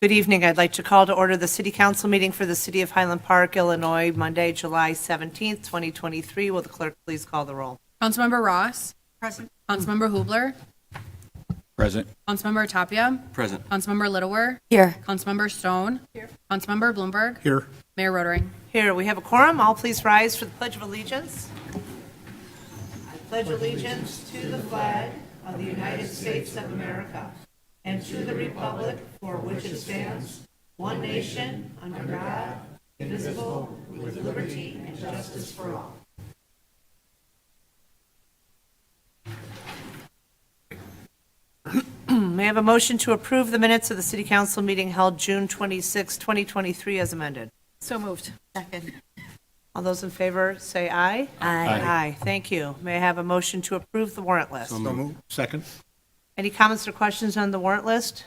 Good evening. I'd like to call to order the City Council meeting for the City of Highland Park, Illinois, Monday, July 17th, 2023. Will the clerk please call the roll? Councilmember Ross. Present. Councilmember Hubler. Present. Councilmember Tapia. Present. Councilmember Littlewer. Here. Councilmember Stone. Here. Councilmember Bloomberg. Here. Mayor Rotering. Here, we have a quorum. All please rise for the Pledge of Allegiance. I pledge allegiance to the flag of the United States of America and to the republic for which it stands, one nation, under God, indivisible, with liberty and justice for all. May I have a motion to approve the minutes of the City Council meeting held June 26, 2023 as amended? So moved. Second. All those in favor say aye. Aye. Aye, thank you. May I have a motion to approve the warrant list? So moved. Second. Any comments or questions on the warrant list?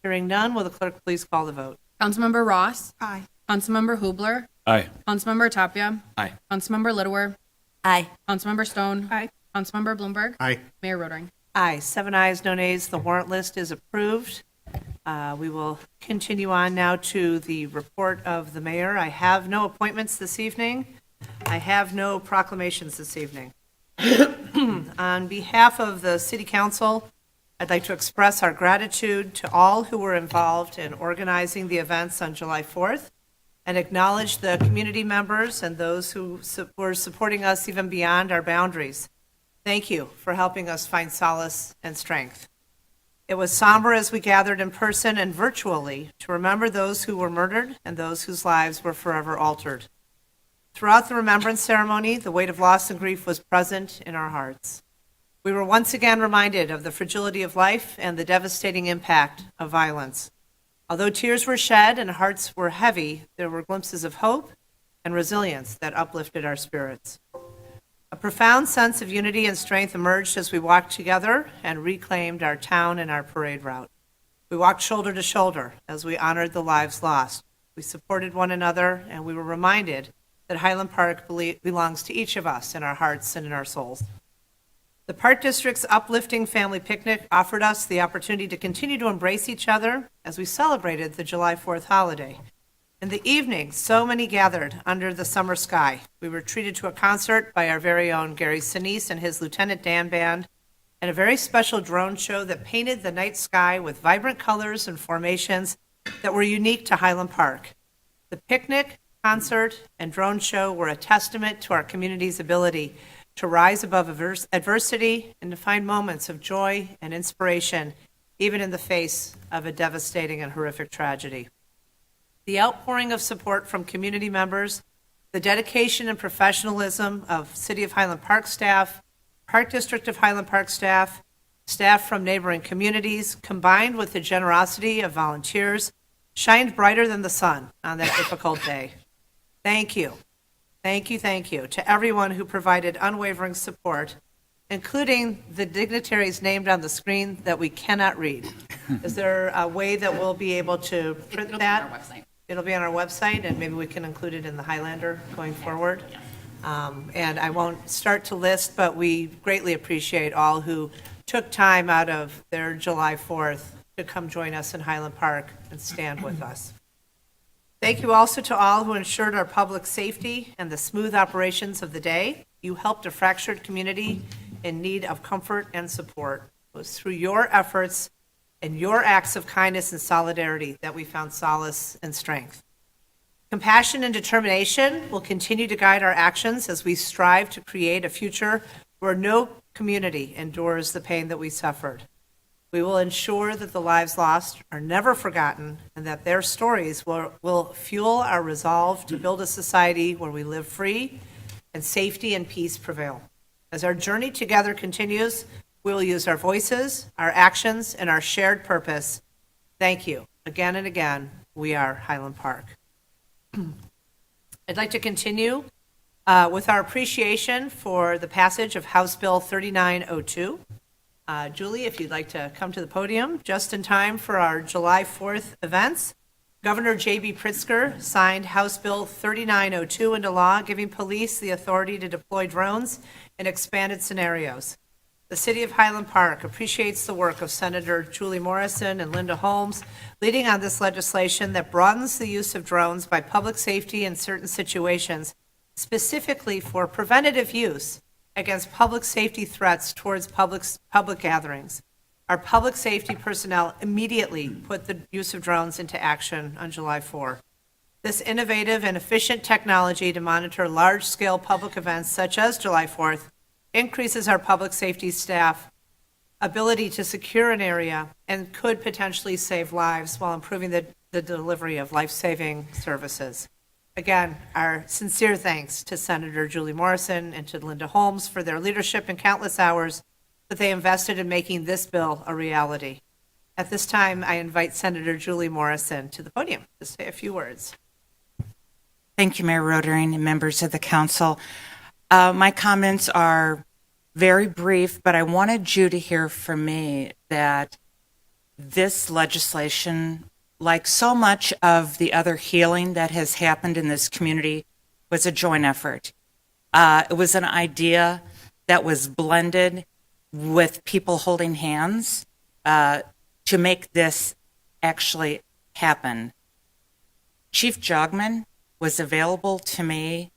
Hearing none, will the clerk please call the vote? Councilmember Ross. Aye. Councilmember Hubler. Aye. Councilmember Tapia. Aye. Councilmember Littlewer. Aye. Councilmember Stone. Aye. Councilmember Bloomberg. Aye. Mayor Rotering. Aye, 7 ayes, no nays. The warrant list is approved. We will continue on now to the report of the mayor. I have no appointments this evening. I have no proclamations this evening. On behalf of the City Council, I'd like to express our gratitude to all who were involved in organizing the events on July 4th and acknowledge the community members and those who were supporting us even beyond our boundaries. Thank you for helping us find solace and strength. It was somber as we gathered in person and virtually to remember those who were murdered and those whose lives were forever altered. Throughout the remembrance ceremony, the weight of loss and grief was present in our hearts. We were once again reminded of the fragility of life and the devastating impact of violence. Although tears were shed and hearts were heavy, there were glimpses of hope and resilience that uplifted our spirits. A profound sense of unity and strength emerged as we walked together and reclaimed our town and our parade route. We walked shoulder to shoulder as we honored the lives lost. We supported one another, and we were reminded that Highland Park belongs to each of us in our hearts and in our souls. The Park District's uplifting family picnic offered us the opportunity to continue to embrace each other as we celebrated the July 4th holiday. In the evening, so many gathered under the summer sky. We were treated to a concert by our very own Gary Sinise and his Lieutenant Dan Band, and a very special drone show that painted the night sky with vibrant colors and formations that were unique to Highland Park. The picnic, concert, and drone show were a testament to our community's ability to rise above adversity and to find moments of joy and inspiration, even in the face of a devastating and horrific tragedy. The outpouring of support from community members, the dedication and professionalism of City of Highland Park staff, Park District of Highland Park staff, staff from neighboring communities, combined with the generosity of volunteers, shined brighter than the sun on that difficult day. Thank you. Thank you, thank you to everyone who provided unwavering support, including the dignitaries named on the screen that we cannot read. Is there a way that we'll be able to print that? It'll be on our website. It'll be on our website, and maybe we can include it in the Highlander going forward. And I won't start to list, but we greatly appreciate all who took time out of their July 4th to come join us in Highland Park and stand with us. Thank you also to all who ensured our public safety and the smooth operations of the day. You helped a fractured community in need of comfort and support. It was through your efforts and your acts of kindness and solidarity that we found solace and strength. Compassion and determination will continue to guide our actions as we strive to create a future where no community endures the pain that we suffered. We will ensure that the lives lost are never forgotten and that their stories will fuel our resolve to build a society where we live free and safety and peace prevail. As our journey together continues, we will use our voices, our actions, and our shared purpose. Thank you. Again and again, we are Highland Park. I'd like to continue with our appreciation for the passage of House Bill 3902. Julie, if you'd like to come to the podium, just in time for our July 4th events. Governor J.B. Pritzker signed House Bill 3902 into law, giving police the authority to deploy drones in expanded scenarios. The City of Highland Park appreciates the work of Senator Julie Morrison and Linda Holmes leading on this legislation that broadens the use of drones by public safety in certain situations, specifically for preventative use against public safety threats towards public gatherings. Our public safety personnel immediately put the use of drones into action on July 4. This innovative and efficient technology to monitor large-scale public events such as July 4th increases our public safety staff ability to secure an area and could potentially save lives while improving the delivery of life-saving services. Again, our sincere thanks to Senator Julie Morrison and to Linda Holmes for their leadership and countless hours that they invested in making this bill a reality. At this time, I invite Senator Julie Morrison to the podium to say a few words. Thank you, Mayor Rodering and members of the council. My comments are very brief, but I wanted you to hear from me that this legislation, like so much of the other healing that has happened in this community, was a joint effort. It was an idea that was blended with people holding hands to make this actually happen. Chief Jogman was available to me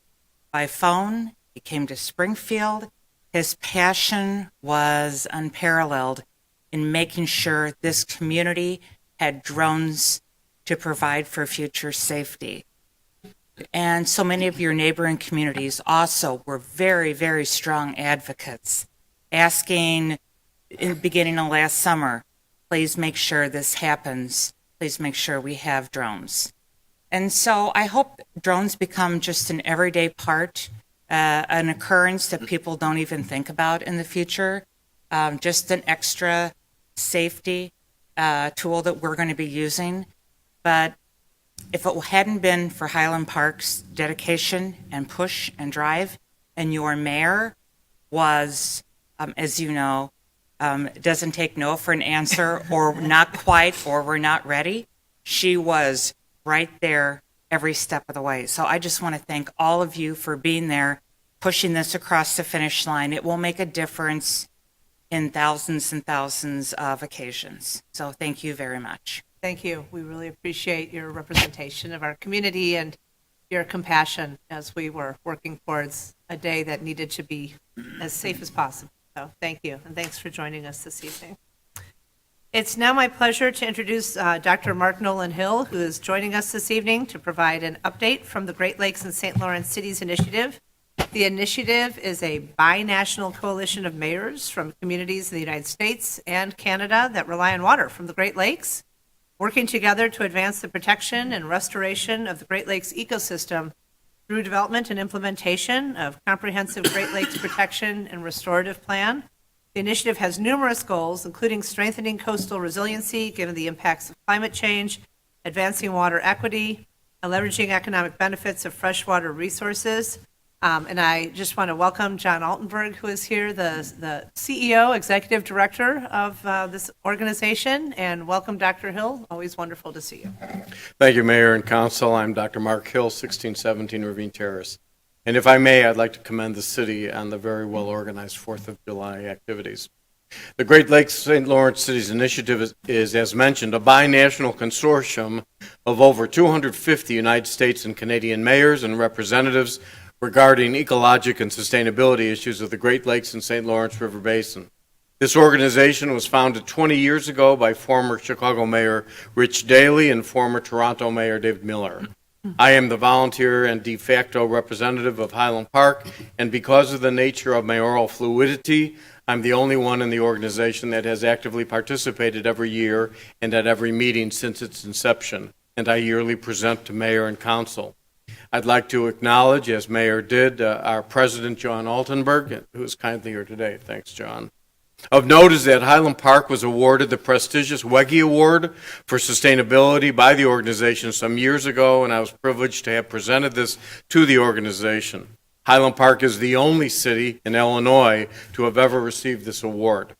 by phone. He came to Springfield. His passion was unparalleled in making sure this community had drones to provide for future safety. And so many of your neighboring communities also were very, very strong advocates, asking in the beginning of last summer, please make sure this happens. Please make sure we have drones. And so I hope drones become just an everyday part, an occurrence that people don't even think about in the future, just an extra safety tool that we're going to be using. But if it hadn't been for Highland Park's dedication and push and drive, and your mayor was, as you know, doesn't take no for an answer, or not quite, or we're not ready, she was right there every step of the way. So I just want to thank all of you for being there, pushing this across the finish line. It will make a difference in thousands and thousands of occasions. So thank you very much. Thank you. We really appreciate your representation of our community and your compassion as we were working towards a day that needed to be as safe as possible. So thank you, and thanks for joining us this evening. It's now my pleasure to introduce Dr. Mark Nolan Hill, who is joining us this evening to provide an update from the Great Lakes and St. Lawrence Cities Initiative. The initiative is a bi-national coalition of mayors from communities in the United States and Canada that rely on water from the Great Lakes, working together to advance the protection and restoration of the Great Lakes ecosystem through development and implementation of comprehensive Great Lakes protection and restorative plan. The initiative has numerous goals, including strengthening coastal resiliency given the impacts of climate change, advancing water equity, and leveraging economic benefits of freshwater resources. And I just want to welcome John Altenberg, who is here, the CEO, Executive Director of this organization, and welcome Dr. Hill. Always wonderful to see you. Thank you, Mayor and Council. I'm Dr. Mark Hill, 1617 Ravine Terrace. And if I may, I'd like to commend the city on the very well-organized 4th of July activities. The Great Lakes St. Lawrence Cities Initiative is, as mentioned, a bi-national consortium of over 250 United States and Canadian mayors and representatives regarding ecologic and sustainability issues of the Great Lakes and St. Lawrence River Basin. This organization was founded 20 years ago by former Chicago Mayor Rich Daley and former Toronto Mayor David Miller. I am the volunteer and de facto representative of Highland Park, and because of the nature of mayoral fluidity, I'm the only one in the organization that has actively participated every year and at every meeting since its inception, and I yearly present to Mayor and Council. I'd like to acknowledge, as Mayor did, our President, John Altenberg, who is kindly here today. Thanks, John. Of note is that Highland Park was awarded the prestigious WEGI Award for Sustainability by the organization some years ago, and I was privileged to have presented this to the organization. Highland Park is the only city in Illinois to have ever received this award.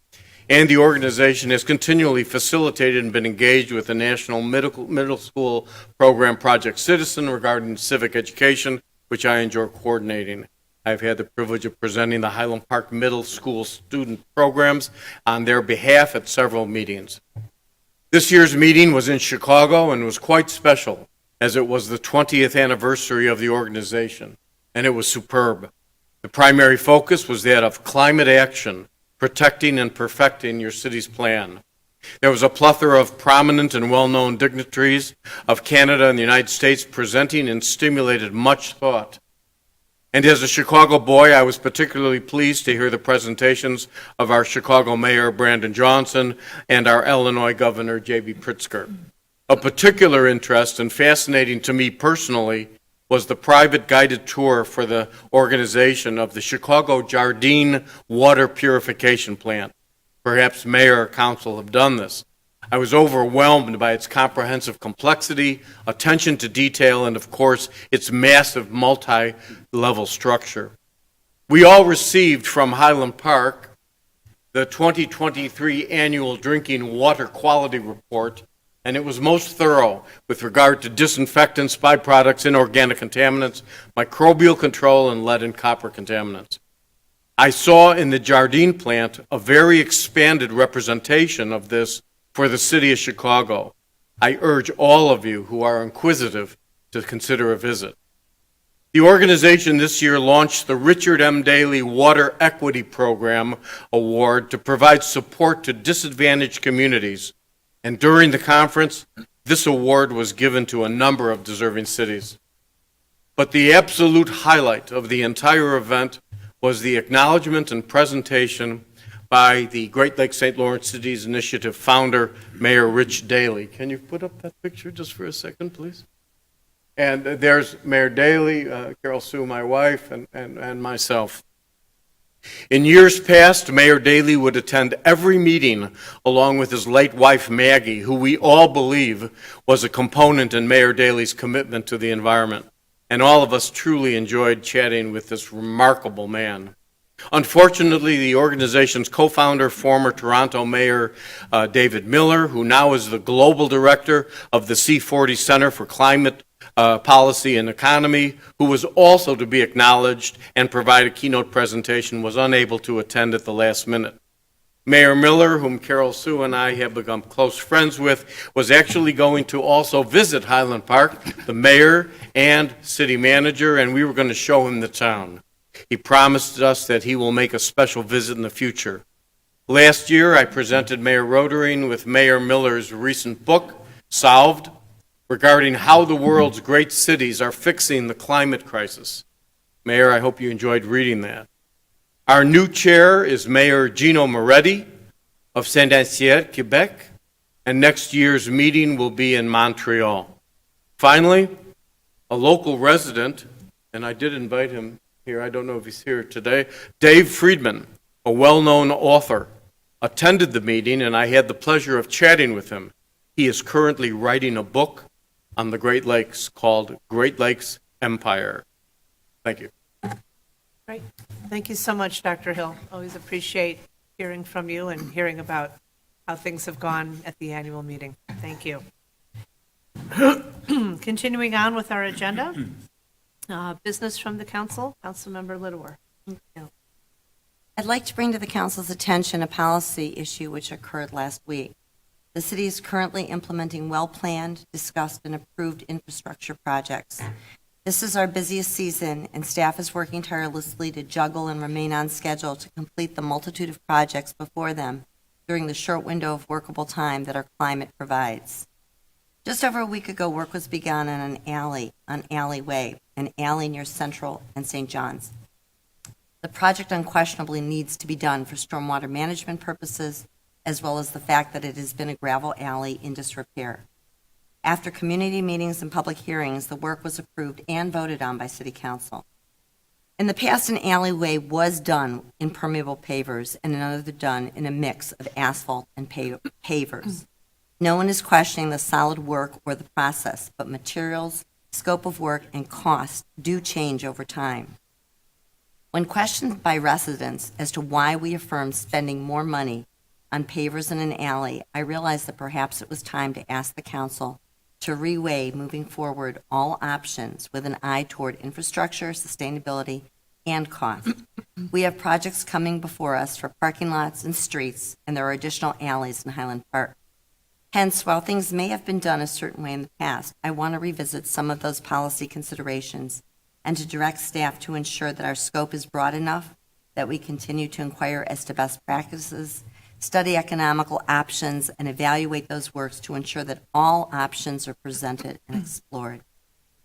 And the organization has continually facilitated and been engaged with the National Middle School Program Project Citizen regarding civic education, which I enjoy coordinating. I've had the privilege of presenting the Highland Park Middle School student programs on their behalf at several meetings. This year's meeting was in Chicago and was quite special, as it was the 20th anniversary of the organization, and it was superb. The primary focus was that of climate action, protecting and perfecting your city's plan. There was a plethora of prominent and well-known dignitaries of Canada and the United States presenting and stimulated much thought. And as a Chicago boy, I was particularly pleased to hear the presentations of our Chicago Mayor, Brandon Johnson, and our Illinois Governor, J.B. Pritzker. Of particular interest and fascinating to me personally was the private guided tour for the organization of the Chicago Jardine water purification plant. Perhaps mayor or council have done this. I was overwhelmed by its comprehensive complexity, attention to detail, and of course, its massive multi-level structure. We all received from Highland Park the 2023 Annual Drinking Water Quality Report, and it was most thorough with regard to disinfectants, byproducts, inorganic contaminants, microbial control, and lead and copper contaminants. I saw in the Jardine plant a very expanded representation of this for the city of Chicago. I urge all of you who are inquisitive to consider a visit. The organization this year launched the Richard M. Daley Water Equity Program Award to provide support to disadvantaged communities. And during the conference, this award was given to a number of deserving cities. But the absolute highlight of the entire event was the acknowledgement and presentation by the Great Lakes St. Lawrence Cities Initiative founder, Mayor Rich Daley. Can you put up that picture just for a second, please? And there's Mayor Daley, Carol Sue, my wife, and myself. In years past, Mayor Daley would attend every meeting along with his late wife, Maggie, who we all believe was a component in Mayor Daley's commitment to the environment. And all of us truly enjoyed chatting with this remarkable man. Unfortunately, the organization's co-founder, former Toronto Mayor David Miller, who now is the global director of the C40 Center for Climate Policy and Economy, who was also to be acknowledged and provide a keynote presentation, was unable to attend at the last minute. Mayor Miller, whom Carol Sue and I have become close friends with, was actually going to also visit Highland Park, the mayor and city manager, and we were going to show him the town. He promised us that he will make a special visit in the future. Last year, I presented Mayor Rodering with Mayor Miller's recent book, Solved, regarding how the world's great cities are fixing the climate crisis. Mayor, I hope you enjoyed reading that. Our new chair is Mayor Gino Moretti of Saint-Ancier, Quebec, and next year's meeting will be in Montreal. Finally, a local resident, and I did invite him here, I don't know if he's here today, Dave Friedman, a well-known author, attended the meeting, and I had the pleasure of chatting with him. He is currently writing a book on the Great Lakes called Great Lakes Empire. Thank you. Great. Thank you so much, Dr. Hill. Always appreciate hearing from you and hearing about how things have gone at the annual meeting. Thank you. Continuing on with our agenda, business from the council, Councilmember Littlewer. I'd like to bring to the council's attention a policy issue which occurred last week. The city is currently implementing well-planned, discussed, and approved infrastructure projects. This is our busiest season, and staff is working tirelessly to juggle and remain on schedule to complete the multitude of projects before them during the short window of workable time that our climate provides. Just over a week ago, work was begun on an alleyway, an alley near Central and St. John's. The project unquestionably needs to be done for stormwater management purposes, as well as the fact that it has been a gravel alley in disrepair. After community meetings and public hearings, the work was approved and voted on by City Council. In the past, an alleyway was done in permeable pavers and another done in a mix of asphalt and pavers. No one is questioning the solid work or the process, but materials, scope of work, and cost do change over time. When questioned by residents as to why we affirmed spending more money on pavers in an alley, I realized that perhaps it was time to ask the council to reweigh moving forward all options with an eye toward infrastructure, sustainability, and cost. We have projects coming before us for parking lots and streets, and there are additional alleys in Highland Park. Hence, while things may have been done a certain way in the past, I want to revisit some of those policy considerations and to direct staff to ensure that our scope is broad enough that we continue to inquire as to best practices, study economical options, and evaluate those works to ensure that all options are presented and explored.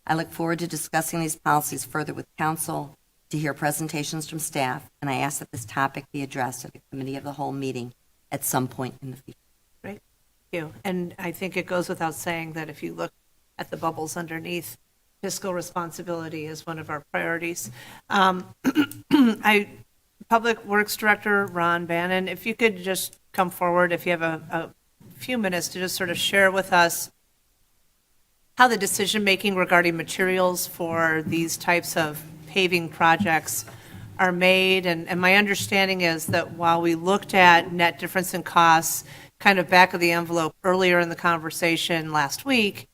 I look forward to discussing these policies further with council, to hear presentations from staff, and I ask that this topic be addressed at a committee of the whole meeting at some point in the future. Thank you. And I think it goes without saying that if you look at the bubbles underneath, fiscal responsibility is one of our priorities. Public Works Director Ron Bannon, if you could just come forward, if you have a few minutes to just sort of share with us how the decision-making regarding materials for these types of paving projects are made. And my understanding is that while we looked at net difference in costs kind of back of the envelope earlier in the conversation last week,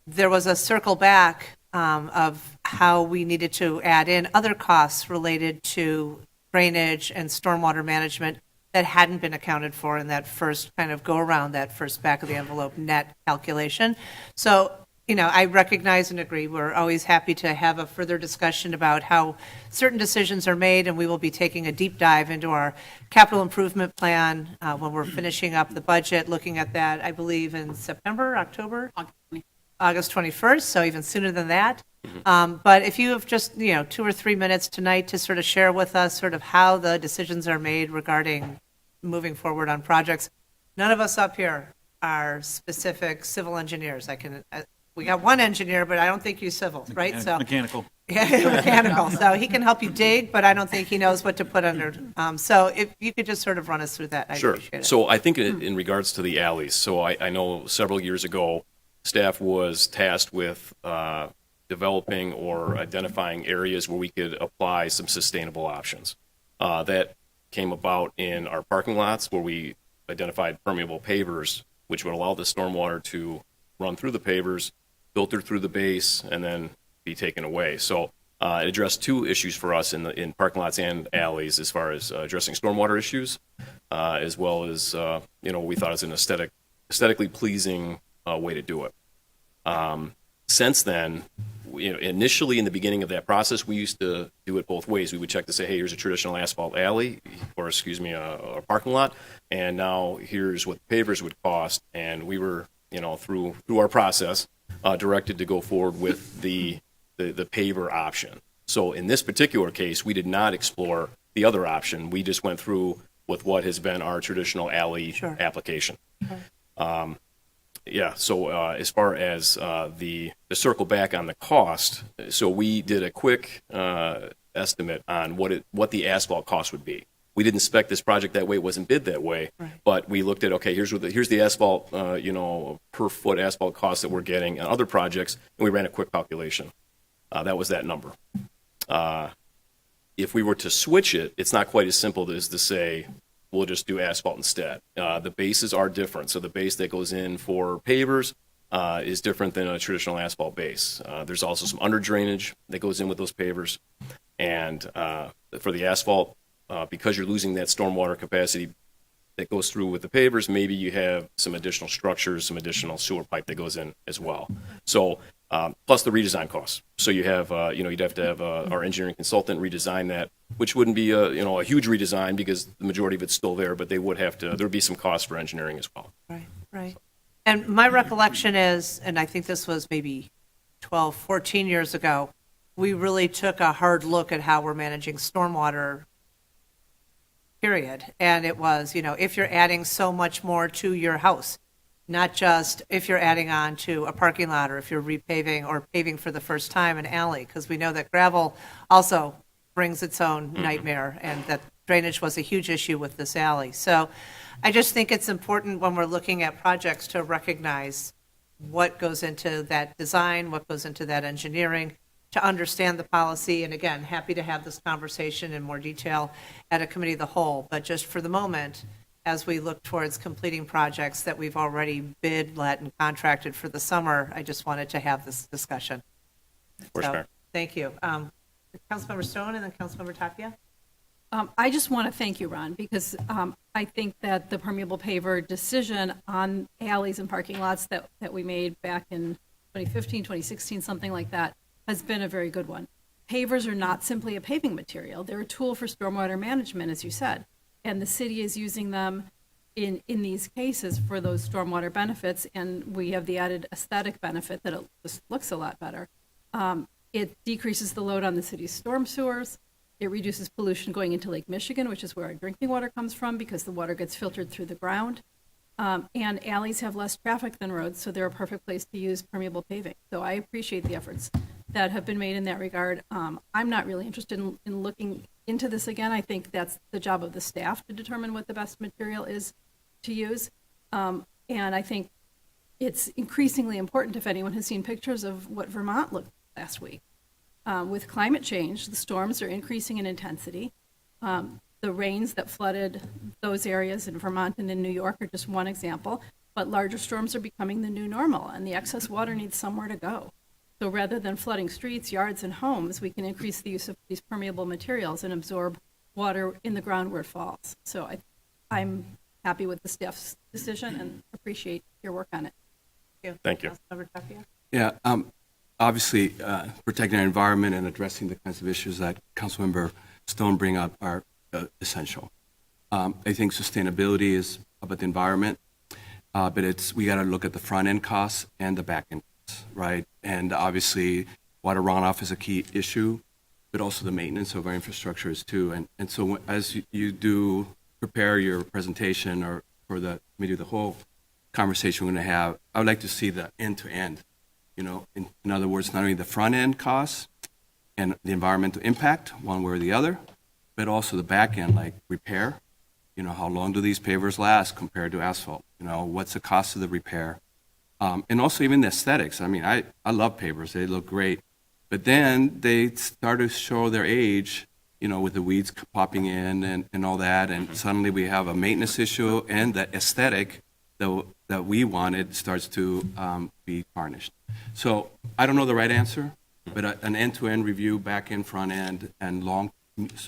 there was a circle back of how we needed to add in other costs related to drainage and stormwater management that hadn't been accounted for in that first kind of go around, that first back of the envelope net calculation. So, I recognize and agree. We're always happy to have a further discussion about how certain decisions are made, and we will be taking a deep dive into our capital improvement plan when we're finishing up the budget, looking at that, I believe, in September, October? August 21st, so even sooner than that. But if you have just, 2 or 3 minutes tonight to sort of share with us sort of how the decisions are made regarding moving forward on projects. None of us up here are specific civil engineers. We got one engineer, but I don't think he's civil, right? So Mechanical. yeah, mechanical. So he can help you dig, but I don't think he knows what to put under. So if you could just sort of run us through that, I'd Sure. appreciate it. So I think in regards to the alleys, so I know several years ago, staff was tasked with developing or identifying areas where we could apply some sustainable options. That came about in our parking lots where we identified permeable pavers, which would allow the stormwater to run through the pavers, filter through the base, and then be taken away. So it addressed two issues for us in parking lots and alleys as far as addressing stormwater issues, as well as, we thought it was an aesthetically pleasing way to do it. Since then, initially in the beginning of that process, we used to do it both ways. We would check to say, hey, here's a traditional asphalt alley, or a parking lot, and now here's what the pavers would cost. And we were, through our process, directed to go forward with the paver option. So in this particular case, we did not explore the other option. We just went through with what has been our traditional alley application. So as far as the circle back on the cost, so we did a quick estimate on what the asphalt cost would be. We didn't spec this project that way; it wasn't bid that way. Right. But we looked at here's the asphalt, per foot asphalt cost that we're getting on other projects, and we ran a quick calculation. That was that number. If we were to switch it, it's not quite as simple as to say, we'll just do asphalt instead. The bases are different. So the base that goes in for pavers is different than a traditional asphalt base. There's also some under drainage that goes in with those pavers. And for the asphalt, because you're losing that stormwater capacity that goes through with the pavers, maybe you have some additional structures, some additional sewer pipe that goes in as well. So plus the redesign costs. So you have, you'd have to have our engineering consultant redesign that, which wouldn't be a huge redesign because the majority of it's still there, but they would have to, there would be some costs for engineering as well. Right. And my recollection is, and I think this was maybe 12, 14 years ago, we really took a hard look at how we're managing stormwater, period. And it was, if you're adding so much more to your house, not just if you're adding on to a parking lot or if you're repaving or paving for the first time an alley, because we know that gravel also brings its own nightmare, and that drainage was a huge issue with this alley. So I just think it's important when we're looking at projects to recognize what goes into that design, what goes into that engineering, to understand the policy. And again, happy to have this conversation in more detail at a committee of the whole. But just for the moment, as we look towards completing projects that we've already bid, let, and contracted for the summer, I just wanted to have this discussion. For sure. Thank you. Councilmember Stone and then Councilmember Tapia. I just want to thank you, Ron, because I think that the permeable paver decision on alleys and parking lots that we made back in 2015, 2016, something like that, has been a very good one. Pavers are not simply a paving material. They're a tool for stormwater management, as you said. And the city is using them in these cases for those stormwater benefits, and we have the added aesthetic benefit that it just looks a lot better. It decreases the load on the city's storm sewers. It reduces pollution going into Lake Michigan, which is where our drinking water comes from because the water gets filtered through the ground. And alleys have less traffic than roads, so they're a perfect place to use permeable paving. So I appreciate the efforts that have been made in that regard. I'm not really interested in looking into this again. I think that's the job of the staff to determine what the best material is to use. And I think it's increasingly important, if anyone has seen pictures of what Vermont looked last week. With climate change, the storms are increasing in intensity. The rains that flooded those areas in Vermont and in New York are just one example, but larger storms are becoming the new normal, and the excess water needs somewhere to go. So rather than flooding streets, yards, and homes, we can increase the use of these permeable materials and absorb water in the ground where it falls. So I'm happy with the staff's decision and appreciate your work on it. Thank you. Councilmember Tapia. Yeah, obviously, protecting our environment and addressing the kinds of issues that Councilmember Stone bring up are essential. I think sustainability is about the environment, but we got to look at the front end costs and the back end costs, right? And obviously, water runoff is a key issue, but also the maintenance of our infrastructure is too. And so as you do prepare your presentation or for the committee of the whole conversation we're going to have, I would like to see the end to end. You know, in other words, not only the front end costs and the environmental impact, one way or the other, but also the back end, like repair. You know, how long do these pavers last compared to asphalt? You know, what's the cost of the repair? And also even the aesthetics. I mean, I love pavers. They look great. But then they start to show their age, you know, with the weeds popping in and all that. And suddenly we have a maintenance issue, and the aesthetic that we wanted starts to be tarnished. So I don't know the right answer, but an end-to-end review, back end, front end, and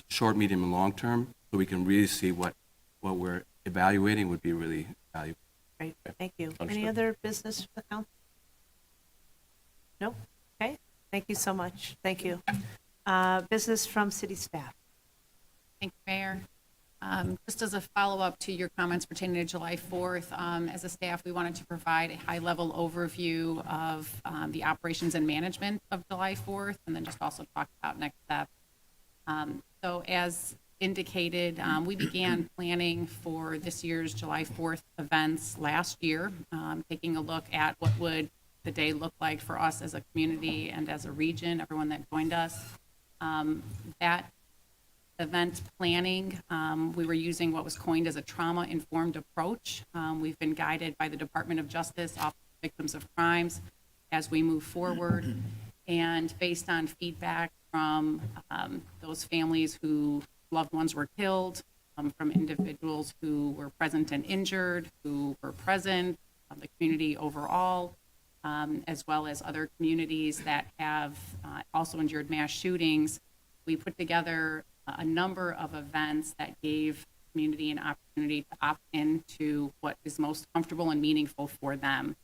short, medium, and long term, so we can really see what we're evaluating would be really valuable. Great, thank you. Any Understood. other business for the council? No? Okay, thank you so much. Thank you. Business from city staff. Thank you, Mayor. Just as a follow-up to your comments pertaining to July 4th, as a staff, we wanted to provide a high-level overview of the operations and management of July 4th, and then just also talk about next steps. So as indicated, we began planning for this year's July 4th events last year, taking a look at what would the day look like for us as a community and as a region, everyone that joined us. That event planning, we were using what was coined as a trauma-informed approach. We've been guided by the Department of Justice, Office of Victims of Crimes, as we move forward. And based on feedback from those families whose loved ones were killed, from individuals who were present and injured, who were present, the community overall, as well as other communities that have also endured mass shootings, we put together a number of events that gave community an opportunity to opt into what is most comfortable and meaningful for them.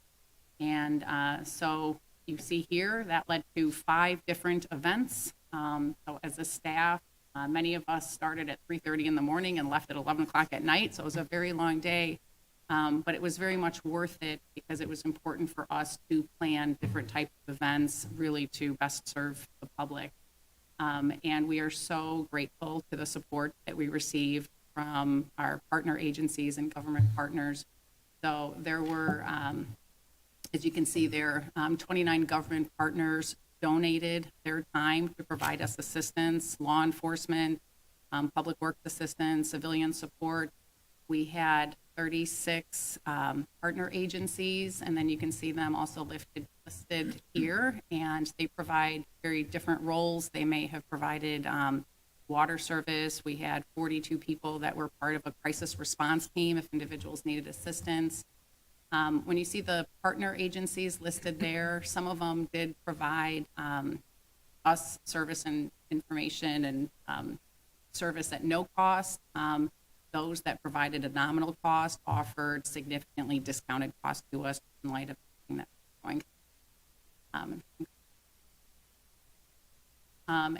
And so you see here, that led to 5 different events. So as a staff, many of us started at 3:30 in the morning and left at 11 o'clock at night. So it was a very long day, but it was very much worth it because it was important for us to plan different types of events really to best serve the public. And we are so grateful to the support that we received from our partner agencies and government partners. So there were, as you can see there, 29 government partners donated their time to provide us assistance, law enforcement, public works assistance, civilian support. We had 36 partner agencies, and then you can see them also listed here, and they provide very different roles. They may have provided water service. We had 42 people that were part of a crisis response team if individuals needed assistance. When you see the partner agencies listed there, some of them did provide us service and information and service at no cost. Those that provided a nominal cost offered significantly discounted cost to us in light of everything that we're going.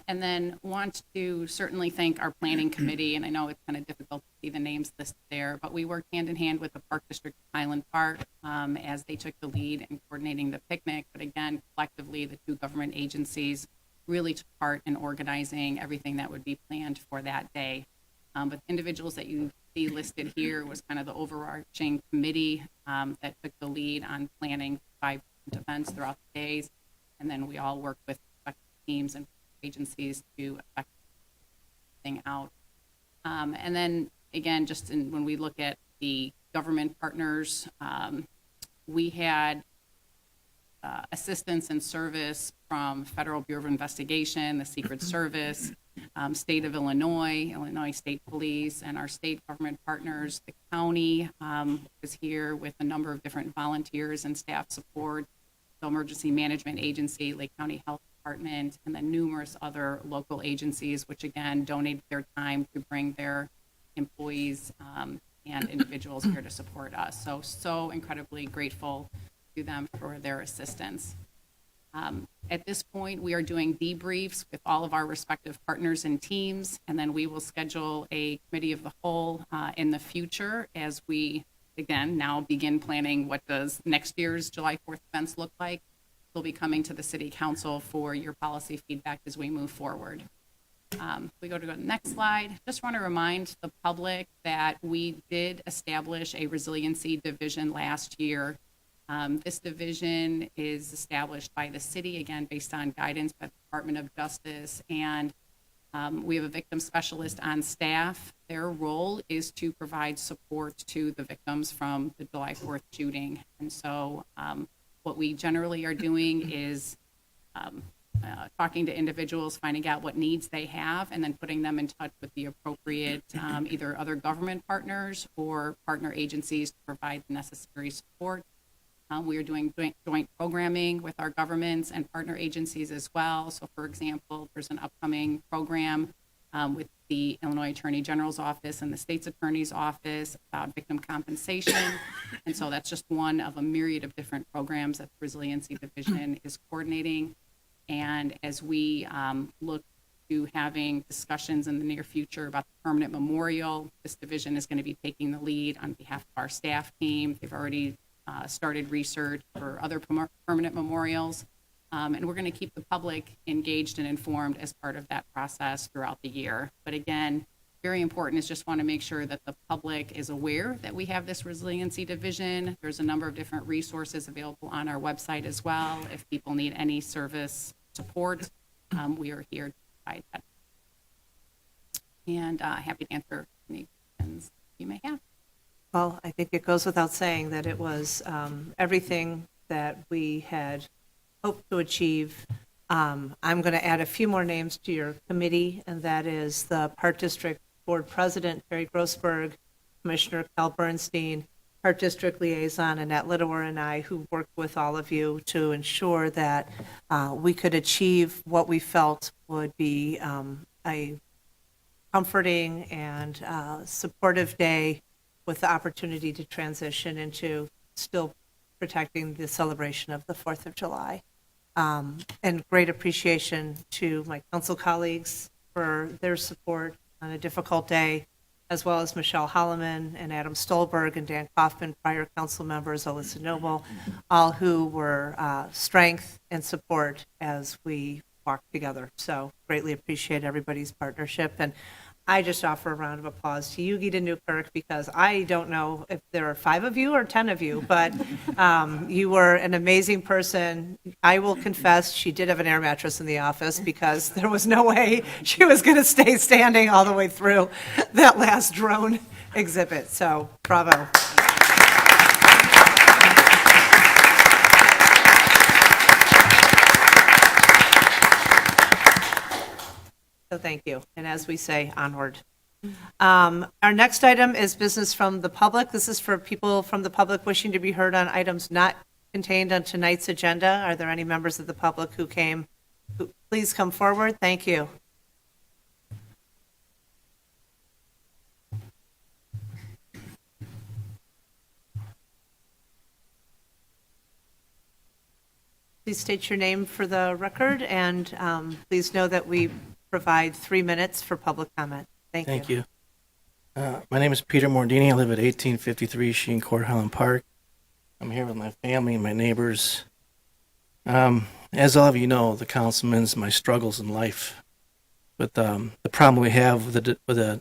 And then want to certainly thank our planning committee, and I know it's kind of difficult to see the names listed there, but we worked hand in hand with the Park District of Highland Park as they took the lead in coordinating the picnic. But again, collectively, the two government agencies really took part in organizing everything that would be planned for that day. But the individuals that you see listed here was kind of the overarching committee that took the lead on planning 5 different events throughout the days. And then we all worked with respective teams and agencies to effect thing out. And then again, when we look at the government partners, we had assistance and service from Federal Bureau of Investigation, the Secret Service, State of Illinois, Illinois State Police, and our state government partners. The county was here with a number of different volunteers and staff support, the Emergency Management Agency, Lake County Health Department, and then numerous other local agencies, which again donated their time to bring their employees and individuals here to support us. So incredibly grateful to them for their assistance. At this point, we are doing debriefs with all of our respective partners and teams, and then we will schedule a committee of the whole in the future as we, again, now begin planning what does next year's July 4th events look like. We'll be coming to the City Council for your policy feedback as we move forward. We go to the next slide. Just want to remind the public that we did establish a resiliency division last year. This division is established by the city, again, based on guidance by the Department of Justice, and we have a victim specialist on staff. Their role is to provide support to the victims from the July 4th shooting. And so what we generally are doing is talking to individuals, finding out what needs they have, and then putting them in touch with the appropriate either other government partners or partner agencies to provide the necessary support. We are doing joint programming with our governments and partner agencies as well. So, for example, there's an upcoming program with the Illinois Attorney General's office and the state's attorney's office about victim compensation. And so that's just one of a myriad of different programs that the Resiliency Division is coordinating. And as we look to having discussions in the near future about the permanent memorial, this division is going to be taking the lead on behalf of our staff team. They've already started research for other permanent memorials. And we're going to keep the public engaged and informed as part of that process throughout the year. But again, very important is just want to make sure that the public is aware that we have this resiliency division. There's a number of different resources available on our website as well. If people need any service support, we are here to provide that. And happy to answer any questions you may have. Well, I think it goes without saying that it was everything that we had hoped to achieve. I'm going to add a few more names to your committee, and that is the Park District Board President, Terry Grossberg, Commissioner Cal Bernstein, Park District Liaison Annette Lidower, and I, who worked with all of you to ensure that we could achieve what we felt would be a comforting and supportive day with the opportunity to transition into still protecting the celebration of the 4th of July. And great appreciation to my council colleagues for their support on a difficult day, as well as Michelle Holloman and Adam Stolberg and Dan Kaufman, prior council members, Alyssa Noble, all who were strength and support as we walked together. So greatly appreciate everybody's partnership. And I just offer a round of applause to you, Gita Newkirk, because I don't know if there are 5 of you or 10 of you, but you were an amazing person. I will confess, she did have an air mattress in the office because there was no way she was going to stay standing all the way through that last drone exhibit. So, bravo. So thank you. And as we say, onward. Our next item is business from the public. This is for people from the public wishing to be heard on items not contained on tonight's agenda. Are there any members of the public who came? Please come forward. Thank you. please state your name for the record, and please know that we provide 3 minutes for public comment. Thank you. Thank you. My name is Peter Mordini. I live at 1853 Sheen Court, Highland Park. I'm here with my family and my neighbors. As all of you know, the councilman's my struggles in life. But the problem we have with the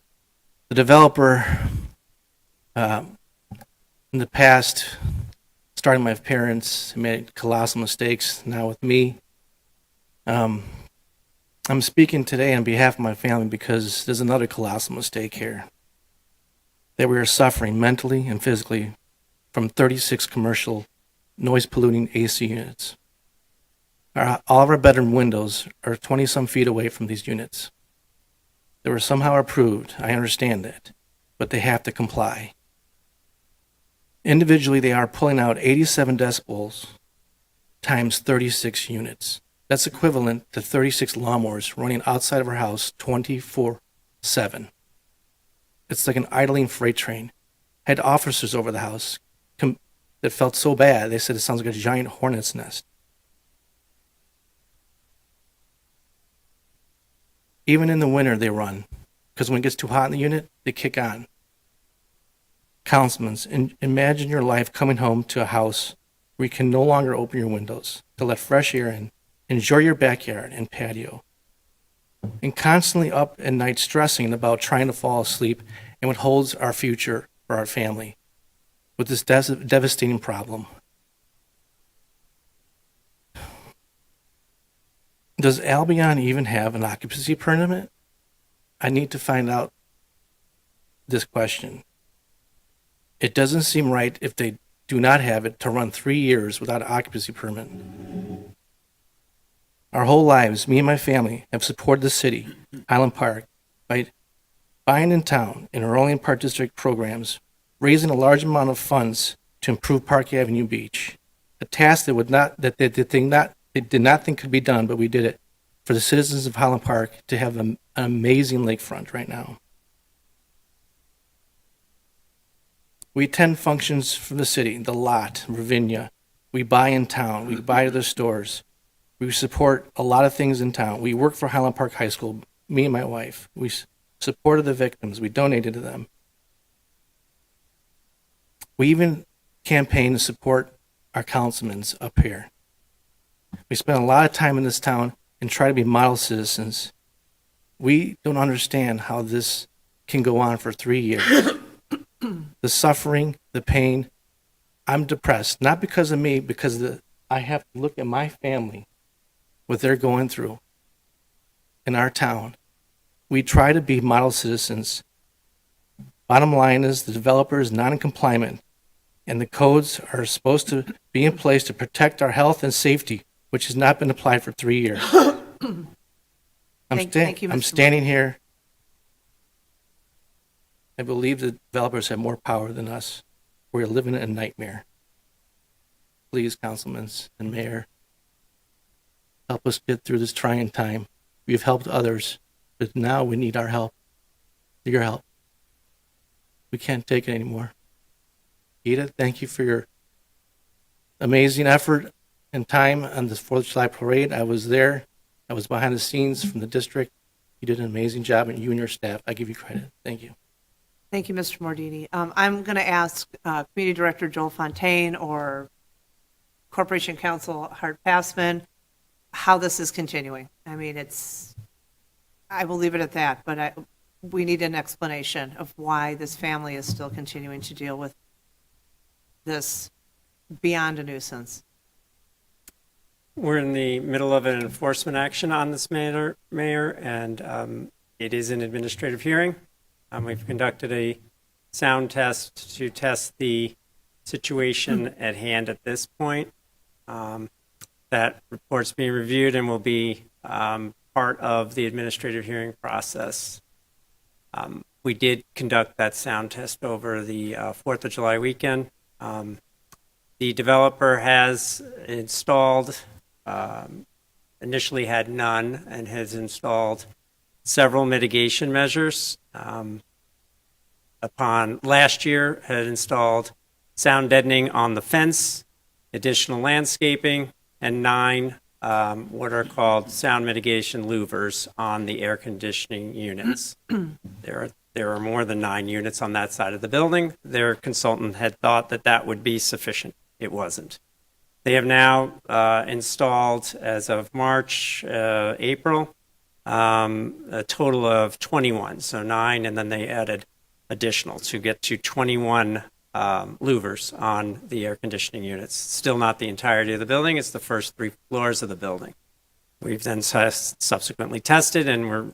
developer in the past, starting with my parents, who made colossal mistakes. Now with me, I'm speaking today on behalf of my family because there's another colossal mistake here. That we are suffering mentally and physically from 36 commercial noise-polluting AC units. All of our bedroom windows are 20-some feet away from these units. They were somehow approved, I understand that, but they have to comply. Individually, they are pulling out 87 decibels times 36 units. That's equivalent to 36 lawnmowers running outside of our house 24/7. It's like an idling freight train. Had officers over the house that felt so bad, they said it sounds like a giant hornet's nest. Even in the winter, they run, because when it gets too hot in the unit, they kick on. Councilmen, imagine your life coming home to a house where you can no longer open your windows to let fresh air in, enjoy your backyard and patio, and constantly up at night stressing about trying to fall asleep and what holds our future for our family with this devastating problem. Does Albion even have an occupancy permit? I need to find out this question. It doesn't seem right if they do not have it to run 3 years without an occupancy permit. Our whole lives, me and my family have supported the city, Highland Park, by buying in town in our Orleans Park District programs, raising a large amount of funds to improve Park Avenue Beach. A task that they did not think could be done, but we did it for the citizens of Highland Park to have an amazing lakefront right now. We attend functions from the city, the lot, Ravinia. We buy in town. We buy to the stores. We support a lot of things in town. We work for Highland Park High School, me and my wife. We supported the victims. We donated to them. We even campaign to support our councilmen up here. We spend a lot of time in this town and try to be model citizens. We don't understand how this can go on for 3 years. The suffering, the pain. I'm depressed, not because of me, because I have to look at my family, what they're going through in our town. We try to be model citizens. Bottom line is the developer is non-compliant, and the codes are supposed to be in place to protect our health and safety, which has not been applied for 3 years. Thank you, I'm Mr. standing here. I believe the developers have more power than us. We're living in a nightmare. Please, councilmen and mayor, help us get through this trying time. We've helped others, but now we need our help. Your help. We can't take it anymore. Ida, thank you for your amazing effort and time on the 4th of July parade. I was there. I was behind the scenes from the district. You did an amazing job, and you and your staff, I give you credit. Thank you. Thank you, Mr. Mordini. I'm going to ask Community Director Joel Fontaine or Corporation Counsel Hart Passman how this is continuing. I mean, I will leave it at that, but we need an explanation of why this family is still continuing to deal with this beyond a nuisance. We're in the middle of an enforcement action on this matter, Mayor, and it is an administrative hearing. We've conducted a sound test to test the situation at hand at this point. That report's being reviewed and will be part of the administrative hearing process. We did conduct that sound test over the 4th of July weekend. The developer has installed, initially had none, and has installed several mitigation measures. Upon last year, had installed sound deadening on the fence, additional landscaping, and 9 what are called sound mitigation louvers on the air conditioning units. There are more than 9 units on that side of the building. Their consultant had thought that that would be sufficient. It wasn't. They have now installed, as of March, April, a total of 21. So 9, and then they added additional to get to 21 louvers on the air conditioning units. Still not the entirety of the building. It's the first 3 floors of the building. We've then subsequently tested, and we're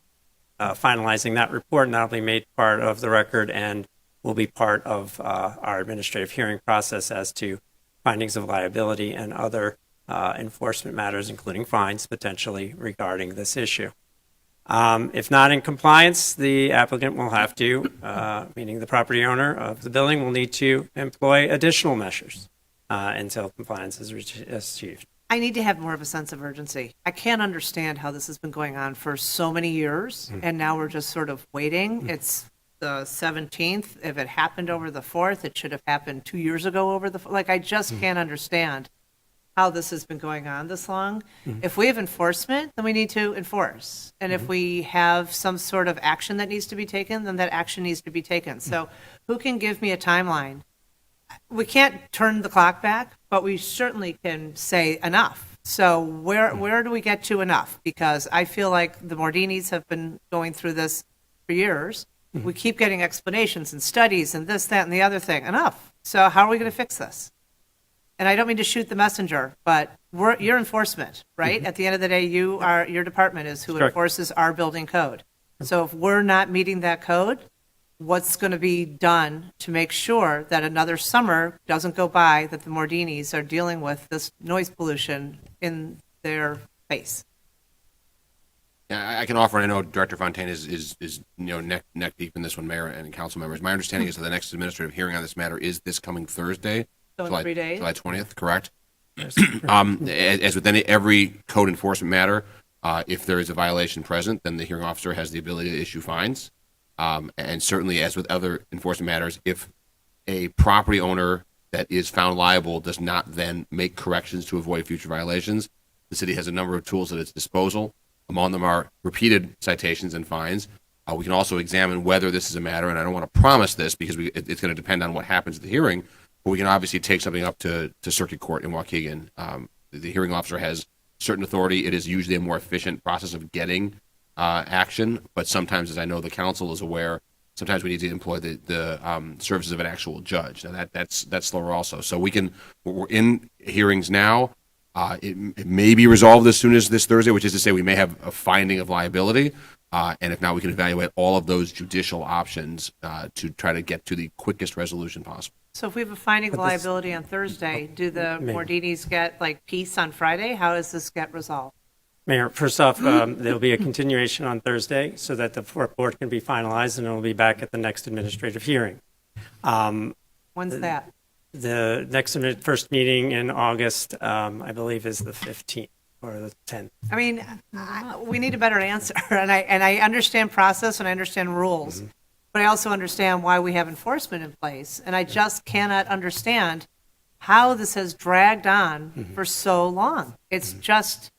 finalizing that report, and that'll be made part of the record and will be part of our administrative hearing process as to findings of liability and other enforcement matters, including fines potentially regarding this issue. If not in compliance, the applicant will have to, meaning the property owner of the building, will need to employ additional measures until compliance is achieved. I need to have more of a sense of urgency. I can't understand how this has been going on for so many years, and now we're just sort of waiting. It's the 17th. If it happened over the 4th, it should have happened 2 years ago over the, like, I just can't understand how this has been going on this long. If we have enforcement, then we need to enforce. And if we have some sort of action that needs to be taken, then that action needs to be taken. So who can give me a timeline? We can't turn the clock back, but we certainly can say enough. So where do we get to enough? Because I feel like the Mordinis have been going through this for years. We keep getting explanations and studies and this, that, and the other thing. Enough. So how are we going to fix this? And I don't mean to shoot the messenger, but you're enforcement, right? At the end of the day, your department is who Correct. enforces our building code. So if we're not meeting that code, what's going to be done to make sure that another summer doesn't go by that the Mordinis are dealing with this noise pollution in their face? Yeah, I can offer, and I know Director Fontaine is neck deep in this one, Mayor and council members. My understanding is that the next administrative hearing on this matter is this coming Thursday, So in 3 days? July 20th, correct? As with every code enforcement matter, if there is a violation present, then the hearing officer has the ability to issue fines. And certainly, as with other enforcement matters, if a property owner that is found liable does not then make corrections to avoid future violations, the city has a number of tools at its disposal. Among them are repeated citations and fines. We can also examine whether this is a matter, and I don't want to promise this because it's going to depend on what happens at the hearing, but we can obviously take something up to circuit court in Waukegan. The hearing officer has certain authority. It is usually a more efficient process of getting action, but sometimes, as I know the council is aware, sometimes we need to employ the services of an actual judge. Now that's slower also. So we're in hearings now. It may be resolved as soon as this Thursday, which is to say we may have a finding of liability. And if not, we can evaluate all of those judicial options to try to get to the quickest resolution possible. So if we have a finding of liability on Thursday, do the Mordinis get like peace on Friday? How does this get resolved? Mayor, first off, there'll be a continuation on Thursday so that the report can be finalized, and it'll be back at the next administrative hearing. When's that? The next first meeting in August, I believe, is the 15th or the 10th. I mean, we need a better answer, and I understand process and I understand rules, but I also understand why we have enforcement in place, and I just cannot understand how this has dragged on for so long. It's just,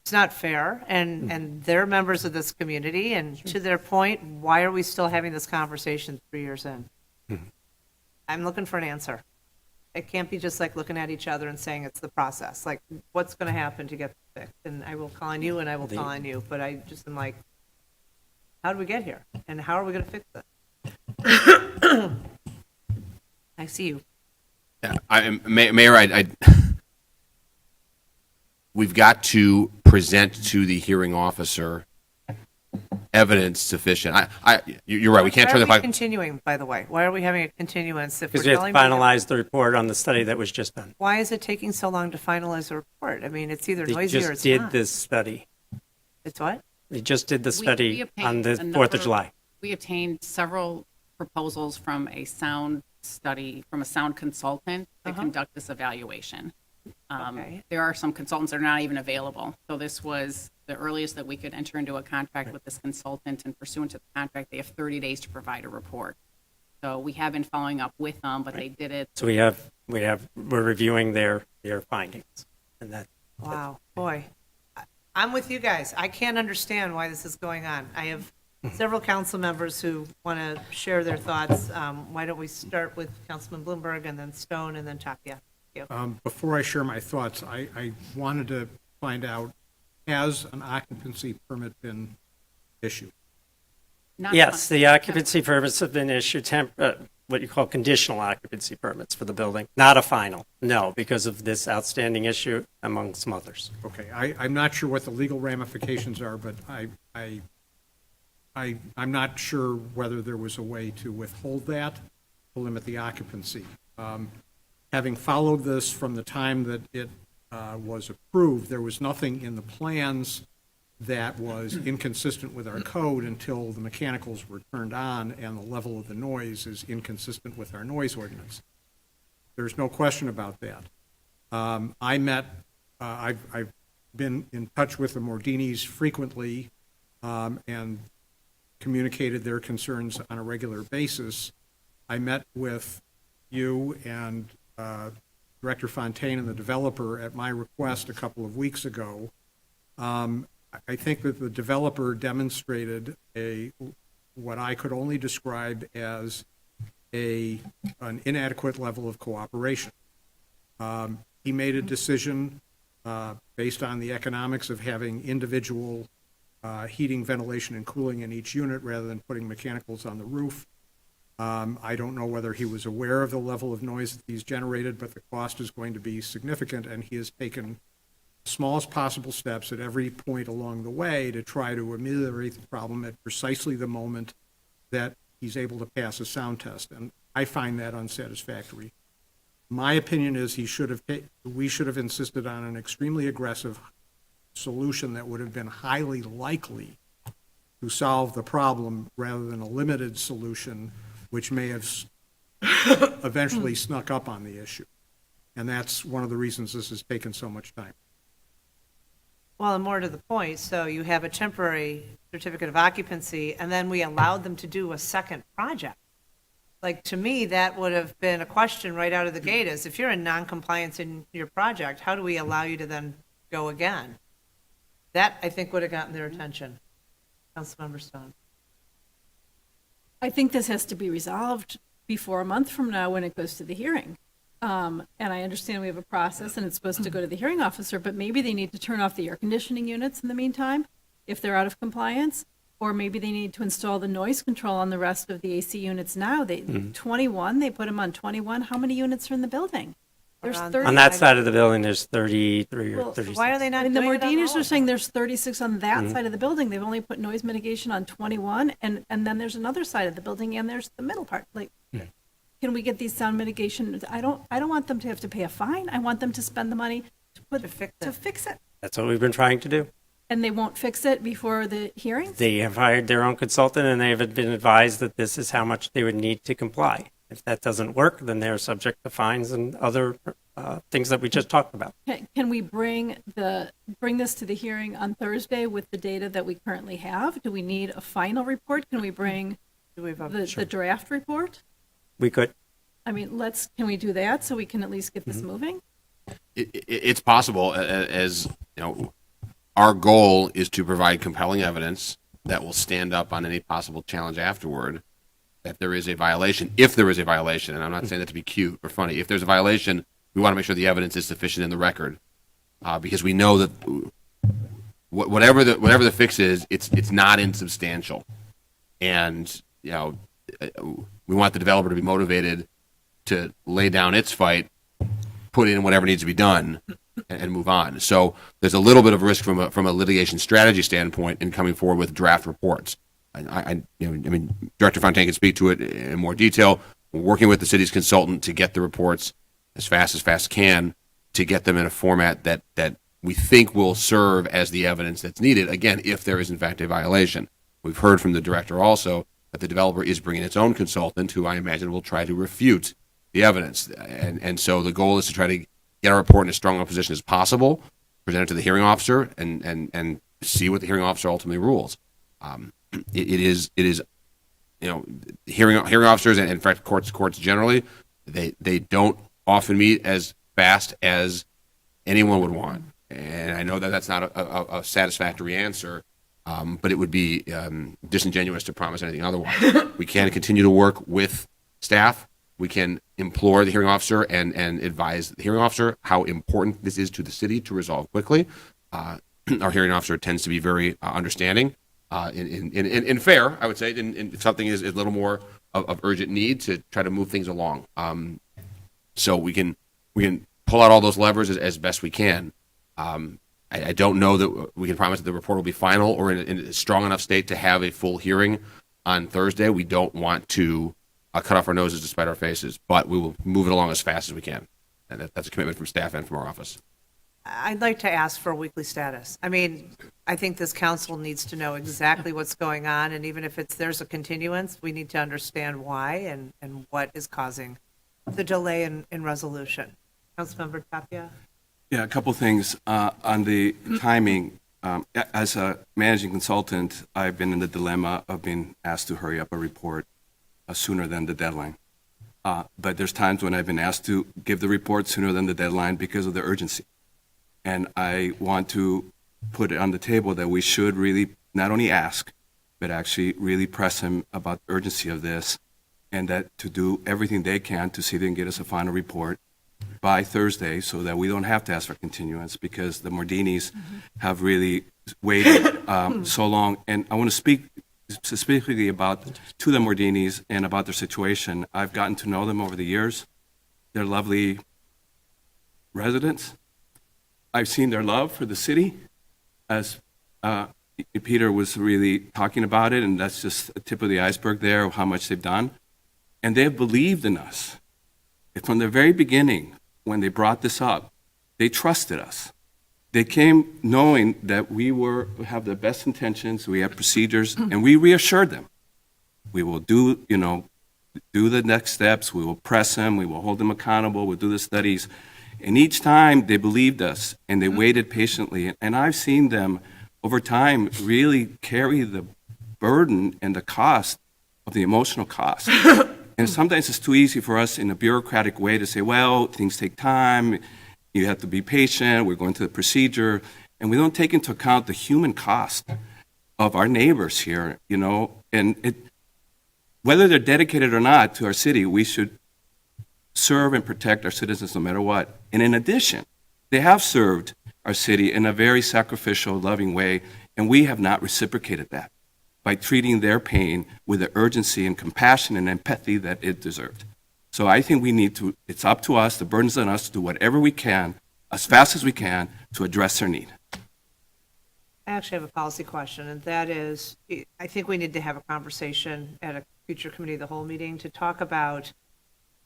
it's not fair, and they're members of this community, and to their point, why are we still having this conversation 3 years in? I'm looking for an answer. It can't be just like looking at each other and saying it's the process. Like, what's going to happen to get this fixed? And I will call on you, and I will call on you, but I just am like, how did we get here? And how are we going to fix it? I see you. Yeah, Mayor, we've got to present to the hearing officer evidence sufficient. You're right. We can't turn the Why are we clock. continuing, by the way? Why are we having a continuance if we're Because we have to telling me? finalize the report on the study that was just done. Why is it taking so long to finalize the report? I mean, it's either They noisy or just it's did not. this study. It's what? They just did the We study obtained on the a 4th number- of July. We obtained several proposals from a sound study, from a sound consultant to conduct this evaluation. Okay. There are some consultants that are not even available. So this was the earliest that we could enter into a contract with this consultant, and pursuant to the contract, they have 30 days to provide a report. So we have been following up with them, but they did it. So we're reviewing their findings, and that Wow, boy. I'm with you guys. I can't understand why this is going on. I have several council members who want to share their thoughts. Why don't we start with Councilman Bloomberg and then Stone and then Tapia? Thank you. Before I share my thoughts, I wanted to find out, has an occupancy permit been issued? Not Yes, one. the occupancy permits have been issued, what you call conditional occupancy permits for the building, not a final, no, because of this outstanding issue among some others. Okay, I'm not sure what the legal ramifications are, but I'm not sure whether there was a way to withhold that, to limit the occupancy. Having followed this from the time that it was approved, there was nothing in the plans that was inconsistent with our code until the mechanicals were turned on and the level of the noise is inconsistent with our noise ordinance. There's no question about that. I've been in touch with the Mordinis frequently and communicated their concerns on a regular basis. I met with you and Director Fontaine and the developer at my request a couple of weeks ago. I think that the developer demonstrated what I could only describe as an inadequate level of cooperation. He made a decision based on the economics of having individual heating, ventilation, and cooling in each unit rather than putting mechanicals on the roof. I don't know whether he was aware of the level of noise that he's generated, but the cost is going to be significant, and he has taken the smallest possible steps at every point along the way to try to ameliorate the problem at precisely the moment that he's able to pass a sound test, and I find that unsatisfactory. My opinion is we should have insisted on an extremely aggressive solution that would have been highly likely to solve the problem rather than a limited solution which may have eventually snuck up on the issue. And that's one of the reasons this has taken so much time. Well, and more to the point, so you have a temporary certificate of occupancy, and then we allowed them to do a second project. Like, to me, that would have been a question right out of the gate, is if you're in non-compliance in your project, how do we allow you to then go again? That, I think, would have gotten their attention. Councilmember Stone. I think this has to be resolved before a month from now when it goes to the hearing. And I understand we have a process and it's supposed to go to the hearing officer, but maybe they need to turn off the air conditioning units in the meantime, if they're out of compliance, or maybe they need to install the noise control on the rest of the AC units now. 21, they put them on 21. How many units are in the building? There's 30. On that side of the building, there's 33 or Well, 36. Why are they not I mean, the doing it on Mordinis all are of saying them? there's 36 on that side of the building. They've only put noise mitigation on 21, and then there's another side of the building, and there's the middle part. Like, can we get these sound mitigation? I don't want them to have to pay a fine. I want them to spend the money to fix it. That's what we've been trying to do. And they won't fix it before the hearings? They have hired their own consultant, and they've been advised that this is how much they would need to comply. If that doesn't work, then they're subject to fines and other things that we just talked about. Can we bring this to the hearing on Thursday with the data that we currently have? Do we need a final report? Can we bring the draft report? We could. I mean, can we do that so we can at least get this moving? It's possible, as you know, our goal is to provide compelling evidence that will stand up on any possible challenge afterward, that there is a violation. If there is a violation, and I'm not saying that to be cute or funny, if there's a violation, we want to make sure the evidence is sufficient in the record, because we know that whatever the fix is, it's not insubstantial, and you know, we want the developer to be motivated to lay down its fight, put in whatever needs to be done, and move on. So there's a little bit of risk from a litigation strategy standpoint in coming forward with draft reports. I mean, Director Fontaine can speak to it in more detail. We're working with the city's consultant to get the reports as fast can, to get them in a format that we think will serve as the evidence that's needed, again, if there is in fact a violation. We've heard from the director also that the developer is bringing its own consultant, who I imagine will try to refute the evidence. And so the goal is to try to get our report in as strong a position as possible, present it to the hearing officer, and see what the hearing officer ultimately rules. It is, you know, hearing officers, and in fact courts generally, they don't often meet as fast as anyone would want. And I know that that's not a satisfactory answer, but it would be disingenuous to promise anything otherwise. We can continue to work with staff. We can implore the hearing officer and advise the hearing officer how important this is to the city to resolve quickly. Our hearing officer tends to be very understanding and fair, I would say, if something is a little more of urgent need to try to move things along. So we can pull out all those levers as best we can. I don't know that we can promise that the report will be final or in a strong enough state to have a full hearing on Thursday. We don't want to cut off our noses to spite our faces, but we will move it along as fast as we can. And that's a commitment from staff and from our office. I'd like to ask for a weekly status. I mean, I think this council needs to know exactly what's going on, and even if there's a continuance, we need to understand why and what is causing the delay in resolution. Councilmember Tapia? Yeah, a couple things on the timing. As a managing consultant, I've been in the dilemma of being asked to hurry up a report sooner than the deadline. But there's times when I've been asked to give the report sooner than the deadline because of the urgency. And I want to put it on the table that we should really not only ask, but actually really press him about the urgency of this, and that to do everything they can to see if they can get us a final report by Thursday so that we don't have to ask for continuance, because the Mordinis have really waited so long. And I want to speak specifically to the Mordinis and about their situation. I've gotten to know them over the years. They're lovely residents. I've seen their love for the city, as Peter was really talking about it, and that's just the tip of the iceberg there of how much they've done. And they have believed in us. From the very beginning, when they brought this up, they trusted us. They came knowing that we have the best intentions, we have procedures, and we reassured them. We will do the next steps, we will press them, we will hold them accountable, we'll do the studies. And each time they believed us and they waited patiently. And I've seen them over time really carry the burden and the cost of the emotional cost. And sometimes it's too easy for us in a bureaucratic way to say, well, things take time, you have to be patient, we're going through the procedure. And we don't take into account the human cost of our neighbors here, and whether they're dedicated or not to our city, we should serve and protect our citizens no matter what. And in addition, they have served our city in a very sacrificial, loving way, and we have not reciprocated that by treating their pain with the urgency and compassion and empathy that it deserved. So I think it's up to us, the burden's on us to do whatever we can, as fast as we can, to address their need. I actually have a policy question, and that is, I think we need to have a conversation at a future committee of the whole meeting to talk about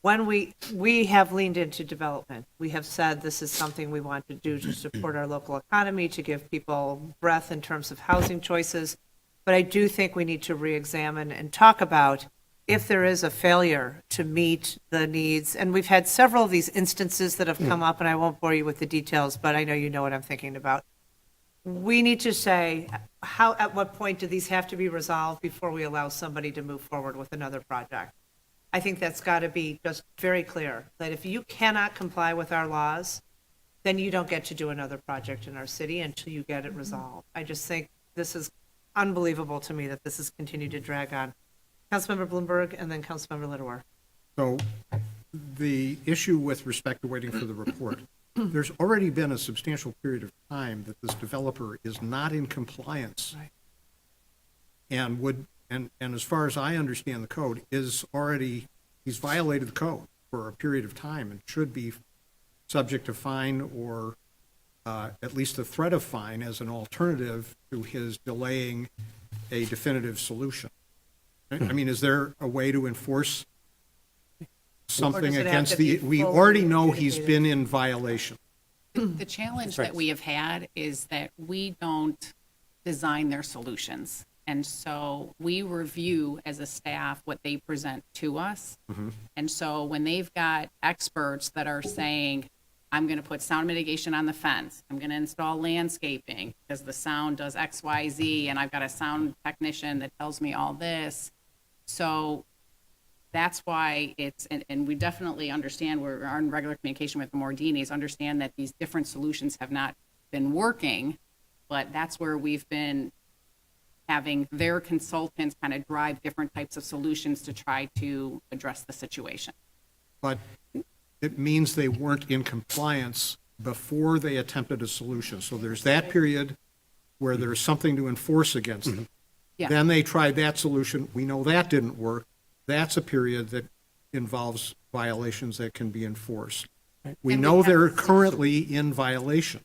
when we have leaned into development. We have said this is something we want to do to support our local economy, to give people breadth in terms of housing choices. But I do think we need to reexamine and talk about if there is a failure to meet the needs. And we've had several of these instances that have come up, and I won't bore you with the details, but I know you know what I'm thinking about. We need to say, at what point do these have to be resolved before we allow somebody to move forward with another project? I think that's got to be just very clear, that if you cannot comply with our laws, then you don't get to do another project in our city until you get it resolved. I just think this is unbelievable to me that this has continued to drag on. Councilmember Bloomberg and then Councilmember Littlewer. So the issue with respect to waiting for the report, there's already been a substantial period of time that this developer is not in compliance. Right. And as far as I understand the code, he's violated the code for a period of time and should be subject to fine or at least a threat of fine as an alternative to his delaying a definitive solution. I mean, is there a way to enforce something against we already know he's been in violation. The challenge that we have had is that we don't design their solutions. And so we review as a staff what they present to us. And so when they've got experts that are saying, I'm going to put sound mitigation on the fence, I'm going to install landscaping because the sound does X, Y, Z, and I've got a sound technician that tells me all this. So that's why and we definitely understand, we're in regular communication with the Mordinis, understand that these different solutions have not been working, but that's where we've been having their consultants kind of drive different types of solutions to try to address the situation. But it means they weren't in compliance before they attempted a solution. So there's that period where there's something to enforce against them. Yeah. Then they tried that solution. We know that didn't work. That's a period that involves violations that can be enforced. We And we know have- they're currently in violation.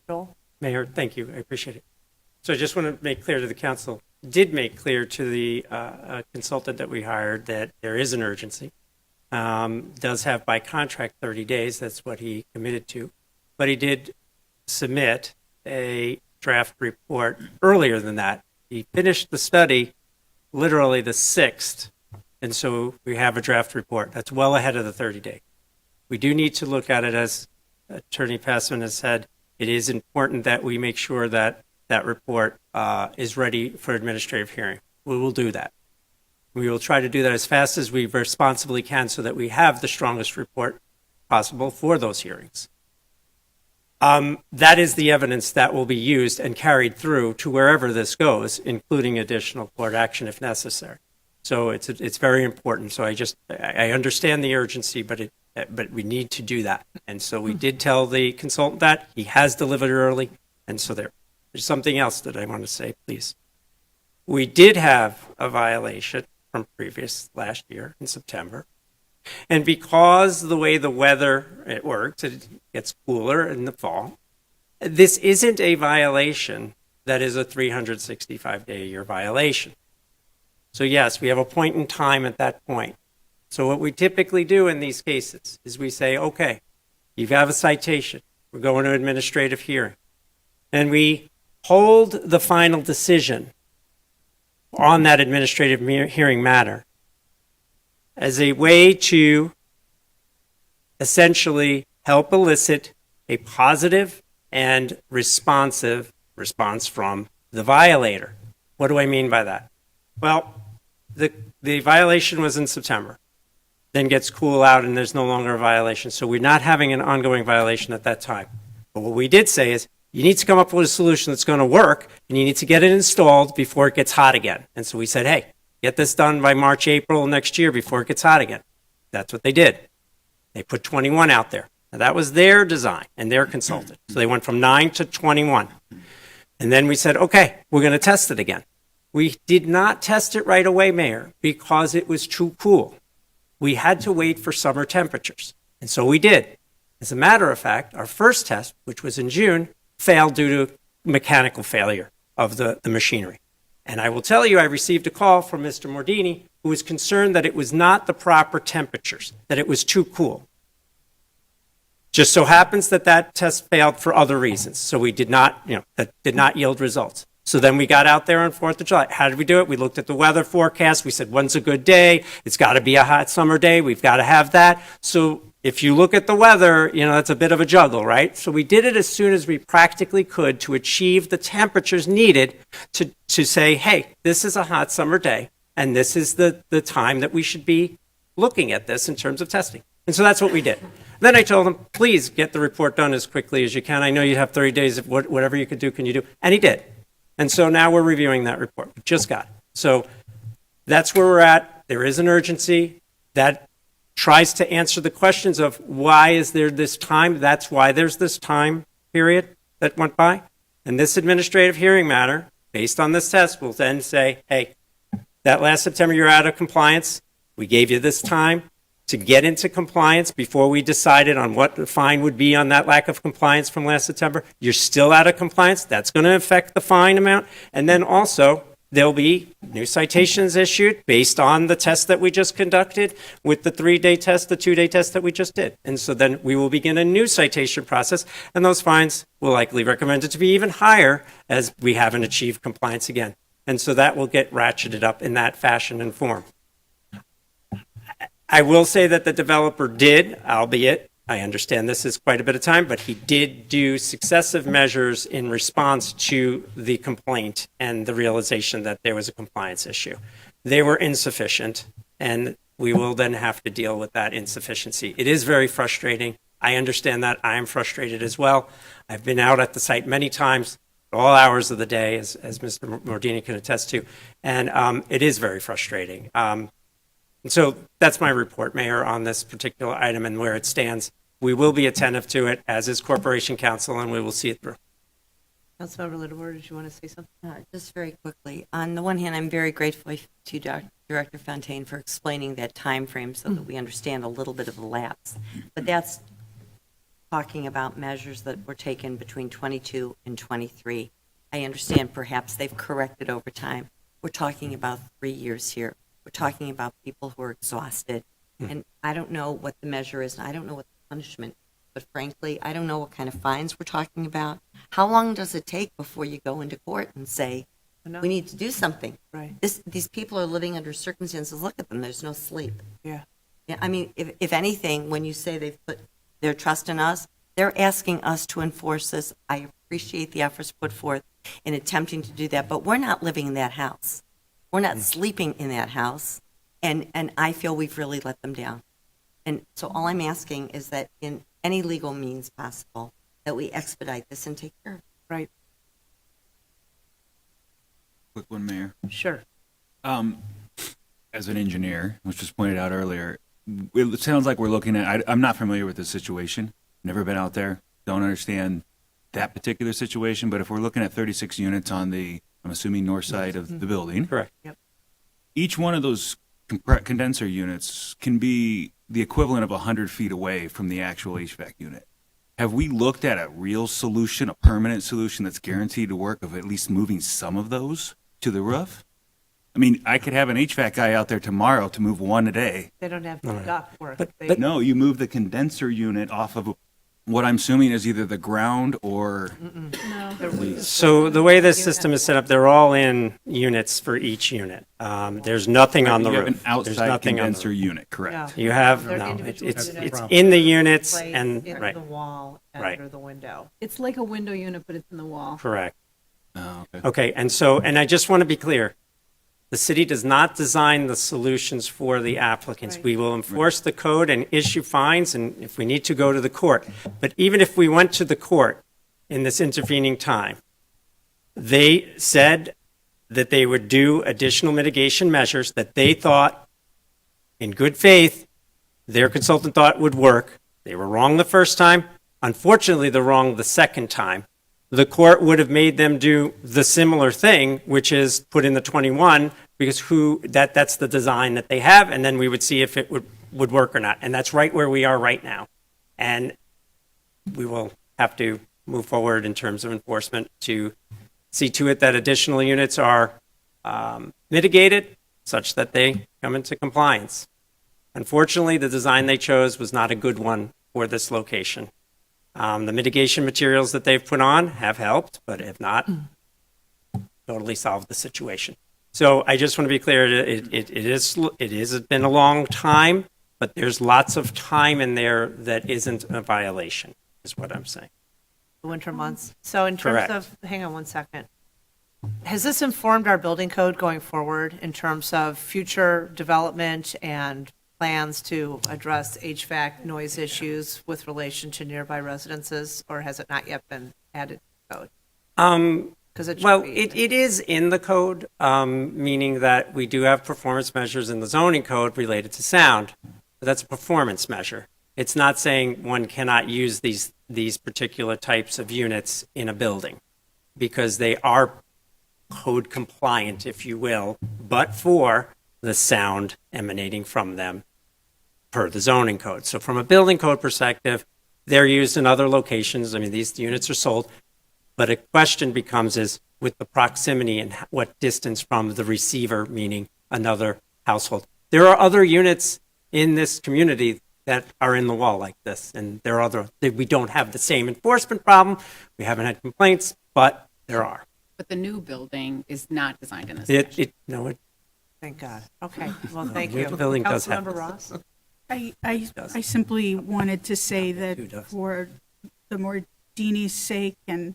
Joel? Mayor, thank you. I appreciate it. So I just want to make clear to the council, did make clear to the consultant that we hired that there is an urgency. Does have by contract 30 days. That's what he committed to. But he did submit a draft report earlier than that. He finished the study literally the 6th. And so we have a draft report. That's well ahead of the 30-day. We do need to look at it, as Attorney Passman has said. It is important that we make sure that that report is ready for administrative hearing. We will do that. We will try to do that as fast as we responsibly can so that we have the strongest report possible for those hearings. That is the evidence that will be used and carried through to wherever this goes, including additional court action if necessary. So it's very important. So I understand the urgency, but we need to do that. And so we did tell the consultant that. He has delivered early. And so there's something else that I want to say, please. We did have a violation from last year in September. And because the way the weather it works, it gets cooler in the fall, this isn't a violation that is a 365-day-a-year violation. So yes, we have a point in time at that point. So what we typically do in these cases is we say, okay, you have a citation. We're going to administrative hearing. And we hold the final decision on that administrative hearing matter as a way to essentially help elicit a positive and responsive response from the violator. What do I mean by that? Well, the violation was in September, then gets cool out and there's no longer a violation. So we're not having an ongoing violation at that time. But what we did say is, you need to come up with a solution that's going to work, and you need to get it installed before it gets hot again. And so we said, hey, get this done by March, April next year before it gets hot again. That's what they did. They put 21 out there. Now, that was their design and their consultant. So they went from 9 to 21. And then we said, okay, we're going to test it again. We did not test it right away, Mayor, because it was too cool. We had to wait for summer temperatures. And so we did. As a matter of fact, our first test, which was in June, failed due to mechanical failure of the machinery. And I will tell you, I received a call from Mr. Mordini, who was concerned that it was not the proper temperatures, that it was too cool. Just so happens that that test failed for other reasons. So we did not, that did not yield results. So then we got out there on 4th of July. How did we do it? We looked at the weather forecast. We said, when's a good day? It's got to be a hot summer day. We've got to have that. So if you look at the weather, that's a bit of a juggle, right? So we did it as soon as we practically could to achieve the temperatures needed to say, hey, this is a hot summer day, and this is the time that we should be looking at this in terms of testing. And so that's what we did. Then I told him, please get the report done as quickly as you can. I know you have 30 days. Whatever you could do, can you do? And he did. And so now we're reviewing that report. We just got it. So that's where we're at. There is an urgency. That tries to answer the questions of why is there this time? That's why there's this time period that went by. And this administrative hearing matter, based on this test, will then say, hey, that last September you're out of compliance. We gave you this time to get into compliance before we decided on what the fine would be on that lack of compliance from last September. You're still out of compliance. That's going to affect the fine amount. And then also, there'll be new citations issued based on the test that we just conducted with the 3-day test, the 2-day test that we just did. And so then we will begin a new citation process, and those fines will likely recommended to be even higher as we haven't achieved compliance again. And so that will get ratcheted up in that fashion and form. I will say that the developer did, albeit I understand this is quite a bit of time, but he did do successive measures in response to the complaint and the realization that there was a compliance issue. They were insufficient, and we will then have to deal with that insufficiency. It is very frustrating. I understand that. I am frustrated as well. I've been out at the site many times, all hours of the day, as Mr. Mordini can attest to, and it is very frustrating. And so that's my report, Mayor, on this particular item and where it stands. We will be attentive to it, as is Corporation Council, and we will see it through. Councilmember Littlewood, did you want to say something? Just very quickly, on the one hand, I'm very grateful to Director Fontaine for explaining that time frame so that we understand a little bit of the lapse. But that's talking about measures that were taken between 22 and 23. I understand perhaps they've corrected over time. We're talking about 3 years here. We're talking about people who are exhausted. And I don't know what the measure is, and I don't know what the punishment, but frankly, I don't know what kind of fines we're talking about. How long does it take before you go into court and say, we need to do something? Right. These people are living under circumstances, look at them, there's no sleep. Yeah. Yeah, I mean, if anything, when you say they've put their trust in us, they're asking us to enforce this. I appreciate the efforts put forth in attempting to do that, but we're not living in that house. We're not sleeping in that house, and I feel we've really let them down. And so all I'm asking is that in any legal means possible, that we expedite this and take care of it. Right. Quick one, Mayor. Sure. As an engineer, which was pointed out earlier, it sounds like we're looking at, I'm not familiar with the situation, never been out there, don't understand that particular situation, but if we're looking at 36 units on the, I'm assuming, north side of the building. Correct. Yep. Each one of those condenser units can be the equivalent of 100 feet away from the actual HVAC unit. Have we looked at a real solution, a permanent solution that's guaranteed to work, of at least moving some of those to the roof? I mean, I could have an HVAC guy out there tomorrow to move one a day. They don't have the duct work. But no, you move the condenser unit off of what I'm assuming is either the ground or... So the way this system is set up, they're all in units for each unit. There's nothing on the You have roof. an outside There's nothing on the condenser roof. unit, correct? You have, They're no, individual it's units in the units placed and, in right, the wall Right. under the window. It's like a window unit, but it's in the wall. correct. Oh, okay. Okay, and I just want to be clear. The city does not design the solutions for the applicants. Right. We will enforce the code and issue fines, and if we need to go to the court. But even if we went to the court in this intervening time, they said that they would do additional mitigation measures that they thought, in good faith, their consultant thought would work. They were wrong the first time. Unfortunately, they're wrong the second time. The court would have made them do the similar thing, which is put in the 21, because that's the design that they have, and then we would see if it would work or not. And that's right where we are right now. And we will have to move forward in terms of enforcement to see to it that additional units are mitigated such that they come into compliance. Unfortunately, the design they chose was not a good one for this location. The mitigation materials that they've put on have helped, but have not totally solved the situation. So I just want to be clear, it has been a long time, but there's lots of time in there that isn't a violation, is what I'm saying. The winter months. So in terms Correct. of, hang on one second. Has this informed our building code going forward in terms of future development and plans to address HVAC noise issues with relation to nearby residences, or has it not yet been added to the code? Because it should Well, be. it is in the code, meaning that we do have performance measures in the zoning code related to sound. But that's a performance measure. It's not saying one cannot use these particular types of units in a building, because they are code compliant, if you will, but for the sound emanating from them per the zoning code. So from a building code perspective, they're used in other locations. I mean, these units are sold. But a question becomes is with the proximity and what distance from the receiver, meaning another household. There are other units in this community that are in the wall like this, and there are we don't have the same enforcement problem. We haven't had complaints, but there are. But the new building is not designed in this fashion. Thank God. Okay, well, thank you. The building does have Councilmember Ross? I simply wanted to say that for the Mordini's sake and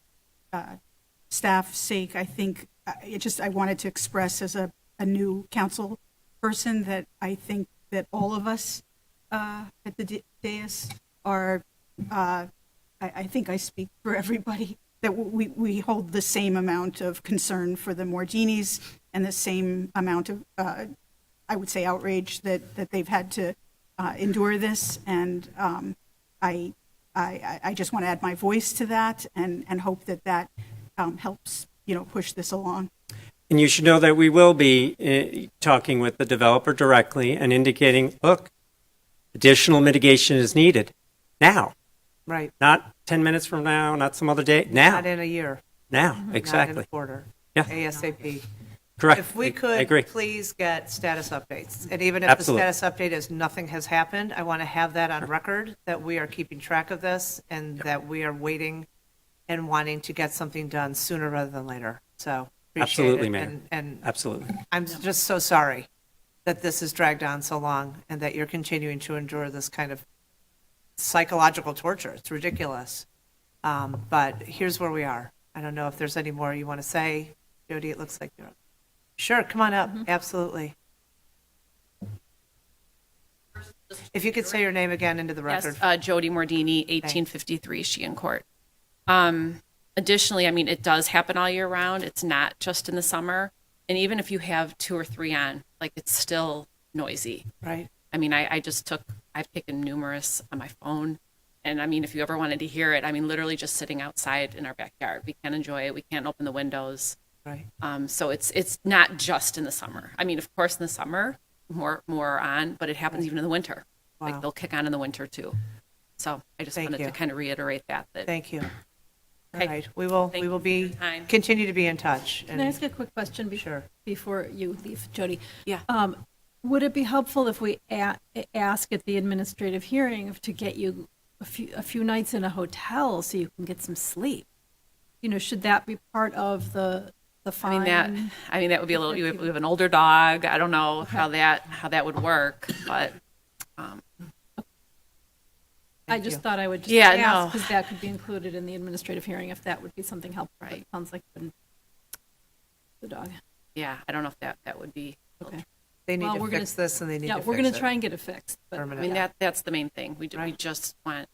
staff's sake, I think I wanted to express as a new council person that I think that all of us at the dais are I think I speak for everybody, that we hold the same amount of concern for the Mordinis and the same amount of, I would say, outrage that they've had to endure this. And I just want to add my voice to that and hope that helps, push this along. And you should know that we will be talking with the developer directly and indicating, look, additional mitigation is needed now, Right. not 10 minutes from now, not some other day, now. Not in a year. Now, Not in exactly. a quarter. Yeah. ASAP. Correct. If we I agree. could please get status updates, and even if Absolutely. the status update is nothing has happened, I want to have that on record, that we are keeping track of this and that we are waiting and wanting to get something done sooner rather than later. So appreciate Absolutely, it. Mayor. And Absolutely. I'm just so sorry that this has dragged on so long and that you're continuing to endure this kind of psychological torture. It's ridiculous. But here's where we are. I don't know if there's any more you want to say. Jody, it looks like you're up. Sure, come on up. Absolutely. If you could say your name again into the record. Yes, Jody Mordini, 1853 Sheehan Court. Additionally, I mean, it does happen all year round. It's not just in the summer. And even if you have 2 or 3 on, like, it's still noisy. Right. I mean, I've taken numerous on my phone. And I mean, if you ever wanted to hear it, I mean, literally just sitting outside in our backyard. We can't enjoy it. We can't open the windows. Right. So it's not just in the summer. I mean, of course, in the summer, more on, but it happens even in the winter. Wow. Like, they'll kick on in the winter too. So I just Thank wanted you. to kind of reiterate that. Thank you. All Okay. right. We will Thank you for be your time. continue to be in touch. Can I ask a quick question Sure. before you leave, Jody? Yeah. Would it be helpful if we ask at the administrative hearing to get you a few nights in a hotel so you can get some sleep? Should that be part of the fine? I mean, that would be a little. We have an older dog. I don't know how that would work, but I just thought I would just Yeah, ask, no. because that could be included in the administrative hearing if that would be something helpful. But Right. it sounds like the dog. yeah, I don't know if that would be. Okay. They need Well, to we're gonna- fix this and they need to Yeah, fix we're going it. to try and get it fixed. But I Permanent. mean, that's the main thing. We Right. just want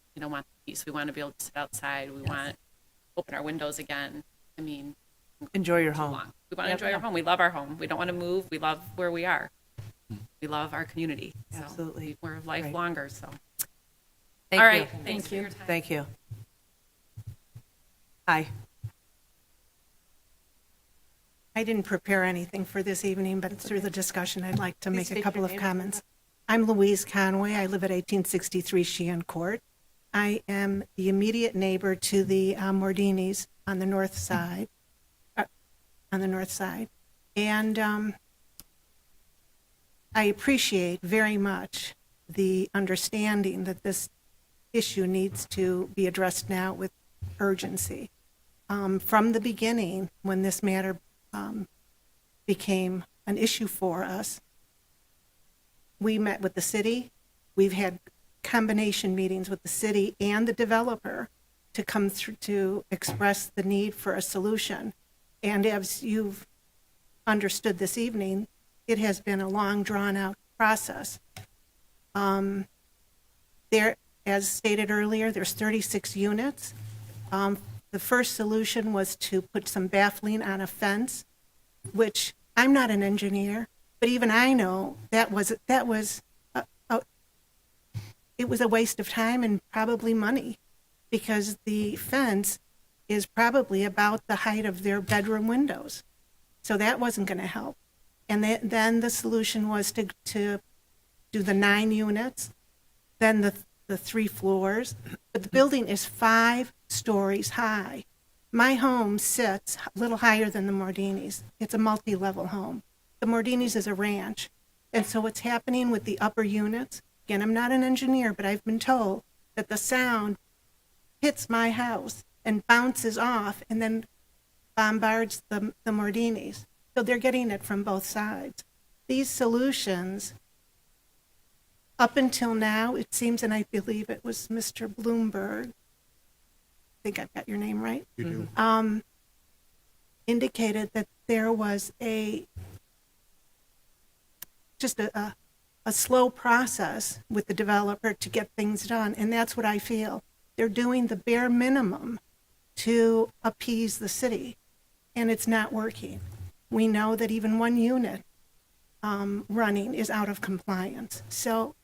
peace. We want to be able to sit outside. We want to open our windows again. I mean, Enjoy your too home. long. We want to Yep. enjoy our home. We love our home. We don't want to move. We love where we are. We love our community. So Absolutely. We're life Right. longer. So. Thank All you. right. Thanks for your time. Thank you. Hi. I didn't prepare anything for this evening, but through the discussion, I'd like to Please make state a couple your of name. comments. I'm Louise Conway. I live at 1863 Sheehan Court. I am the immediate neighbor to the Mordinis on the north side. And I appreciate very much the understanding that this issue needs to be addressed now with urgency. From the beginning, when this matter became an issue for us, we met with the city. We've had combination meetings with the city and the developer to come through to express the need for a solution. And as you've understood this evening, it has been a long, drawn-out process. There, as stated earlier, there's 36 units. The first solution was to put some baffling on a fence, which I'm not an engineer, but even I know it was a waste of time and probably money, because the fence is probably about the height of their bedroom windows. So that wasn't going to help. And then the solution was to do the 9 units, then the 3 floors. But the building is 5 stories high. My home sits a little higher than the Mordinis. It's a multi-level home. The Mordinis is a ranch. And so what's happening with the upper units, again, I'm not an engineer, but I've been told that the sound hits my house and bounces off and then bombards the Mordinis. So they're getting it from both sides. These solutions, up until now, it seems, and I believe it was Mr. Bloomberg, I think I've got your name right, You do. indicated that there was just a slow process with the developer to get things done, and that's what I feel. They're doing the bare minimum to appease the city, and it's not working. We know that even one unit running is out of compliance. So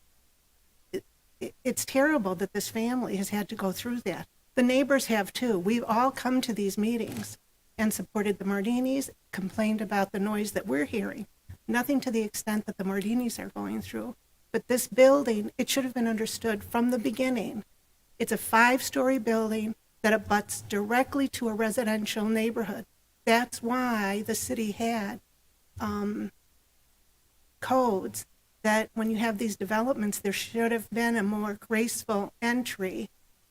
it's terrible that this family has had to go through that. The neighbors have too. We've all come to these meetings and supported the Mardinis, complained about the noise that we're hearing. Nothing to the extent that the Mardinis are going through. But this building, it should have been understood from the beginning. It's a 5-story building that abuts directly to a residential neighborhood. That's why the city had codes that when you have these developments, there should have been a more graceful entry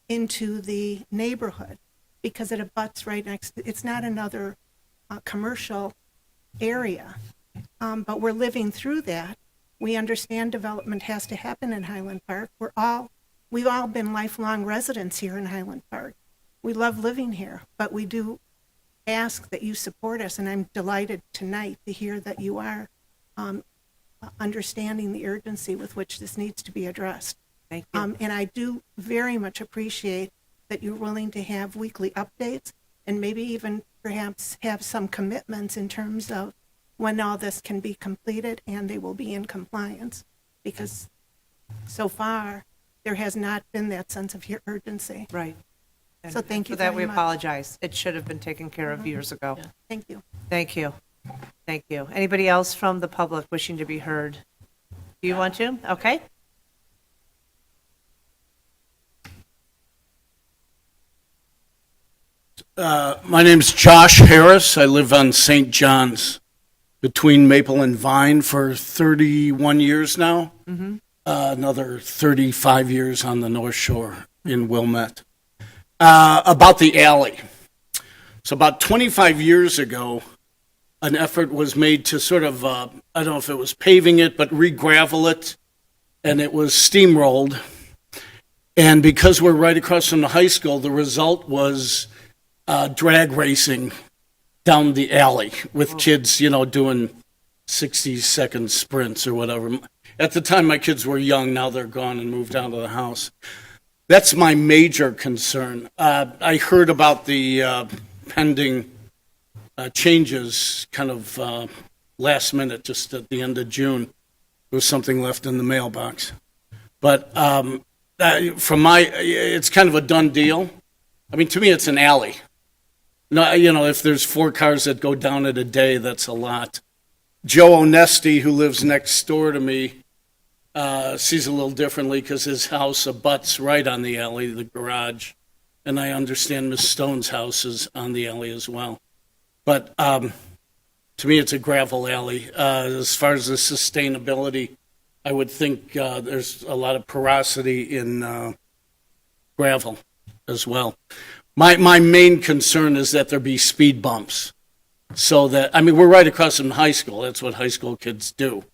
into the neighborhood because it abuts right next. It's not another commercial area, but we're living through that. We understand development has to happen in Highland Park. We've all been lifelong residents here in Highland Park. We love living here, but we do ask that you support us, and I'm delighted tonight to hear that you are understanding the urgency with which this needs to be addressed. Thank you. And I do very much appreciate that you're willing to have weekly updates and maybe even perhaps have some commitments in terms of when all this can be completed and they will be in compliance. Because so far, there has not been that sense of urgency. Right. And So thank you for that, very we much. apologize. It should have been taken care of years ago. Thank you. Thank you. Thank you. Anybody else from the public wishing to be heard? Do you want to? Okay. My name's Josh Harris. I live on St. John's between Maple and Vine for 31 years now. Another 35 years on the North Shore in Wilmette. About the alley. So about 25 years ago, an effort was made to sort of, I don't know if it was paving it, but re-gravel it, and it was steamrolled. And because we're right across from the high school, the result was drag racing down the alley with kids, doing 60-second sprints or whatever. At the time, my kids were young. Now they're gone and moved out of the house. That's my major concern. I heard about the pending changes kind of last minute, just at the end of June. There was something left in the mailbox. But it's kind of a done deal. I mean, to me, it's an alley. No, if there's 4 cars that go down it a day, that's a lot. Joe Onesti, who lives next door to me, sees it a little differently because his house abuts right on the alley, the garage. And I understand Miss Stone's house is on the alley as well. But to me, it's a gravel alley. As far as the sustainability, I would think there's a lot of porosity in gravel as well. My main concern is that there be speed bumps. So that, we're right across from high school. That's what high school kids do.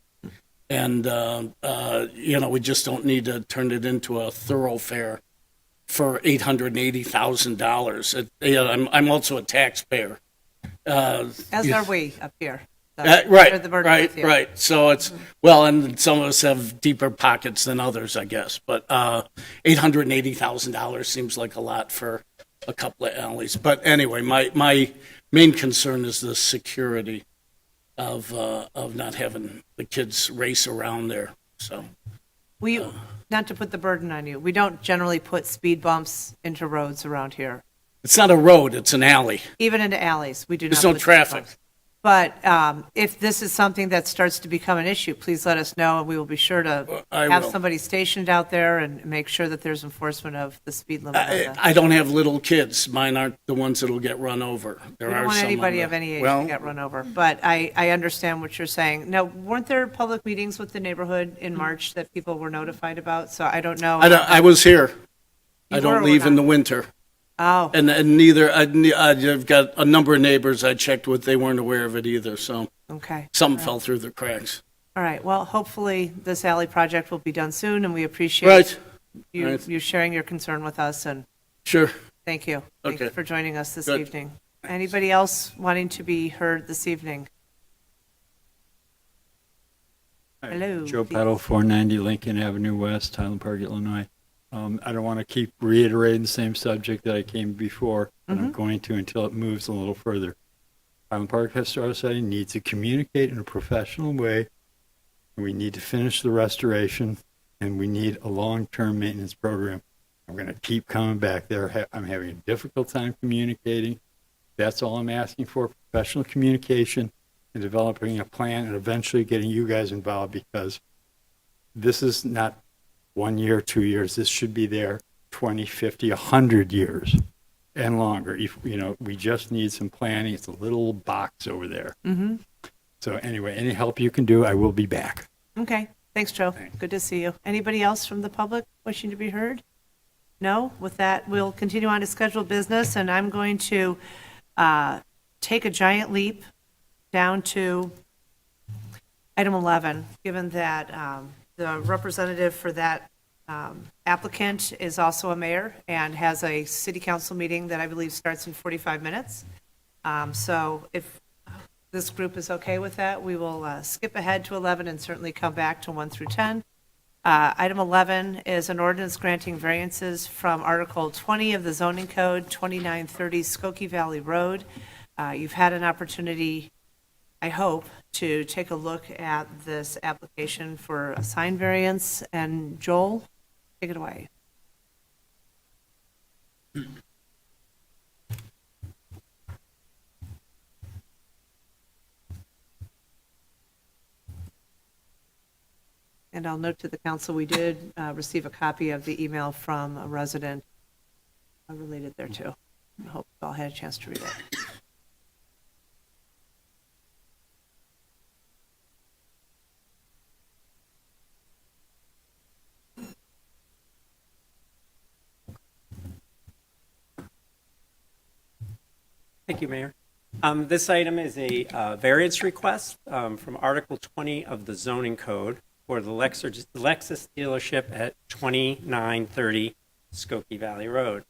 And, we just don't need to turn it into a thoroughfare for $880,000. I'm also a taxpayer. As are we up here. So Right. share the burden with you. Right. So it's, well, and some of us have deeper pockets than others, I guess. But $880,000 seems like a lot for a couple of alleys. But anyway, my main concern is the security of not having the kids race around there. So Not to put the burden on you, we don't generally put speed bumps into roads around here. it's not a road; it's an alley. Even into alleys, we do There's not no put speed traffic. bumps. But if this is something that starts to become an issue, please let us know, and we will be sure to I have will. somebody stationed out there and make sure that there's enforcement of the speed limit. I don't have little kids. Mine aren't the ones that'll get run over. There We are don't want some anybody on of the- any age well, to get run over, but I understand what you're saying. Now, weren't there public meetings with the neighborhood in March that people were notified about? So I don't know. I was here. I You don't were leave or in not? the winter. Oh, And neither, I've got a number of neighbors I checked with, they weren't aware of it either, so okay. something fell through the cracks. All right, well, hopefully this alley project will be done soon, and we appreciate Right, you right. you sharing your concern with us, and sure. thank you. Thank you Okay. for joining us this Good. evening. Anybody else wanting to be heard this evening? Hello. Joe please. Pettle, 490 Lincoln Avenue West, Highland Park, Illinois. I don't want to keep reiterating the same subject that I came before, but I'm going to until it moves a little further. Highland Park Historical Society needs to communicate in a professional way. We need to finish the restoration, and we need a long-term maintenance program. I'm going to keep coming back there. I'm having a difficult time communicating. That's all I'm asking for, professional communication and developing a plan and eventually getting you guys involved, because this is not 1 year, 2 years. This should be there 20, 50, 100 years and longer. If, we just need some planning. It's a little box over there. Mm-hmm. So anyway, any help you can do, I will be back. Okay. Thanks, Joe. Good to see you. Anybody else from the public wishing to be heard? No? With that, we'll continue on to scheduled business, and I'm going to take a giant leap down to item 11, given that the representative for that applicant is also a mayor and has a city council meeting that I believe starts in 45 minutes. So if this group is okay with that, we will skip ahead to 11 and certainly come back to 1 through 10. Item 11 is an ordinance granting variances from Article 20 of the zoning code, 2930 Skokie Valley Road. You've had an opportunity, I hope, to take a look at this application for a sign variance. And Joel, take it away. And I'll note to the council, we did receive a copy of the email from a resident related thereto. I hope you all had a chance to read it. Thank you, Mayor. This item is a variance request from Article 20 of the zoning code for the Lexus dealership at 2930 Skokie Valley Road.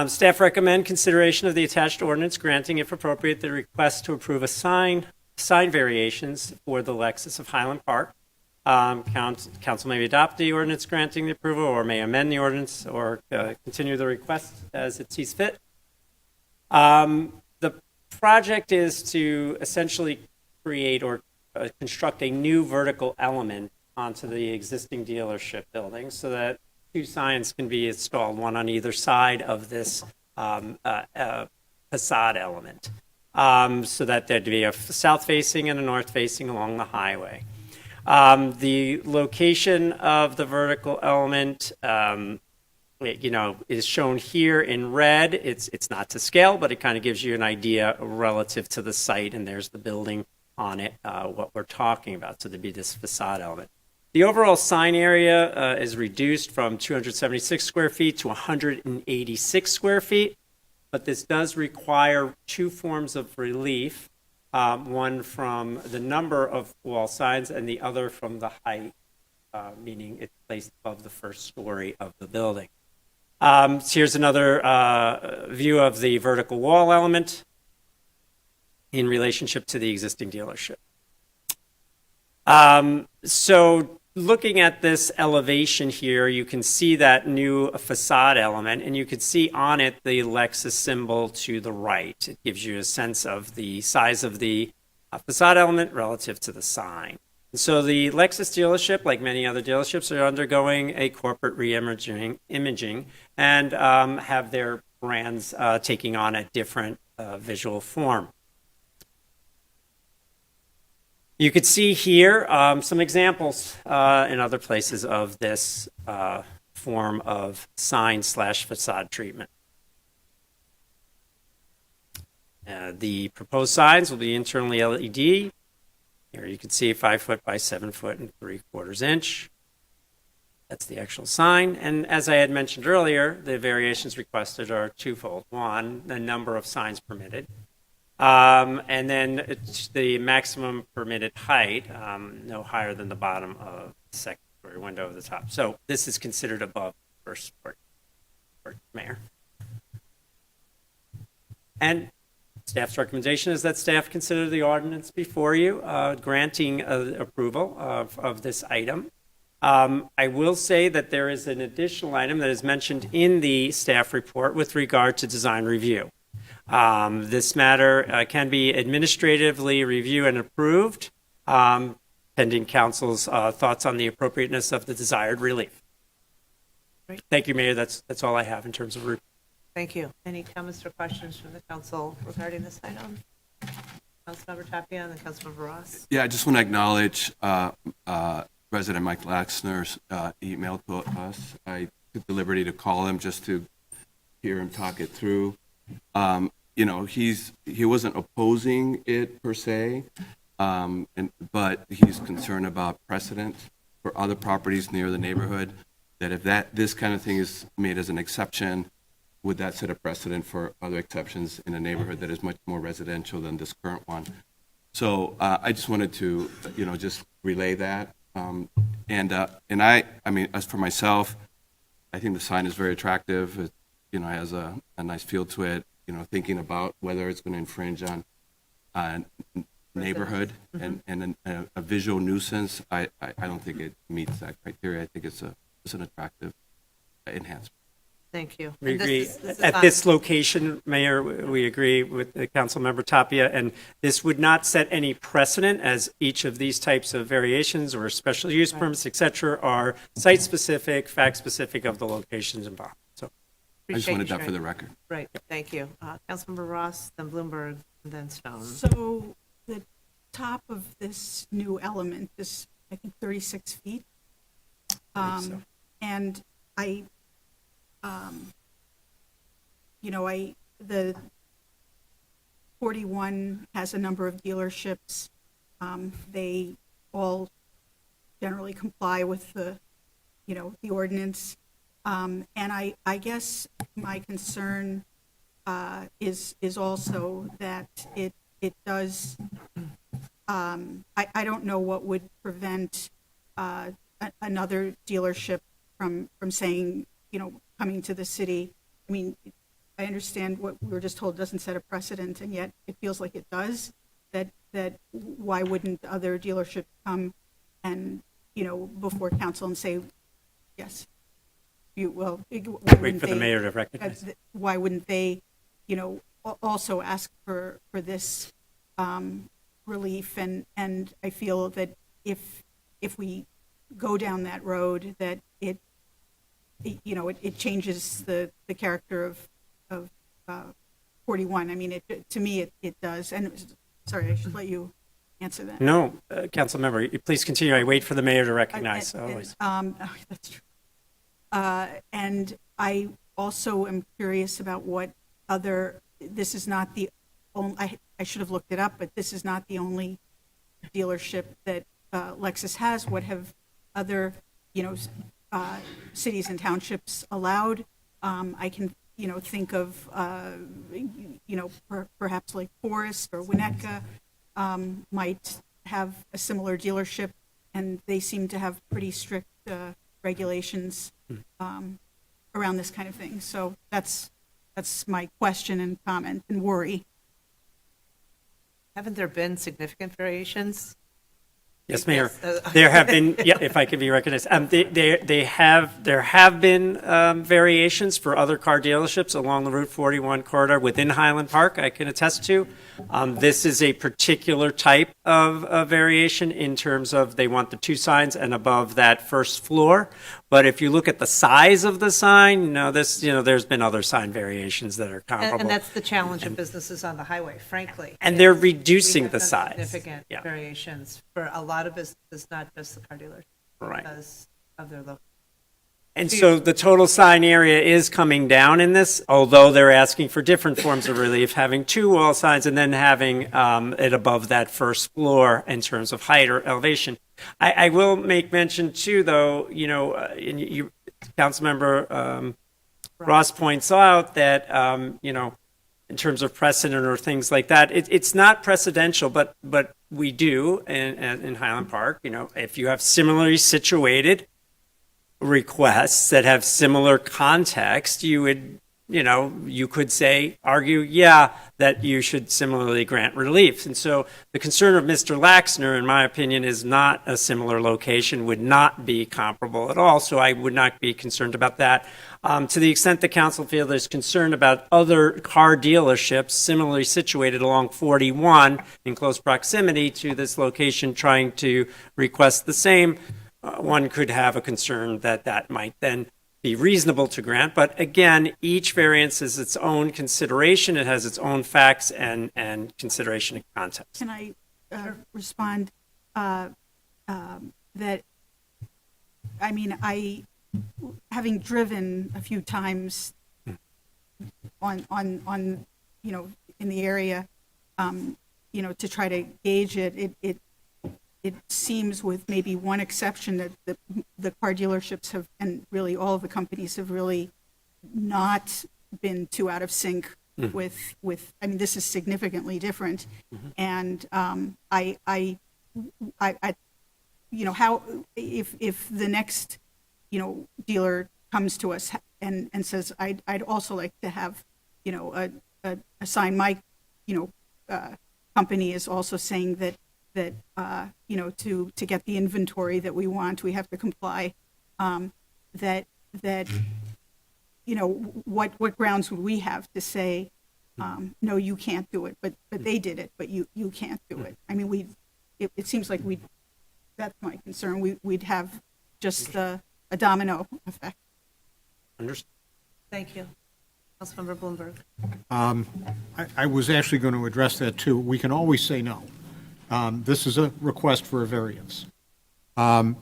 Staff recommend consideration of the attached ordinance granting, if appropriate, the request to approve a sign variations for the Lexus of Highland Park. Council may adopt the ordinance granting the approval, or may amend the ordinance, or continue the request as it sees fit. The project is to essentially create or construct a new vertical element onto the existing dealership building so that two signs can be installed, one on either side of this facade element, so that there'd be a south-facing and a north-facing along the highway. The location of the vertical element, is shown here in red. It's not to scale, but it kind of gives you an idea relative to the site, and there's the building on it, what we're talking about. So there'd be this facade element. The overall sign area is reduced from 276 square feet to 186 square feet, but this does require two forms of relief, one from the number of wall signs and the other from the height, meaning it's placed above the first story of the building. So here's another view of the vertical wall element in relationship to the existing dealership. So looking at this elevation here, you can see that new facade element, and you can see on it the Lexus symbol to the right. It gives you a sense of the size of the facade element relative to the sign. So the Lexus dealership, like many other dealerships, are undergoing a corporate re-imaging and have their brands taking on a different visual form. You could see here some examples in other places of this form of sign/facade treatment. The proposed signs will be internally LED. Here you can see 5 foot by 7 foot and 3/4 inch. That's the actual sign. And as I had mentioned earlier, the variations requested are twofold. One, the number of signs permitted. And then it's the maximum permitted height, no higher than the bottom of the second story window of the top. So this is considered above the first story, Mayor. And staff's recommendation is that staff consider the ordinance before you, granting approval of this item. I will say that there is an additional item that is mentioned in the staff report with regard to design review. This matter can be administratively reviewed and approved, pending council's thoughts on the appropriateness of the desired relief. Great. Thank you, Mayor. That's all I have in terms of. Thank you. Any comments or questions from the council regarding this item? Councilmember Tapia and then Councilmember Ross. Yeah, I just want to acknowledge President Mike Laxner's email to us. I took the liberty to call him just to hear him talk it through. You know, he wasn't opposing it per se, but he's concerned about precedent for other properties near the neighborhood, that if this kind of thing is made as an exception, would that set a precedent for other exceptions in a neighborhood that is much more residential than this current one? So I just wanted to, just relay that. And I mean, as for myself, I think the sign is very attractive. It, has a nice feel to it. Thinking about whether it's going to infringe on neighborhood and a visual nuisance, I don't think it meets that criteria. I think it's an attractive enhancement. Thank you. We And agree. this is At on- this location, Mayor, we agree with the Councilmember Tapia, and this would not set any precedent, as each of these types of variations or special use permits, et cetera, are site-specific, fact-specific of the locations involved. So I just Appreciate wanted you that for the sharing. record. Right, thank you. Councilmember Ross, then Bloomberg, and then Stone. So the top of this new element is, I think, 36 feet. And the 41 has a number of dealerships. They all generally comply with the ordinance. And I guess my concern is also that it does, I don't know what would prevent another dealership from saying, coming to the city. I mean, I understand what we were just told doesn't set a precedent, and yet it feels like it does. That why wouldn't other dealerships come and, before council and say, yes, why wait wouldn't for the they- mayor to recognize. Why wouldn't they, also ask for this relief? And I feel that if we go down that road, that it changes the character of 41. I mean, to me, it does. And sorry, I should let you answer that. No, Councilmember, please continue. I wait for the mayor to recognize, always. That's true. And I also am curious about what other, this is not the only, I should have looked it up, but this is not the only dealership that Lexus has. What have other, cities and townships allowed? I can, think of, perhaps like Forest or Winnetka might have a similar dealership, and they seem to have pretty strict regulations around this kind of thing. So that's my question and comment and worry. Haven't there been significant variations? Yes, Mayor. Yes. There have been, if I could be recognized, there have been variations for other car dealerships along the Route 41 corridor within Highland Park, I can attest to. This is a particular type of variation in terms of they want the two signs and above that first floor. But if you look at the size of the sign, there's been other sign variations that are comparable. And that's the challenge of businesses on the highway, frankly. And they're is reducing we have the done size. Significant Yeah. variations for a lot of businesses, not just the car dealers. Right. Because of their local. And so the total sign area is coming down in this, although they're asking for different forms of relief, having two wall signs and then having it above that first floor in terms of height or elevation. I will make mention too, though, Councilmember Ross points out that, in terms of precedent or things like that, it's not precedential, but we do in Highland Park, if you have similarly situated requests that have similar context, you would you could argue, yeah, that you should similarly grant relief. And so the concern of Mr. Laxner, in my opinion, is not a similar location, would not be comparable at all. So I would not be concerned about that. To the extent the council feels there's concern about other car dealerships similarly situated along 41 in close proximity to this location trying to request the same, one could have a concern that that might then be reasonable to grant. But again, each variance is its own consideration. It has its own facts and consideration and context. Can I respond that, I mean, having driven a few times on in the area, to try to gauge it seems, with maybe one exception, that the car dealerships have, and really all of the companies have really not been too out of sync with, I mean, this is significantly different. And how, if the next, dealer comes to us and says, I'd also like to have, a sign, my, company is also saying that to get the inventory that we want, we have to comply. What grounds would we have to say, no, you can't do it, but they did it, but you can't do it? I mean, it seems like that's my concern. We'd have just a domino effect. Understood. Thank you. Councilmember Bloomberg. I was actually going to address that too. We can always say no. This is a request for a variance. I'm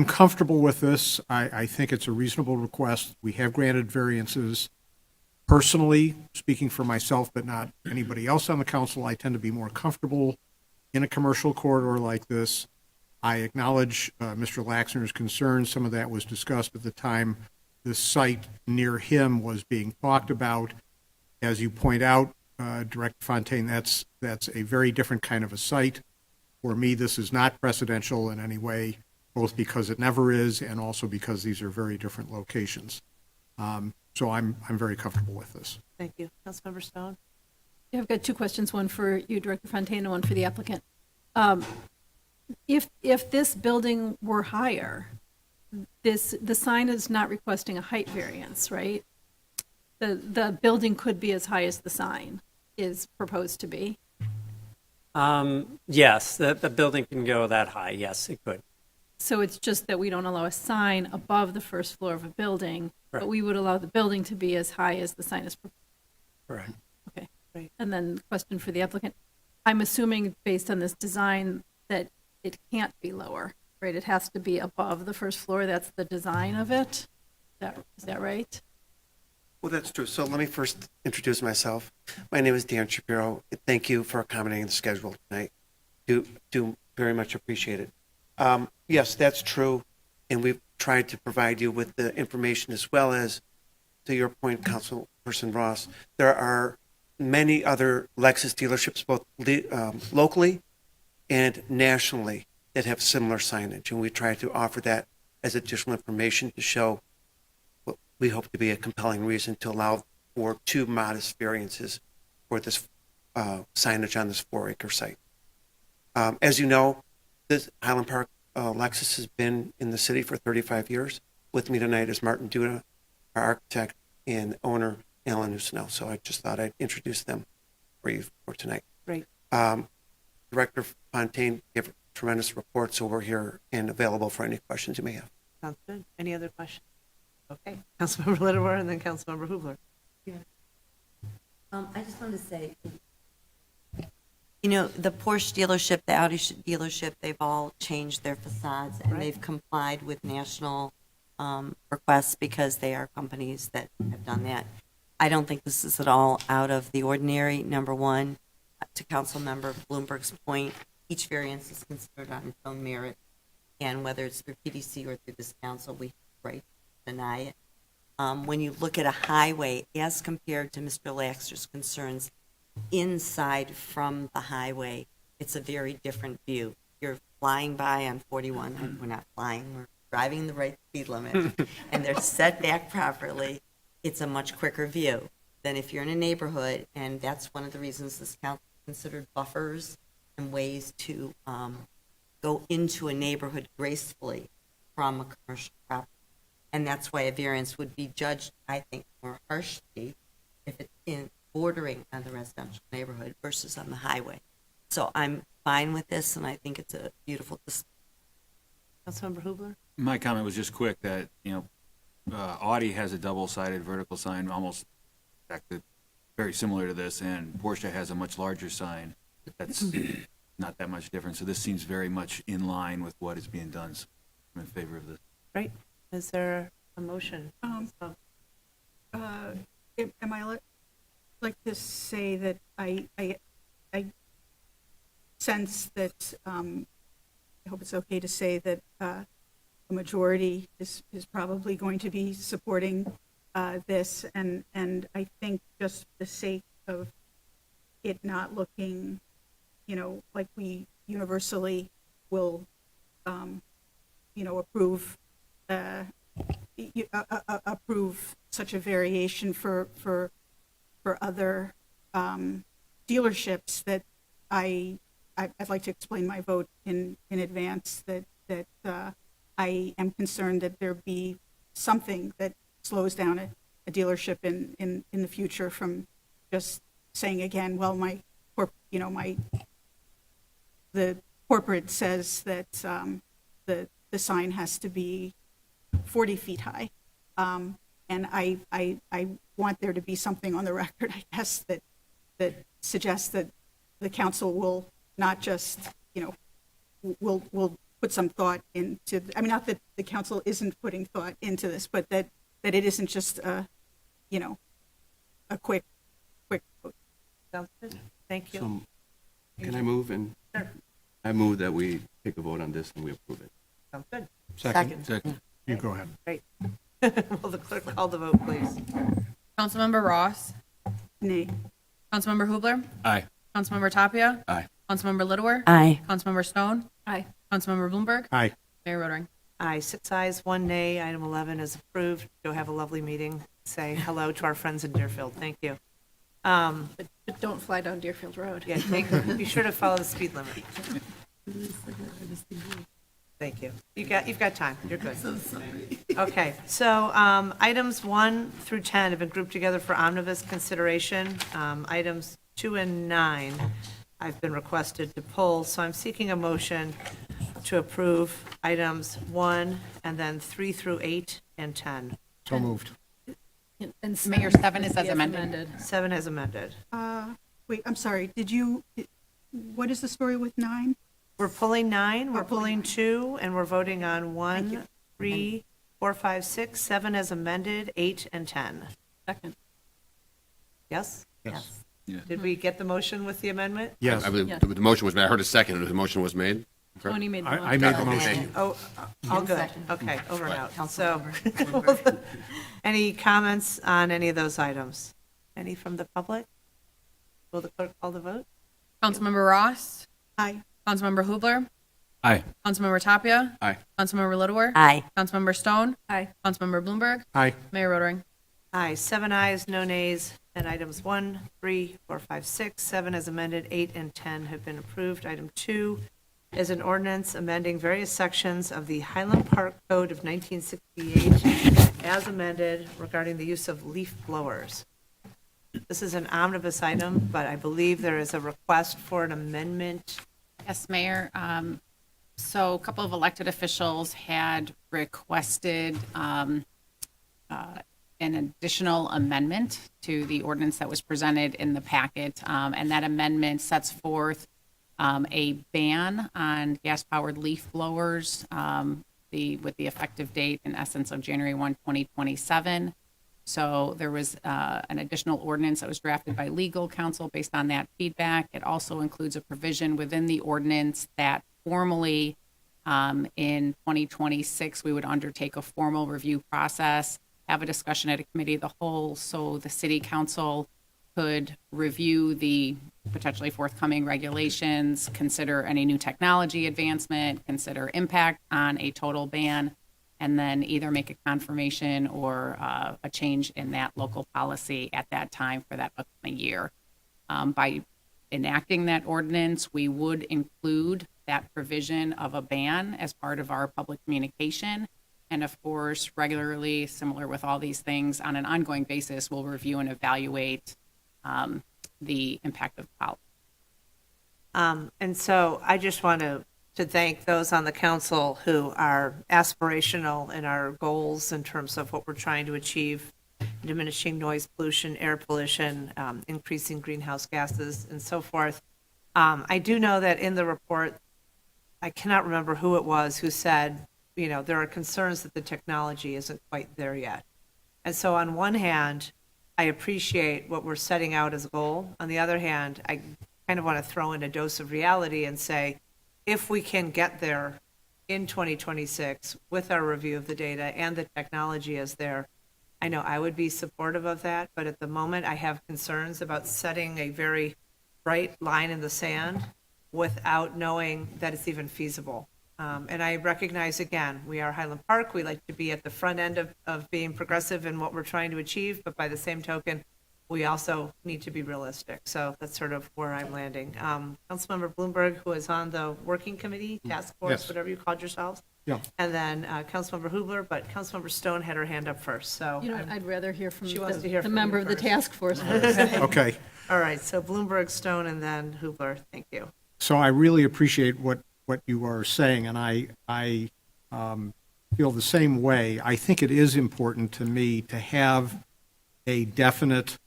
comfortable with this. I think it's a reasonable request. We have granted variances. Personally, speaking for myself, but not anybody else on the council, I tend to be more comfortable in a commercial corridor like this. I acknowledge Mr. Laxner's concerns. Some of that was discussed at the time the site near him was being talked about. As you point out, Director Fontaine, that's a very different kind of a site. For me, this is not precedential in any way, both because it never is and also because these are very different locations. So I'm very comfortable with this. Thank you. Councilmember Stone. Yeah, I've got two questions, one for you, Director Fontaine, and one for the applicant. If this building were higher, the sign is not requesting a height variance, right? The building could be as high as the sign is proposed to be. Yes, the building can go that high. Yes, it could. So it's just that we don't allow a sign above the first floor of a building, but we would allow the building to be as high as the sign is proposed. Correct. Okay, great. And then question for the applicant. I'm assuming based on this design that it can't be lower, right? It has to be above the first floor. That's the design of it. Is that right? Well, that's true. So let me first introduce myself. My name is Dan Shapiro. Thank you for accommodating the schedule tonight. Do very much appreciate it. Yes, that's true. And we've tried to provide you with the information as well as, to your point, Councilperson Ross, there are many other Lexus dealerships, both locally and nationally, that have similar signage. And we try to offer that as additional information to show what we hope to be a compelling reason to allow for two modest variances for this signage on this 4-acre site. As you know, this Highland Park Lexus has been in the city for 35 years. With me tonight is Martin Duda, our architect, and owner Alan Nusnell. So I just thought I'd introduce them for you for tonight. Great. Director Fontaine gave tremendous report, so we're here and available for any questions you may have. Sounds good. Any other questions? Okay. Councilmember Littlewer and then Councilmember Hubler. I just wanted to say, the Porsche dealership, the Audi dealership, they've all changed their facades and they've complied with national requests because they are companies that have done that. I don't think this is at all out of the ordinary. Number one, to Councilmember Bloomberg's point, each variance is considered on its own merit, and whether it's through PDC or through this council, we have the right to deny it. When you look at a highway as compared to Mr. Laxter's concerns, inside from the highway, it's a very different view. You're flying by on 41. We're not flying, we're driving the right speed limit, and they're set back properly. It's a much quicker view. then if you're in a neighborhood, and that's one of the reasons this council considered buffers and ways to go into a neighborhood gracefully from a commercial property. And that's why a variance would be judged, I think, more harshly if it's in bordering on the residential neighborhood versus on the highway. So I'm fine with this, and I think it's a beautiful display. Councilmember Hubler? My comment was just quick that, Audi has a double-sided vertical sign, almost very similar to this, and Porsche has a much larger sign. That's not that much different. So this seems very much in line with what is being done. So I'm in favor of this. Right. Is there a motion? Am I like to say that I sense that, I hope it's okay to say that a majority is probably going to be supporting this, and I think just for the sake of it not looking, like we universally will, approve approve such a variation for other dealerships, that I'd like to explain my vote in advance, that I am concerned that there be something that slows down a dealership in the future from just saying again, well, the corporate says that the sign has to be 40 feet high. And I want there to be something on the record, I guess, that suggests that the council will not just, will put some thought into, not that the council isn't putting thought into this, but that it isn't just a quick vote. Sounds good. Thank you. So, can I move? Sure. I move that we take a vote on this and we approve it. Sounds good. Second. You go ahead. Great. Will the clerk call the vote, please? Councilmember Ross. Nay. Councilmember Hubler. Aye. Councilmember Tapia. Aye. Councilmember Littlewer. Aye. Councilmember Stone. Aye. Councilmember Bloomberg. Aye. Mayor Rotering. Aye, 6 ayes, 1 nay. Item 11 is approved. Go have a lovely meeting. Say hello to our friends in Deerfield. Thank you. But don't fly down Deerfield Road. Yeah, be sure to follow the speed limit. Thank you. You've got time. You're good. Okay, so items 1 through 10 have been grouped together for omnibus consideration. Items 2 and 9 I've been requested to pull, so I'm seeking a motion to approve items 1 and then 3 through 8 and 10. So moved. And Mayor, 7 is as amended. 7 as amended. Wait, I'm sorry, what is the story with 9? We're pulling 9, we're pulling 2, and we're voting on 1, 3, 4, 5, 6, 7 as amended, 8 and 10. Second. Yes? Yes. Did we get the motion with the amendment? Yes. I believe the motion was made. I heard a second, and the motion was made. Correct? Tony made the I motion. made the motion. Oh, all good. Second. Okay, over and Right. out. So, any comments on any of those items? Any from the public? Will the clerk call the vote? Councilmember Ross. Aye. Councilmember Hubler. Aye. Councilmember Tapia. Aye. Councilmember Littlewer. Aye. Councilmember Stone. Aye. Councilmember Bloomberg. Aye. Mayor Rotering. Aye, 7 ayes, no nays, and items 1, 3, 4, 5, 6, 7 as amended, 8 and 10 have been approved. Item 2 is an ordinance amending various sections of the Highland Park Code of 1968 as amended regarding the use of leaf blowers. This is an omnibus item, but I believe there is a request for an amendment. Yes, Mayor. So a couple of elected officials had requested an additional amendment to the ordinance that was presented in the packet, and that amendment sets forth a ban on gas-powered leaf blowers with the effective date, in essence, of January 1, 2027. So there was an additional ordinance that was drafted by legal counsel based on that feedback. It also includes a provision within the ordinance that formally in 2026, we would undertake a formal review process, have a discussion at a committee of the whole, so the city council could review the potentially forthcoming regulations, consider any new technology advancement, consider impact on a total ban. and then either make a confirmation or a change in that local policy at that time for that upcoming year. By enacting that ordinance, we would include that provision of a ban as part of our public communication. And of course, regularly, similar with all these things, on an ongoing basis, we'll review and evaluate the impact of policy. And so I just want to thank those on the council who are aspirational in our goals in terms of what we're trying to achieve, diminishing noise pollution, air pollution, increasing greenhouse gases, and so forth. I do know that in the report, I cannot remember who it was who said, there are concerns that the technology isn't quite there yet. And so on one hand, I appreciate what we're setting out as a goal. On the other hand, I kind of want to throw in a dose of reality and say, if we can get there in 2026 with our review of the data and the technology is there, I know I would be supportive of that, but at the moment I have concerns about setting a very bright line in the sand without knowing that it's even feasible. And I recognize, again, we are Highland Park. We like to be at the front end of being progressive in what we're trying to achieve, but by the same token, we also need to be realistic. So that's sort of where I'm landing. Councilmember Bloomberg, who is on the working committee, task force, Yes. whatever you called yourselves. Yeah. And then Councilmember Hubler, but Councilmember Stone had her hand up first, so. I'd rather hear from She wants to hear the from member you of the first. task force first. Okay. All right, so Bloomberg, Stone, and then Hubler. Thank you. So I really appreciate what you are saying, and I feel the same way. I think it is important to me to have a definite,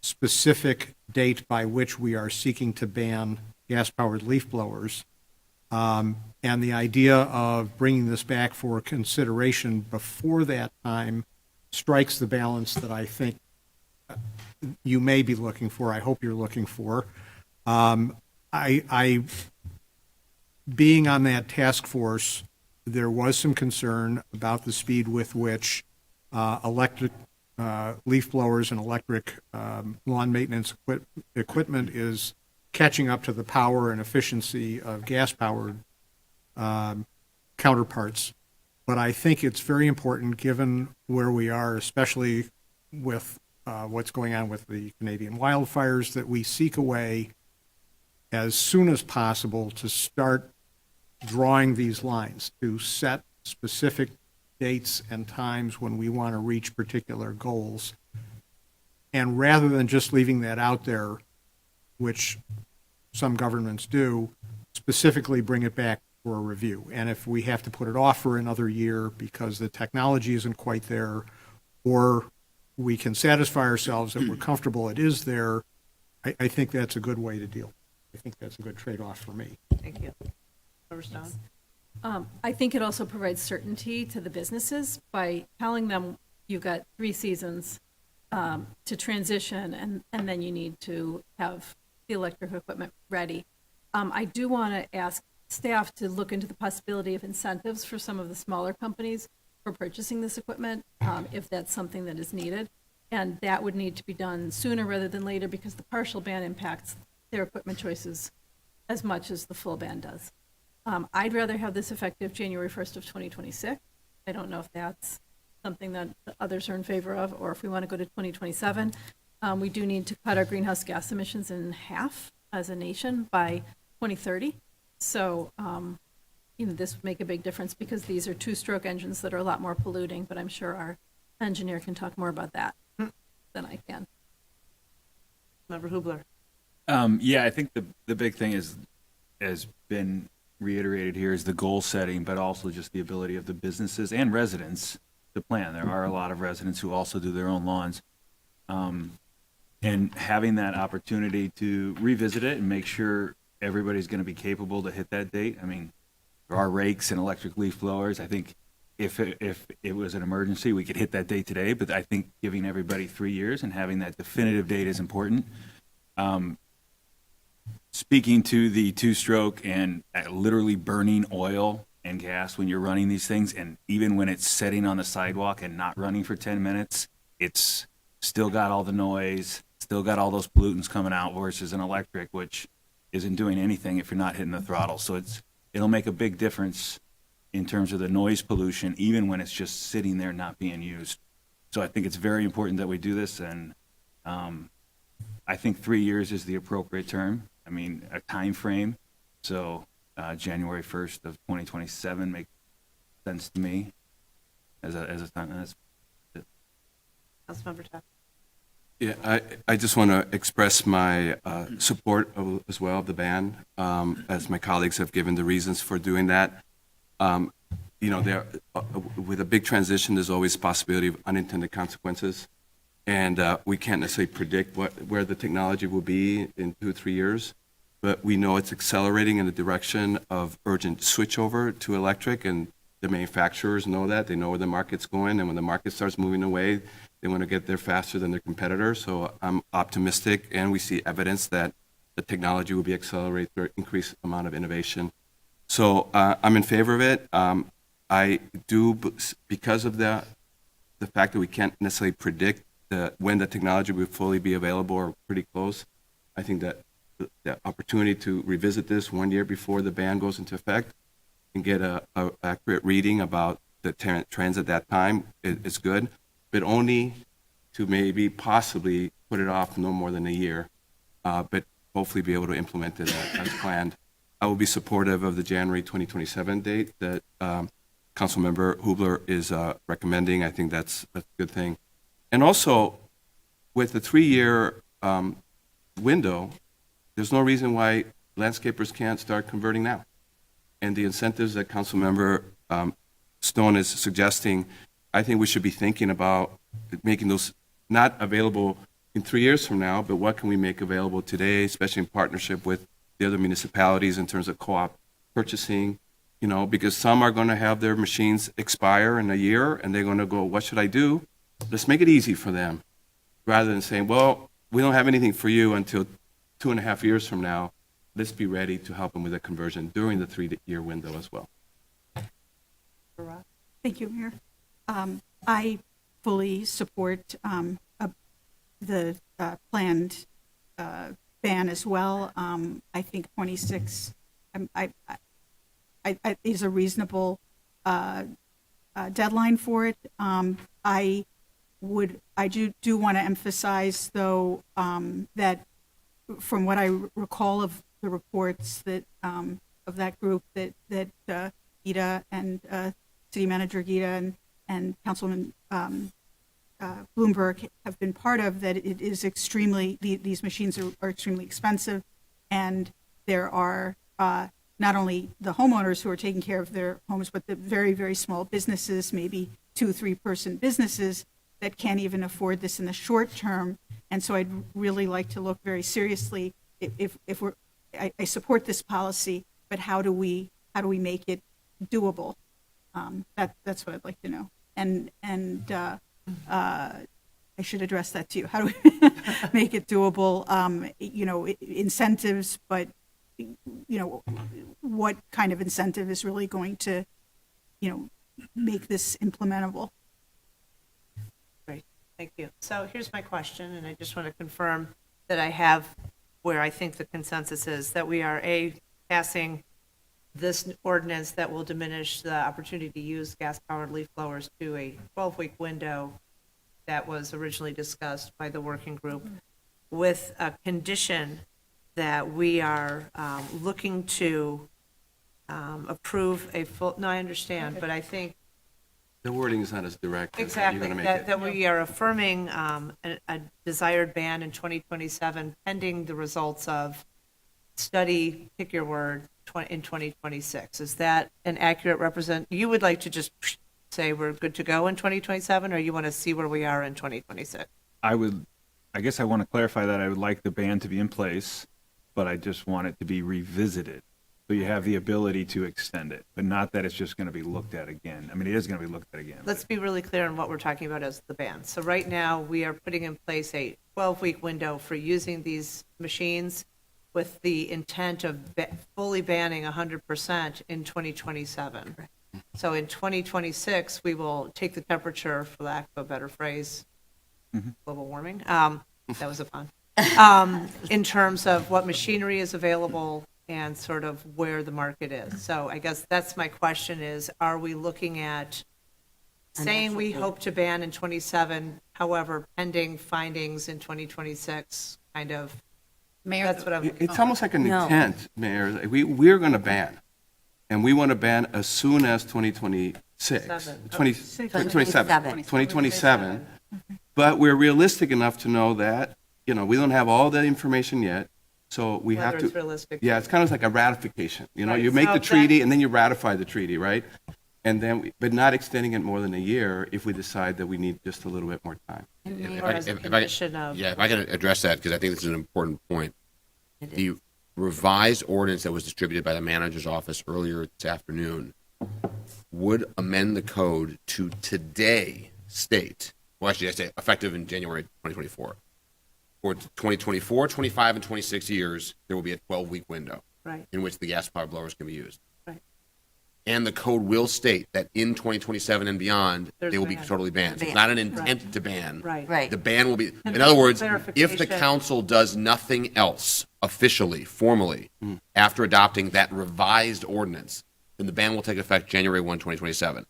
specific date by which we are seeking to ban gas-powered leaf blowers. And the idea of bringing this back for consideration before that time strikes the balance that I think you may be looking for. I hope you're looking for. Being on that task force, there was some concern about the speed with which electric leaf blowers and electric lawn maintenance equipment is catching up to the power and efficiency of gas-powered counterparts. But I think it's very important, given where we are, especially with what's going on with the Canadian wildfires, that we seek a way as soon as possible to start drawing these lines, to set specific dates and times when we want to reach particular goals. And rather than just leaving that out there, which some governments do, specifically bring it back for a review. And if we have to put it off for another year because the technology isn't quite there, or we can satisfy ourselves that we're comfortable it is there, I think that's a good way to deal. I think that's a good trade-off for me. Thank you. Member Stone? I think it also provides certainty to the businesses by telling them you've got 3 seasons to transition, and then you need to have the electric equipment ready. I do want to ask staff to look into the possibility of incentives for some of the smaller companies for purchasing this equipment, if that's something that is needed. And that would need to be done sooner rather than later, because the partial ban impacts their equipment choices as much as the full ban does. I'd rather have this effective January 1st of 2026. I don't know if that's something that others are in favor of, or if we want to go to 2027. We do need to cut our greenhouse gas emissions in half as a nation by 2030. So, this would make a big difference, because these are 2-stroke engines that are a lot more polluting, but I'm sure our engineer can talk more about that than I can. Member Hubler? Yeah, I think the big thing has been reiterated here is the goal setting, but also just the ability of the businesses and residents to plan. There are a lot of residents who also do their own lawns. And having that opportunity to revisit it and make sure everybody's going to be capable to hit that date. I mean, there are rakes and electric leaf blowers. I think if it was an emergency, we could hit that date today, but I think giving everybody 3 years and having that definitive date is important. Speaking to the 2-stroke and literally burning oil and gas when you're running these things, and even when it's sitting on the sidewalk and not running for 10 minutes, it's still got all the noise, still got all those pollutants coming out, versus an electric, which isn't doing anything if you're not hitting the throttle. So it'll make a big difference in terms of the noise pollution, even when it's just sitting there not being used. So I think it's very important that we do this, and I think 3 years is the appropriate term. I mean, a time frame. So January 1st of 2027 makes sense to me as a time. Councilmember Tuck. Yeah, I just want to express my support as well of the ban, as my colleagues have given the reasons for doing that. There, with a big transition, there's always possibility of unintended consequences, and we can't necessarily predict where the technology will be in 2 or 3 years. But we know it's accelerating in the direction of urgent switchover to electric, and the manufacturers know that. They know where the market's going, and when the market starts moving away, they want to get there faster than their competitors. So I'm optimistic, and we see evidence that the technology will be accelerated through increased amount of innovation. So I'm in favor of it. I do, because of the fact that we can't necessarily predict when the technology will fully be available or pretty close. I think that the opportunity to revisit this 1 year before the ban goes into effect and get a accurate reading about the trends at that time is good, but only to maybe possibly put it off no more than a year, but hopefully be able to implement it as planned. I will be supportive of the January 2027 date that Councilmember Hubler is recommending. I think that's a good thing. And also, with the 3-year window, there's no reason why landscapers can't start converting now. And the incentives that Councilmember Stone is suggesting, I think we should be thinking about making those not available in 3 years from now, but what can we make available today, especially in partnership with the other municipalities in terms of co-op purchasing, because some are going to have their machines expire in a year, and they're going to go, what should I do? Let's make it easy for them, rather than saying, well, we don't have anything for you until 2.5 years from now. Let's be ready to help them with a conversion during the 3-year window as well. Thank you, Mayor. I fully support the planned ban as well. I think 26 is a reasonable deadline for it. I do want to emphasize, though, that from what I recall of the reports that of that group that Gita and City Manager Gita and Councilman Bloomberg have been part of, that it is these machines are extremely expensive, and there are not only the homeowners who are taking care of their homes, but the very, very small businesses, maybe 2-3 person businesses that can't even afford this in the short term. And so I'd really like to look very seriously if I support this policy, but how do we make it doable? That's what I'd like to know. And I should address that to you. How do we make it doable? Incentives, but what kind of incentive is really going to, make this implementable? Great, thank you. So here's my question, and I just want to confirm that I have where I think the consensus is, that we are passing this ordinance that will diminish the opportunity to use gas-powered leaf blowers to a 12-week window that was originally discussed by the working group, with a condition that we are looking to approve a full, no, I understand, but I think The wording is not as direct as you're exactly going to make that it. we are affirming a desired ban in 2027 pending the results of study, pick your word, in 2026. Is that an accurate represent? You would like to just say we're good to go in 2027, or you want to see where we are in 2026? I guess I want to clarify that I would like the ban to be in place, but I just want it to be revisited. So you have the ability to extend it, but not that it's just going to be looked at again. I mean, it is going to be looked at again. Let's be really clear on what we're talking about as the ban. So right now, we are putting in place a 12-week window for using these machines with the intent of fully banning 100% in 2027. So in 2026, we will take the temperature, for lack of a better phrase, global warming. That was a pun. In terms of what machinery is available, and sort of where the market is. So I guess that's my question is, are we looking at saying we hope to ban in 27, however, pending findings in 2026, kind of? Mayor, That's what I'm. It's almost like an No. intent, Mayor. We're going to ban, and we want to ban as soon as 2026, 2027. But we're realistic enough to know that, we don't have all the information yet, so we have Whether to. it's realistic. Yeah, it's kind of like a ratification. Right, You make so the treaty that- and then you ratify the treaty, right? And then, but not extending it more than a year if we decide that we need just a little bit more time. Or as a condition of. Yeah, if I can address that, because I think this is an important point. It The revised ordinance that was distributed by the manager's office earlier this afternoon would amend the code to today state, well, actually, I say effective in January 2024. For 2024, 25, and 26 years, there will be a 12-week window Right. in which the gas powered blowers can be used. Right. And the code will state that in 2027 and beyond, There's they will be ban. totally banned. So it's Ban. not an intent to ban. Right. Right. The ban will be, And in other words, if clarification. the council does nothing else officially, formally, after adopting that revised ordinance, then the ban will take effect January 1, 2027.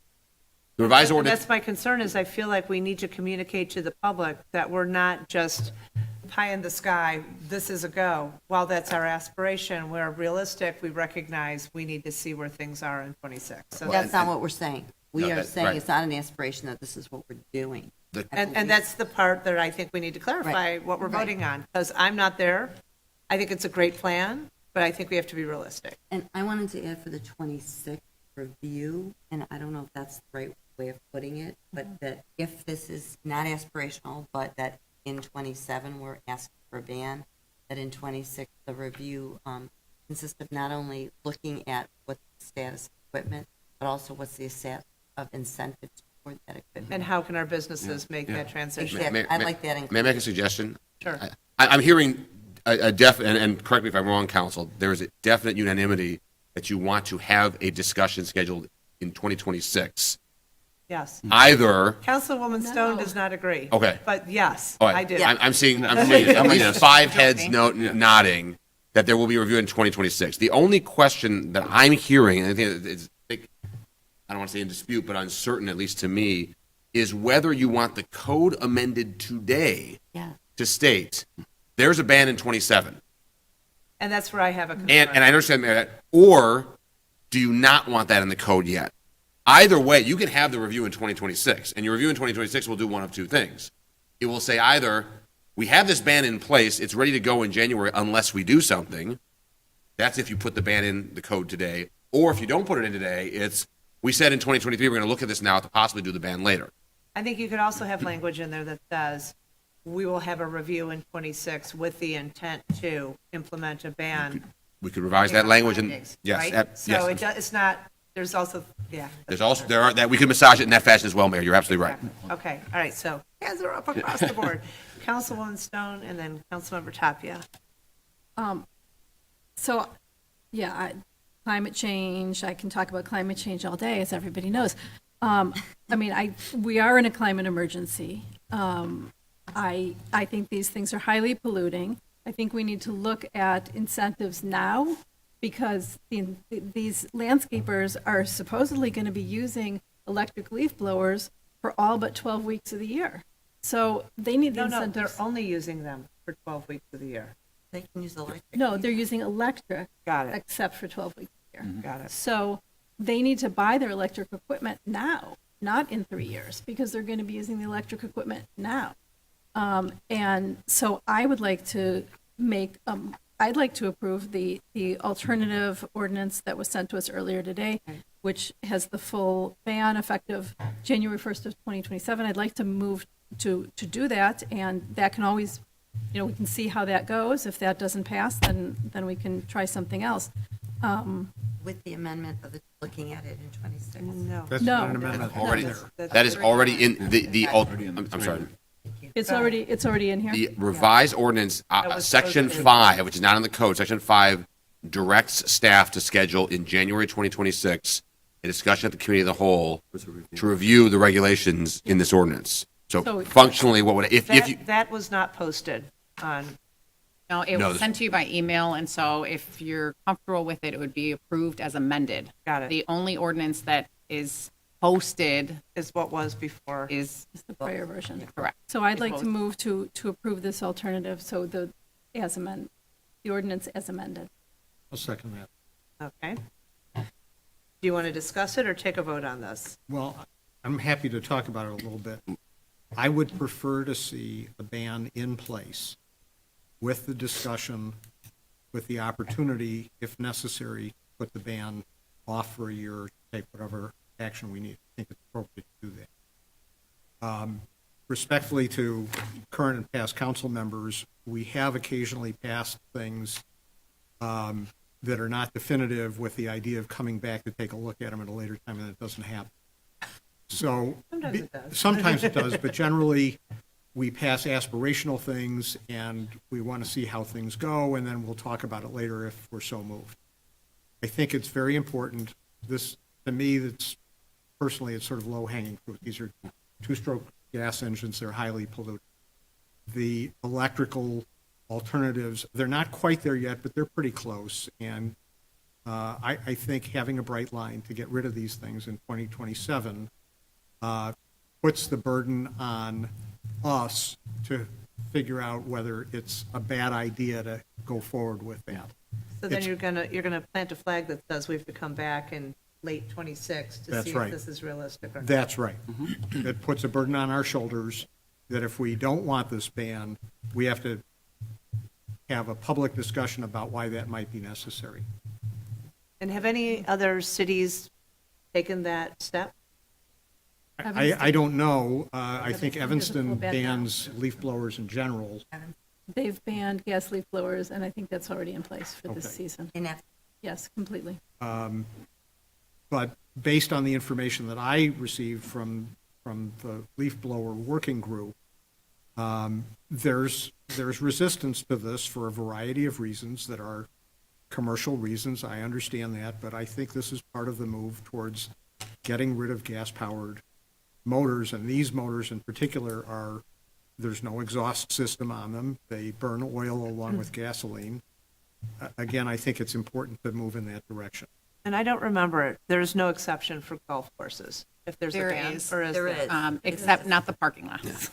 The revised And ordinance, that's my concern, is I feel like we need to communicate to the public that we're not just pie in the sky, this is a go. While that's our aspiration, we're realistic, we recognize we need to see where things are in 26. So That's not what we're saying. We No, are that's saying right. it's not an aspiration that this is what we're doing. And that's the part that I think we need to clarify Right. what we're Right. voting on, because I'm not there. I think it's a great plan, but I think we have to be realistic. And I wanted to add for the 26 review, and I don't know if that's the right way of putting it, but that if this is not aspirational, but that in 27 we're asking for a ban, that in 26 the review consists of not only looking at what the status of equipment, but also what's the status of incentives for that equipment. And how can our businesses make that transition? Exactly. I'd like that may I make a suggestion? Sure. I'm hearing a definite, and correct me if I'm wrong, council, there is a definite unanimity that you want to have a discussion scheduled in 2026. Yes. Either, Councilwoman Stone does not agree. Okay. But yes, all right, I do. I'm seeing at least 5 heads nodding that there will be a review in 2026. The only question that I'm hearing, and I think it's, I don't want to say in dispute, but uncertain, at least to me, is whether you want the code amended today Yeah. to state there's a ban in 27. And that's where I have a concern. And I understand that, or do you not want that in the code yet? Either way, you can have the review in 2026, and your review in 2026 will do one of two things. It will say either, we have this ban in place, it's ready to go in January unless we do something. That's if you put the ban in the code today. Or if you don't put it in today, it's, we said in 2023, we're going to look at this now to possibly do the ban later. I think you could also have language in there that says, we will have a review in 26 with the intent to implement a ban. We could revise that language and, Findings, yes, right? So yes. it's not, there's also, yeah. There are, that we could massage it in that fashion as well, Mayor, you're absolutely right. Okay, all right, so hands are up across the board. Councilwoman Stone and then Councilmember Tapia. So, yeah, climate change, I can talk about climate change all day, as everybody knows. We are in a climate emergency. I think these things are highly polluting. I think we need to look at incentives now, because these landscapers are supposedly going to be using electric leaf blowers for all but 12 weeks of the year. So they need the No, incentives. they're only using them for 12 weeks of the year. They can use electric. No, they're using electric. Got it. Except for 12 weeks a year. Got it. So they need to buy their electric equipment now, not in 3 years, because they're going to be using the electric equipment now. And so I would like to I'd like to approve the alternative ordinance that was sent to us earlier today, which has the full ban effective January 1st of 2027. I'd like to move to do that, and that can always, we can see how that goes. If that doesn't pass, then we can try something else. With the amendment of looking at it in 26. No. That's No. not an amendment. Already, That's that is already in I'm sorry. It's already in here. The revised ordinance, was section posted. 5, which is not in the code, section 5 directs staff to schedule in January 2026 a discussion at the committee of the whole to review the regulations in this ordinance. So So- functionally, what would, if you, That was not posted on No, it No, was this- sent to you by email, and so if you're comfortable with it, it would be approved as amended. Got it. The only ordinance that is posted Is what was before. is It's the prior version. correct. So I'd Is like what to was- move to approve this alternative, so the ordinance as amended. I'll second that. Okay. Do you want to discuss it or take a vote on this? Well, I'm happy to talk about it a little bit. I would prefer to see a ban in place with the discussion, with the opportunity, if necessary, to put the ban off for a year, or take whatever action we need. I think it's appropriate to do that. Respectfully to current and past council members, we have occasionally passed things that are not definitive with the idea of coming back to take a look at them at a later time, and it doesn't happen. So Sometimes it does. sometimes it does, but generally, we pass aspirational things, and we want to see how things go, and then we'll talk about it later if we're so moved. I think it's very important. This, to me, that's personally, it's sort of low-hanging fruit. These are two-stroke gas engines. They're highly polluted. The electrical alternatives, they're not quite there yet, but they're pretty close. And I think having a bright line to get rid of these things in 2027 puts the burden on us to figure out whether it's a bad idea to go forward with that. So then It's- you're gonna plant a flag that says we have to come back in late 26 to That's see if right. this is realistic or not. That's right. It puts a burden on our shoulders that if we don't want this ban, we have to have a public discussion about why that might be necessary. And have any other cities taken that step? I don't know. I think Evanston Evanston doesn't feel bad now. bans leaf blowers in general. They've banned gas leaf blowers, and I think that's already in place for this Okay. season. Yes, completely. But based on the information that I received from the leaf blower working group, there's resistance to this for a variety of reasons that are commercial reasons. I understand that, but I think this is part of the move towards getting rid of gas-powered motors, and these motors in particular are, there's no exhaust system on them. They burn oil along with gasoline. Again, I think it's important to move in that direction. And I don't remember it. There's no exception for golf courses if there's a There ban, is. or is there? Except not the parking lots.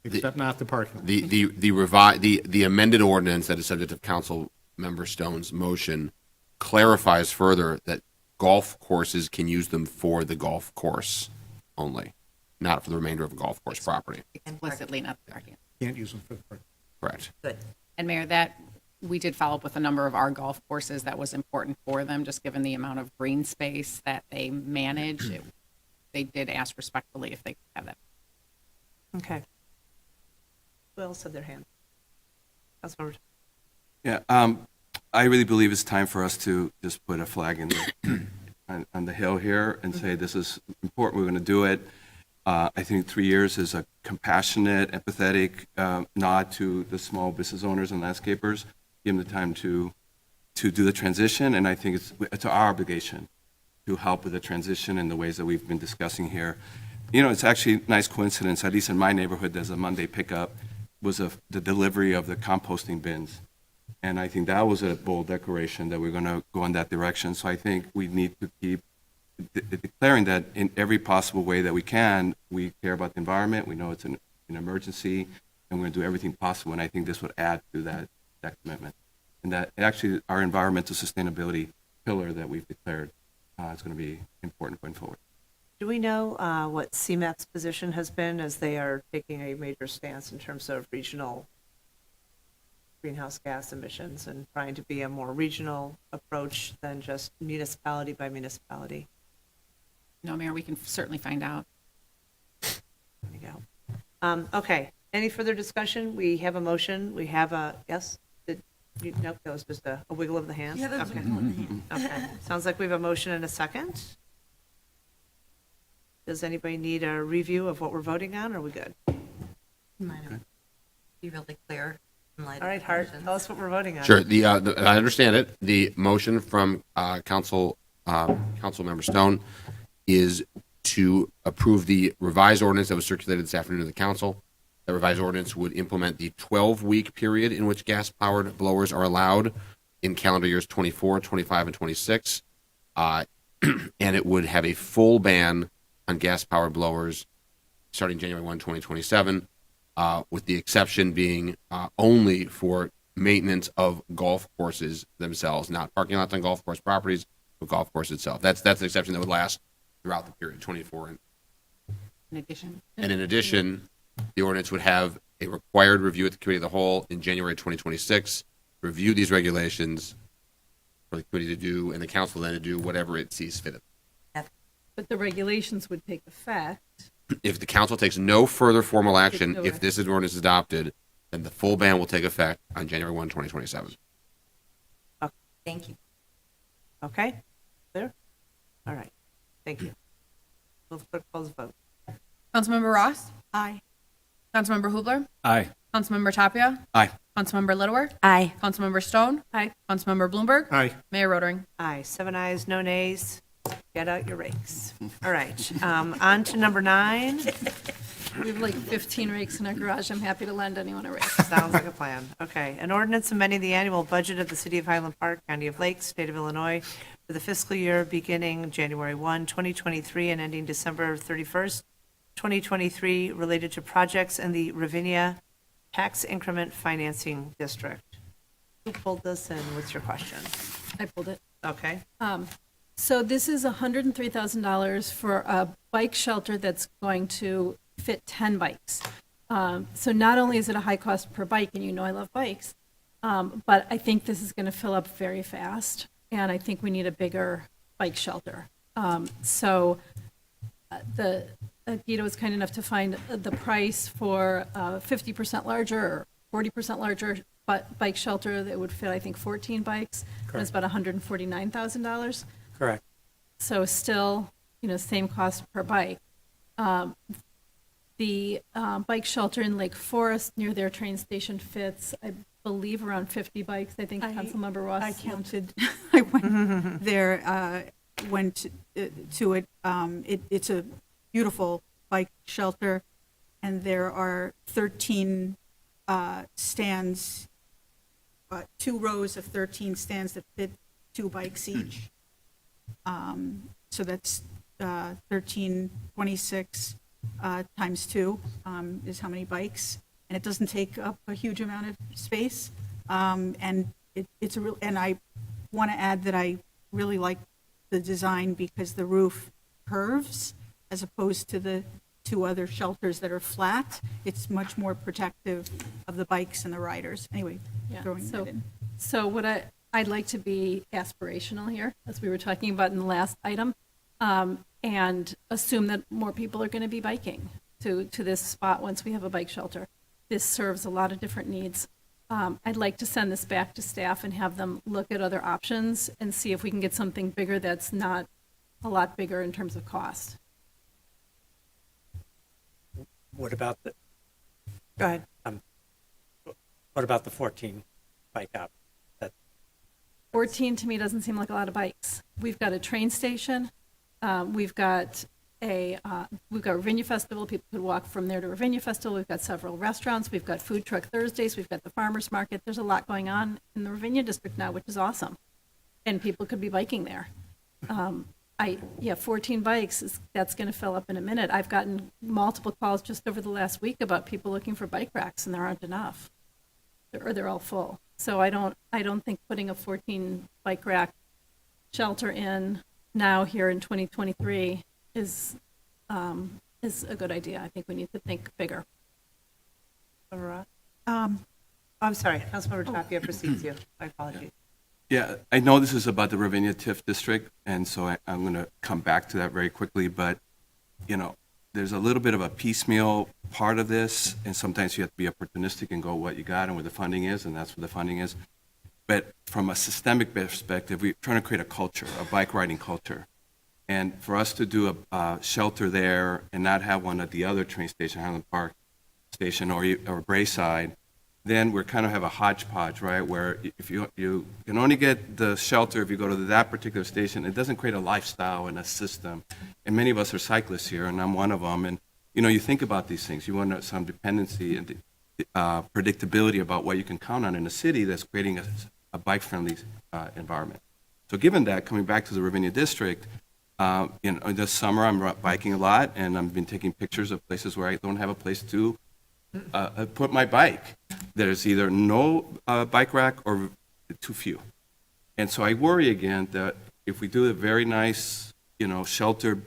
Except not the parking. The amended ordinance that is subject of Council Member Stone's motion clarifies further that golf courses can use them for the golf course only, not for the remainder of a golf course property. Explicitly not the parking. Can't use them for the parking. Correct. And Mayor, that, we did follow up with a number of our golf courses that was important for them, just given the amount of green space that they manage. They did ask respectfully if they could have that. Okay. Who else had their hand? Councilmember. Yeah, I really believe it's time for us to just put a flag in on the hill here and say this is important, we're going to do it. I think 3 years is a compassionate, empathetic nod to the small business owners and landscapers. Give them the time to do the transition, and I think it's our obligation to help with the transition in the ways that we've been discussing here. You know, it's actually a nice coincidence, at least in my neighborhood, there's a Monday pickup, was the delivery of the composting bins. And I think that was a bold declaration that we're going to go in that direction. So I think we need to keep declaring that in every possible way that we can, we care about the environment, we know it's an emergency, and we're going to do everything possible. And I think this would add to that commitment. And that actually our environmental sustainability pillar that we've declared is going to be important going forward. Do we know what CMET's position has been as they are taking a major stance in terms of regional greenhouse gas emissions and trying to be a more regional approach than just municipality by municipality? No, Mayor, we can certainly find out. There you go. Okay, any further discussion? We have a motion, we have a, yes? Nope, that was just a wiggle of the hand? Yeah, that was a Okay. wiggle of the hand. Okay, sounds like we have a motion and a second. Does anybody need a review of what we're voting on, or are we good? Be really clear. In light of All right, the Hart, motions. tell us what we're voting on. Sure. I understand it. The motion from Councilmember Stone is to approve the revised ordinance that was circulated this afternoon to the council The revised ordinance would implement the 12-week period in which gas-powered blowers are allowed in calendar years 24, 25, and 26. And it would have a full ban on gas-powered blowers starting January 1, 2027, with the exception being only for maintenance of golf courses themselves, not parking lots on golf course properties, but golf course itself. That's the exception that would last throughout the period, 24. In addition. And in addition, the ordinance would have a required review at the committee of the whole in January 2026, review these regulations for the committee to do, and the council then to do whatever it sees fit. But the regulations would take effect. If the council takes no further formal action, no if this ordinance is adopted, then the full ban will take effect on January 1, 2027. Thank you. Okay, clear? All right, thank you. Will the clerk close the vote? Councilmember Ross? Aye. Councilmember Hubler? Aye. Councilmember Tapia? Aye. Councilmember Littlewer? Aye. Councilmember Stone? Aye. Councilmember Bloomberg? Aye. Mayor Rotering? Aye, 7 ayes, no nays. Get out your rakes. All right, on to number 9. We have like 15 rakes in our garage. I'm happy to lend anyone a rake. Sounds like a plan. Okay, an ordinance amending the annual budget of the City of Highland Park, County of Lakes, State of Illinois, for the fiscal year beginning January 1, 2023, and ending December 31st, 2023, related to projects in the Ravinia Tax Increment Financing District. Who pulled this and what's your question? I pulled it. Okay. So this is $103,000 for a bike shelter that's going to fit 10 bikes. So not only is it a high cost per bike, and you know I love bikes, but I think this is going to fill up very fast, and I think we need a bigger bike shelter. So Guido was kind enough to find the price for 50% larger or 40% larger bike shelter that would fit, I think, 14 bikes. It was about $149,000. Correct. So still, same cost per bike. The bike shelter in Lake Forest near their train station fits, I believe, around 50 bikes. I think Councilmember Ross. I counted. I went there, went to it. It's a beautiful bike shelter, and there are 13 stands, 2 rows of 13 stands that fit 2 bikes each. So that's 1326 times 2 is how many bikes, and it doesn't take up a huge amount of space. And it's a real. And I want to add that I really like the design because the roof curves as opposed to the 2 other shelters that are flat. It's much more protective of the bikes and the riders. Anyway, throwing that in. So what I'd like to be aspirational here, as we were talking about in the last item, and assume that more people are going to be biking to this spot once we have a bike shelter. This serves a lot of different needs. I'd like to send this back to staff and have them look at other options and see if we can get something bigger that's not a lot bigger in terms of cost. What about the? Go ahead. What about the 14 bike op? 14 to me doesn't seem like a lot of bikes. We've got a train station. We've got Ravinia Festival. People could walk from there to Ravinia Festival. We've got several restaurants. We've got Food Truck Thursdays. We've got the farmers market. There's a lot going on in the Ravinia district now, which is awesome. And people could be biking there. 14 bikes, that's going to fill up in a minute. I've gotten multiple calls just over the last week about people looking for bike racks, and there aren't enough, or they're all full. So I don't think putting a 14 bike rack shelter in now here in 2023 is a good idea. I think we need to think bigger. I'm sorry, Councilmember Tapia precedes you. My apologies. Yeah, I know this is about the Ravinia TIF district, and so I'm going to come back to that very quickly, but, there's a little bit of a piecemeal part of this, and sometimes you have to be opportunistic and go what you got and where the funding is, and that's where the funding is. But from a systemic perspective, we're trying to create a culture, a bike riding culture. And for us to do a shelter there and not have one at the other train station, Highland Park Station or Brayside, then we're kind of have a hodgepodge, right? Where if you can only get the shelter if you go to that particular station, it doesn't create a lifestyle and a system. And many of us are cyclists here, and I'm one of them. And you think about these things. You want some dependency and predictability about what you can count on in a city that's creating a bike-friendly environment. So given that, coming back to the Ravinia District, this summer I'm biking a lot, and I've been taking pictures of places where I don't have a place to put my bike. There's either no bike rack or too few. And so I worry again that if we do a very nice, shelter,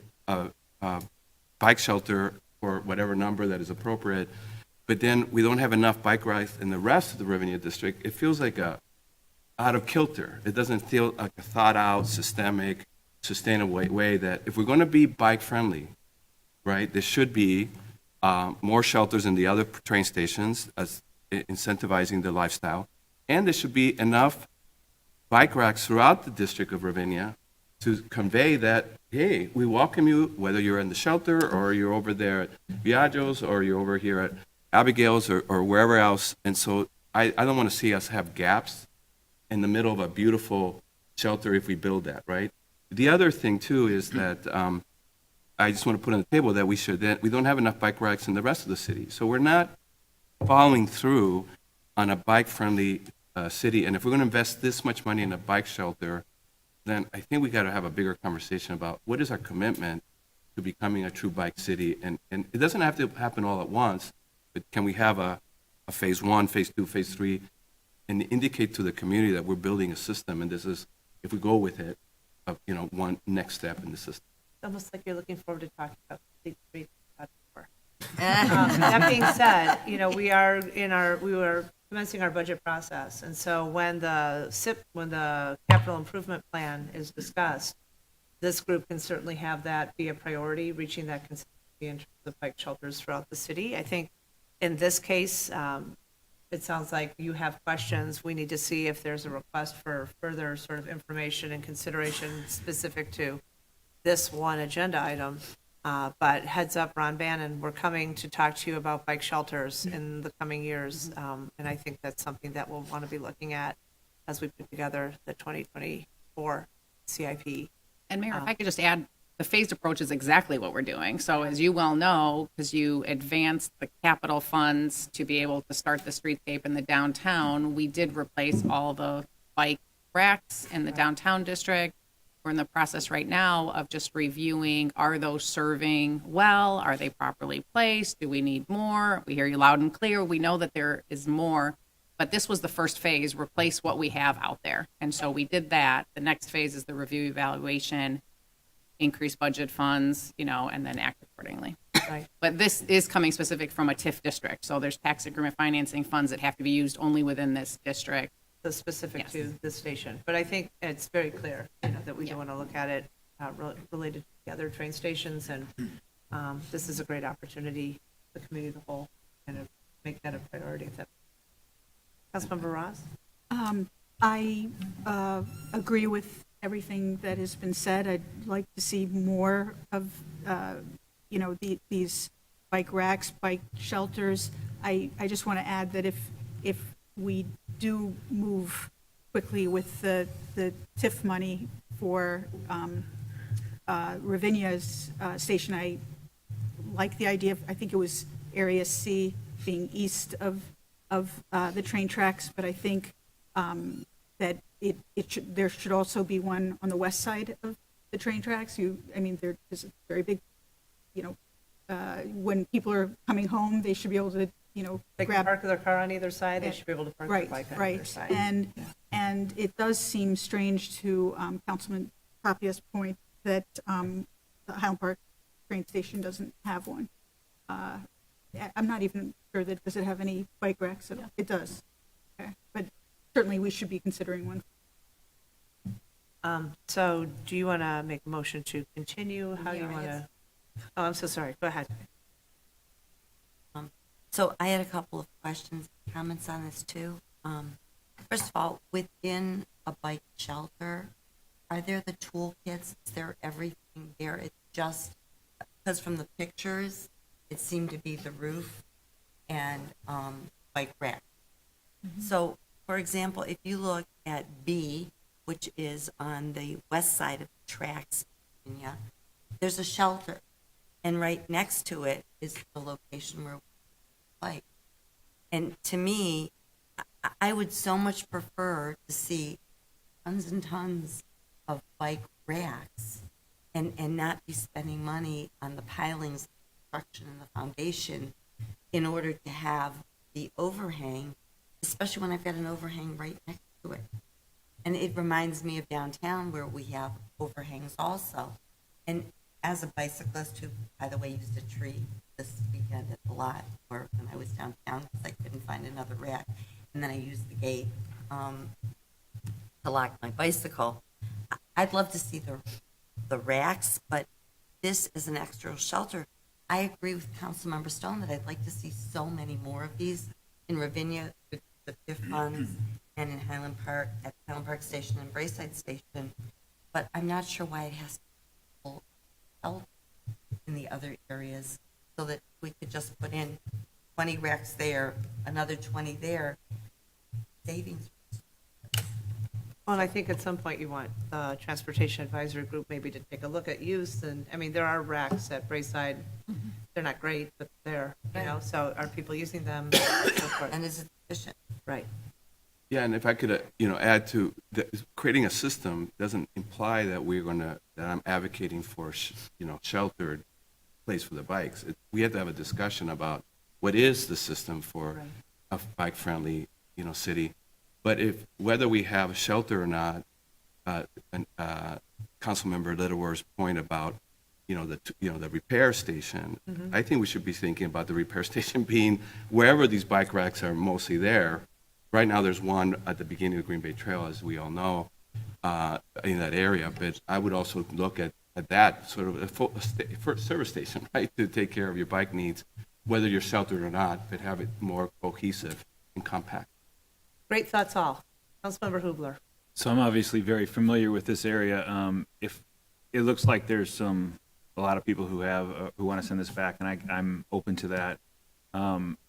bike shelter for whatever number that is appropriate, but then we don't have enough bike racks in the rest of the Ravinia District, it feels like out of kilter. It doesn't feel like a thought out, systemic, sustainable way that if we're going to be bike friendly, right, there should be more shelters in the other train stations as incentivizing the lifestyle. And there should be enough bike racks throughout the district of Ravinia to convey that, hey, we welcome you, whether you're in the shelter or you're over there at Viaggio's or you're over here at Abigail's or wherever else. And so I don't want to see us have gaps in the middle of a beautiful shelter if we build that, right? The other thing, too, is that I just want to put on the table that we don't have enough bike racks in the rest of the city. So we're not following through on a bike-friendly city. And if we're going to invest this much money in a bike shelter, then I think we got to have a bigger conversation about what is our commitment to becoming a true bike city. And it doesn't have to happen all at once, but can we have a phase 1, phase 2, phase 3, and indicate to the community that we're building a system, and this is, if we go with it, one next step in the system. It's almost like you're looking forward to talking about complete streets. That being said, we are commencing our budget process, and so when the capital improvement plan is discussed, this group can certainly have that be a priority, reaching that consistency in terms of bike shelters throughout the city. I think in this case, it sounds like you have questions. We need to see if there's a request for further sort of information and consideration specific to this one agenda item. But heads up, Ron Bannon, we're coming to talk to you about bike shelters in the coming years. And I think that's something that we'll want to be looking at as we put together the 2024 CIP. And Mayor, if I could just add, the phased approach is exactly what we're doing. So as you well know, because you advanced the capital funds to be able to start the streetscape in the downtown, we did replace all the bike racks in the downtown district. We're in the process right now of just reviewing, are those serving well? Are they properly placed? Do we need more? We hear you loud and clear. We know that there is more, but this was the first phase, replace what we have out there. And so we did that. The next phase is the review evaluation, increase budget funds, and then act accordingly. Right. But this is coming specific from a TIF district. So there's tax increment financing funds that have to be used only within this district. So specific to the station. But I think it's very clear, that we do want to look at it related to the other train stations. And this is a great opportunity for the community as a whole, kind of make that a priority. Councilmember Ross? I agree with everything that has been said. I'd like to see more of, these bike racks, bike shelters. I just want to add that if we do move quickly with the TIF money for Ravinia's station, I like the idea of, I think it was Area C being east of the train tracks, but I think that there should also be one on the west side of the train tracks. There's a very big, when people are coming home, they should be able to, They can park their car on either side. They should be able to park their right, bike on right. either side. And it does seem strange to Councilman Tapia's point that the Highland Park train station doesn't have one. I'm not even sure that, does it have any bike racks at all? It does. Okay. But certainly we should be considering one. So do you want to make a motion to continue? How do you want to? Oh, I'm so sorry. Go ahead. So I had a couple of questions, comments on this too. First of all, within a bike shelter, are there the toolkits? Is there everything there? It's just, because from the pictures, it seemed to be the roof and bike rack. Mm-hmm. So, for example, if you look at B, which is on the west side of the tracks, Virginia, there's a shelter. And right next to it is the location where we bike. And to me, I would so much prefer to see tons and tons of bike racks and not be spending money on the pilings, construction, and the foundation in order to have the overhang, especially when I've got an overhang right next to it. And it reminds me of downtown where we have overhangs also. And as a bicyclist who, by the way, used a tree this weekend at the lot or when I was downtown because I couldn't find another rack, and then I used the gate to lock my bicycle. I'd love to see the racks, but this is an extra shelter. I agree with Councilmember Stone that I'd like to see so many more of these in Ravinia, with the TIF funds, and in Highland Park, at Highland Park Station and Braeside Station. But I'm not sure why it has to be full shelter in the other areas, so that we could just put in 20 racks there, another 20 there, savings. Well, and I think at some point you want the Transportation Advisory Group maybe to take a look at use, and, I mean, there are racks at Braeside, they're not great, but they're, you know, so are people using them? So forth. And is it efficient? Right. Yeah, and if I could, add to creating a system doesn't imply that that I'm advocating for, sheltered place for the bikes. We have to have a discussion about what is the system for a bike-friendly, city. But whether we have a shelter or not, Councilmember Littleworth's point about, the repair station, I think we should be thinking about the repair station being wherever these bike racks are mostly there. Right now, there's one at the beginning of the Green Bay Trail, as we all know, in that area. But I would also look at that sort of a service station, right, to take care of your bike needs, whether you're sheltered or not, but have it more cohesive and compact. Great thoughts all. Councilmember Hubler. So I'm obviously very familiar with this area. If it looks like there's a lot of people who want to send this back, and I'm open to that.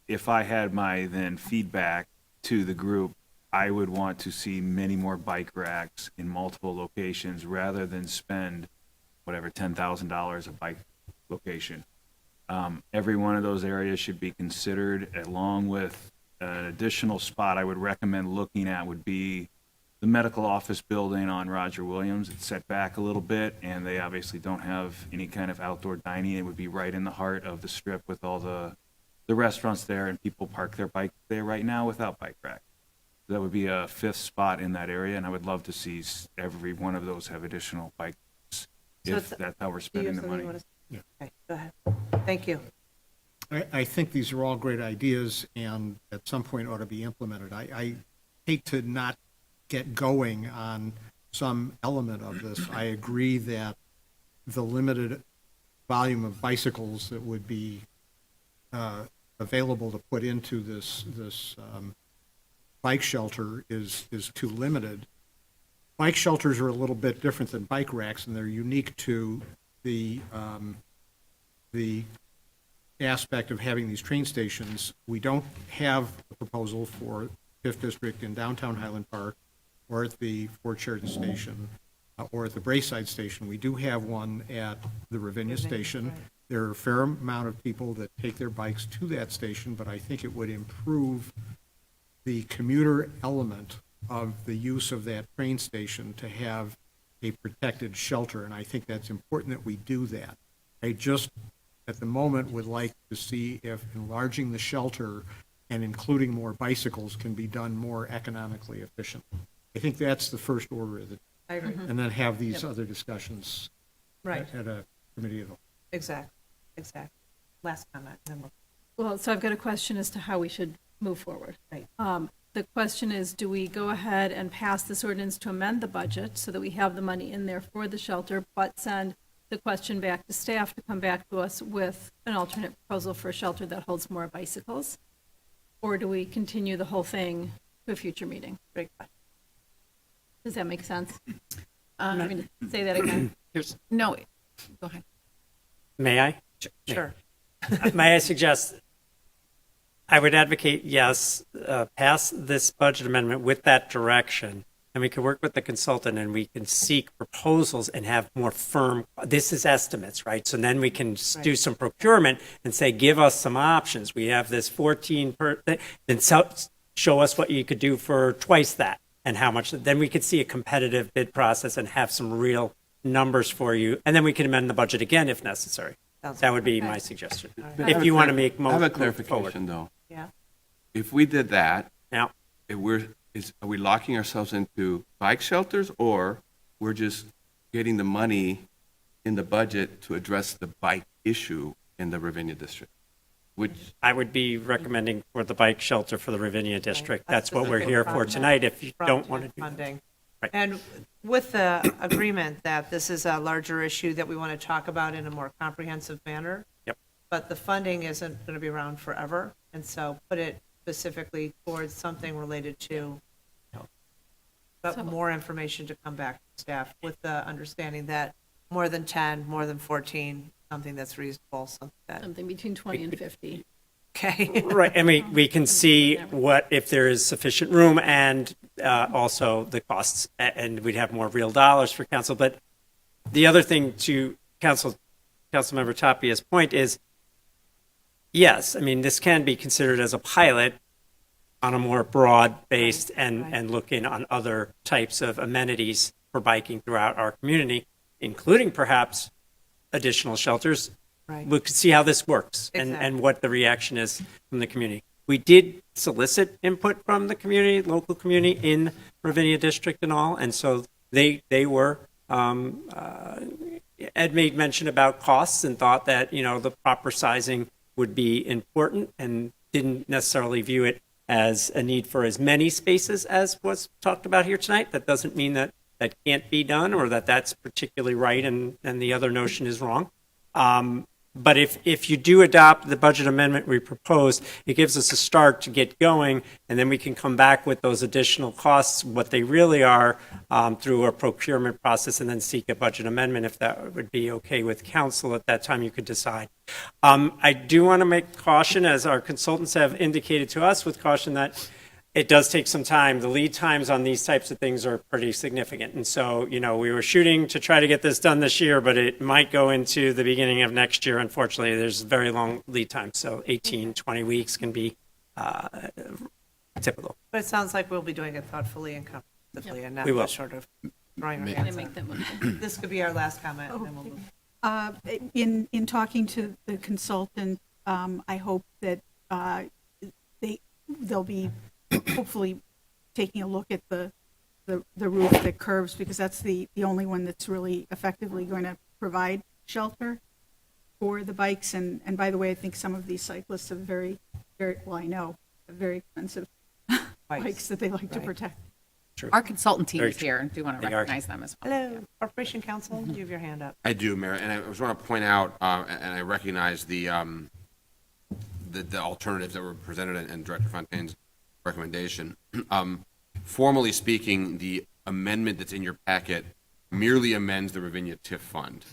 If I had my then feedback to the group, I would want to see many more bike racks in multiple locations rather than spend whatever $10,000 a bike location. Every one of those areas should be considered, along with an additional spot I would recommend looking at would be the medical office building on Roger Williams. It's set back a little bit, and they obviously don't have any kind of outdoor dining. It would be right in the heart of the strip with all the restaurants there, and people park their bike there right now without bike rack. That would be a fifth spot in that area, and I would love to see every one of those have additional bikes if that's how we're spending the money. Okay, go ahead. Thank you. I think these are all great ideas and at some point ought to be implemented. I hate to not get going on some element of this. I agree that the limited volume of bicycles that would be available to put into this bike shelter is too limited. Bike shelters are a little bit different than bike racks, and they're unique to the aspect of having these train stations. We don't have a proposal for 5th District in downtown Highland Park or at the Fort Sheridan Station or at the Braeside Station. We do have one at the Ravinia Station. Right. There are a fair amount of people that take their bikes to that station, but I think it would improve the commuter element of the use of that train station to have a protected shelter, and I think that's important that we do that. I just, at the moment, would like to see if enlarging the shelter and including more bicycles can be done more economically efficiently. I think that's the first order of it. I agree. And then have these other discussions right at a committee of the whole. Exactly. Last comment. Then Well, so I've got a question as to how we should move forward. Right. The question is, do we go ahead and pass this ordinance to amend the budget so that we have the money in there for the shelter, but send the question back to staff to come back to us with an alternate proposal for a shelter that holds more bicycles? Or do we continue the whole thing to a future meeting? Great question. Does that make sense? I mean, say that again. No, go ahead. May I? Sure. May I suggest, I would advocate, yes, pass this budget amendment with that direction, and we can work with the consultant and we can seek proposals and have more firm, this is estimates, right? So then we can do some procurement and say, give us some options. We have this 14 per, then show us what you could do for twice that and how much. Then we could see a competitive bid process and have some real numbers for you. And then we can amend the budget again if necessary. That would be my suggestion. If you want to make I have a move clarification, forward. though. Yeah. If we did that, Now, are we locking ourselves into bike shelters, or we're just getting the money in the budget to address the bike issue in the Ravinia district? Which I would be recommending for the bike shelter for the Ravinia district. That's what we're here for tonight. If you don't want to do funding. Right. And with the agreement that this is a larger issue that we want to talk about in a more comprehensive manner. Yep. But the funding isn't going to be around forever. And so put it specifically towards something related to, but more information to come back to staff with the understanding that more than 10, more than 14, something that's reasonable, something that. Something between 20 and 50. Okay. Right, and we can see what, if there is sufficient room and also the costs, and we'd have more real dollars for council. But the other thing to Councilmember Tapia's point is, yes, I mean, this can be considered as a pilot on a more broad-based and looking on other types of amenities for biking throughout our community, including perhaps additional shelters. Right. We could see how this works and what the reaction is from the community. We did solicit input from the community, local community in Ravinia District and all, and so they were, Ed made mention about costs and thought that, the proper sizing would be important and didn't necessarily view it as a need for as many spaces as was talked about here tonight. That doesn't mean that that can't be done or that that's particularly right and the other notion is wrong. But if you do adopt the budget amendment we proposed, it gives us a start to get going, and then we can come back with those additional costs, what they really are, through a procurement process, and then seek a budget amendment if that would be okay with council. At that time, you could decide. I do want to make caution, as our consultants have indicated to us with caution, that it does take some time. The lead times on these types of things are pretty significant. And so, we were shooting to try to get this done this year, but it might go into the beginning of next year. Unfortunately, there's very long lead time. So 18, 20 weeks can be typical. But it sounds like we'll be doing it thoughtfully and comprehensively and not We will. just sort of throwing our May- hands Make up. that motion. This could be our last comment, and then we'll move. In talking to the consultant, I hope that they'll be hopefully taking a look at the roof that curves, because that's the only one that's really effectively going to provide shelter for the bikes. And by the way, I think some of these cyclists have very, I know, very expensive bikes that they like to protect. True. Our consultant team Very is here, and do want to They are. recognize them as well. Hello, Corporation Counsel, you have your hand up. I do, Mayor, and I just want to point out, and I recognize the alternatives that were presented and Director Fontaine's recommendation. Formally speaking, the amendment that's in your packet merely amends the Ravinia TIF fund.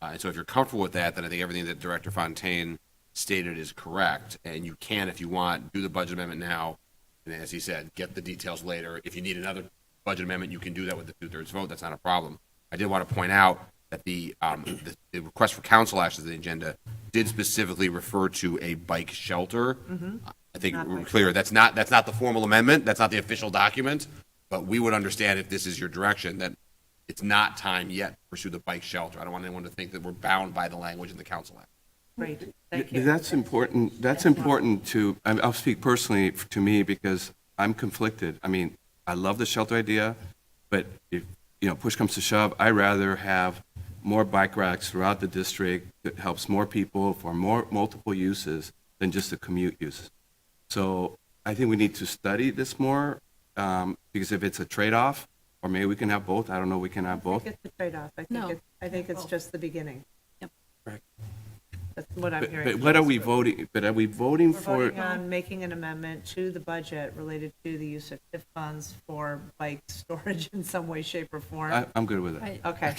And so if you're comfortable with that, then I think everything that Director Fontaine stated is correct. And you can, if you want, do the budget amendment now. And as he said, get the details later. If you need another budget amendment, you can do that with the 2/3 vote. That's not a problem. I did want to point out that the request for council action to the agenda did specifically refer to a bike shelter. I think we're clear. That's not the formal amendment. That's not the official document. But we would understand if this is your direction that it's not time yet to pursue the bike shelter. I don't want anyone to think that we're bound by the language in the council act. Great, thank you. That's important. That's important to, I'll speak personally to me because I'm conflicted. I mean, I love the shelter idea, but if, push comes to shove, I'd rather have more bike racks throughout the district that helps more people for more multiple uses than just the commute use. So I think we need to study this more, because if it's a trade-off, or maybe we can have both. I don't know, we can have both. I think it's a trade-off. I think it's just the beginning. Yep. Right. That's what I'm hearing. But what are we voting? But are we voting We're for? voting on making an amendment to the budget related to the use of TIF funds for bike storage in some way, shape, or form. I'm good with it. Okay.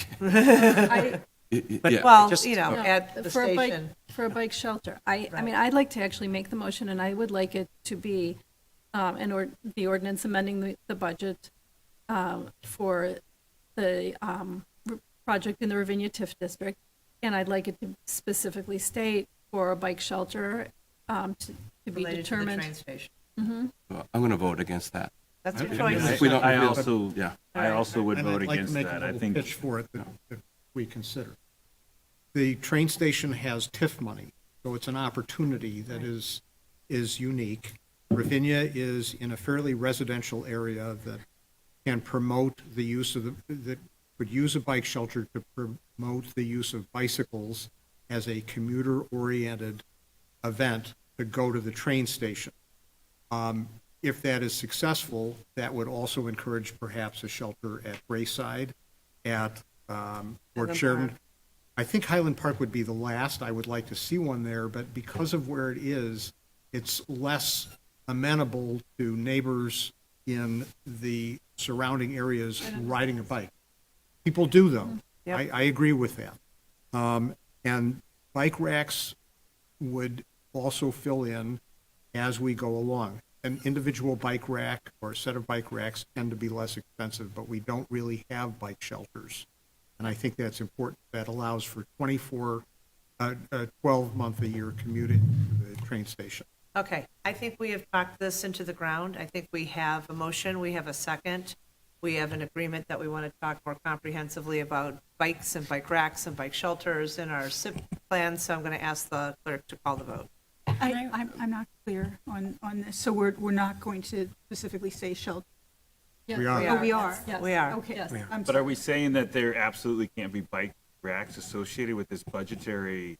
Yeah. Well, Just- at the For a bike, station. for a bike shelter. I mean, I'd like to actually make the motion, and I would like it to be the ordinance amending the budget for the project in the Ravinia TIF district, and I'd like it to specifically state for a bike shelter to be Related to the determined. train station. Mhm. I'm going to vote against that. That's your If choice. we don't- I if we- also, yeah. I also would And vote I'd like to against make that. a I little think pitch for it that we consider. The train station has TIF money, so it's an opportunity that is unique. Ravinia is in a fairly residential area that can promote the use of that would use a bike shelter to promote the use of bicycles as a commuter-oriented event to go to the train station. If that is successful, that would also encourage perhaps a shelter at Brayside, at Fort Sheridan. Park. I think Highland Park would be the last. I would like to see one there, but because of where it is, it's less amenable to neighbors in the surrounding areas riding a bike. People do, though. Yep. I agree with that. And bike racks would also fill in as we go along. An individual bike rack or a set of bike racks tend to be less expensive, but we don't really have bike shelters. And I think that's important. That allows for 12-month-a-year commuting to the train station. Okay, I think we have talked this into the ground. I think we have a motion, we have a second. We have an agreement that we want to talk more comprehensively about bikes and bike racks and bike shelters in our SIP plan, so I'm going to ask the clerk to call the vote. I'm not clear on this. So we're not going to specifically say shelter? We are. Oh, we are? Yes. We are. Okay. Yes. I'm But are sorry. we saying that there absolutely can't be bike racks associated with this budgetary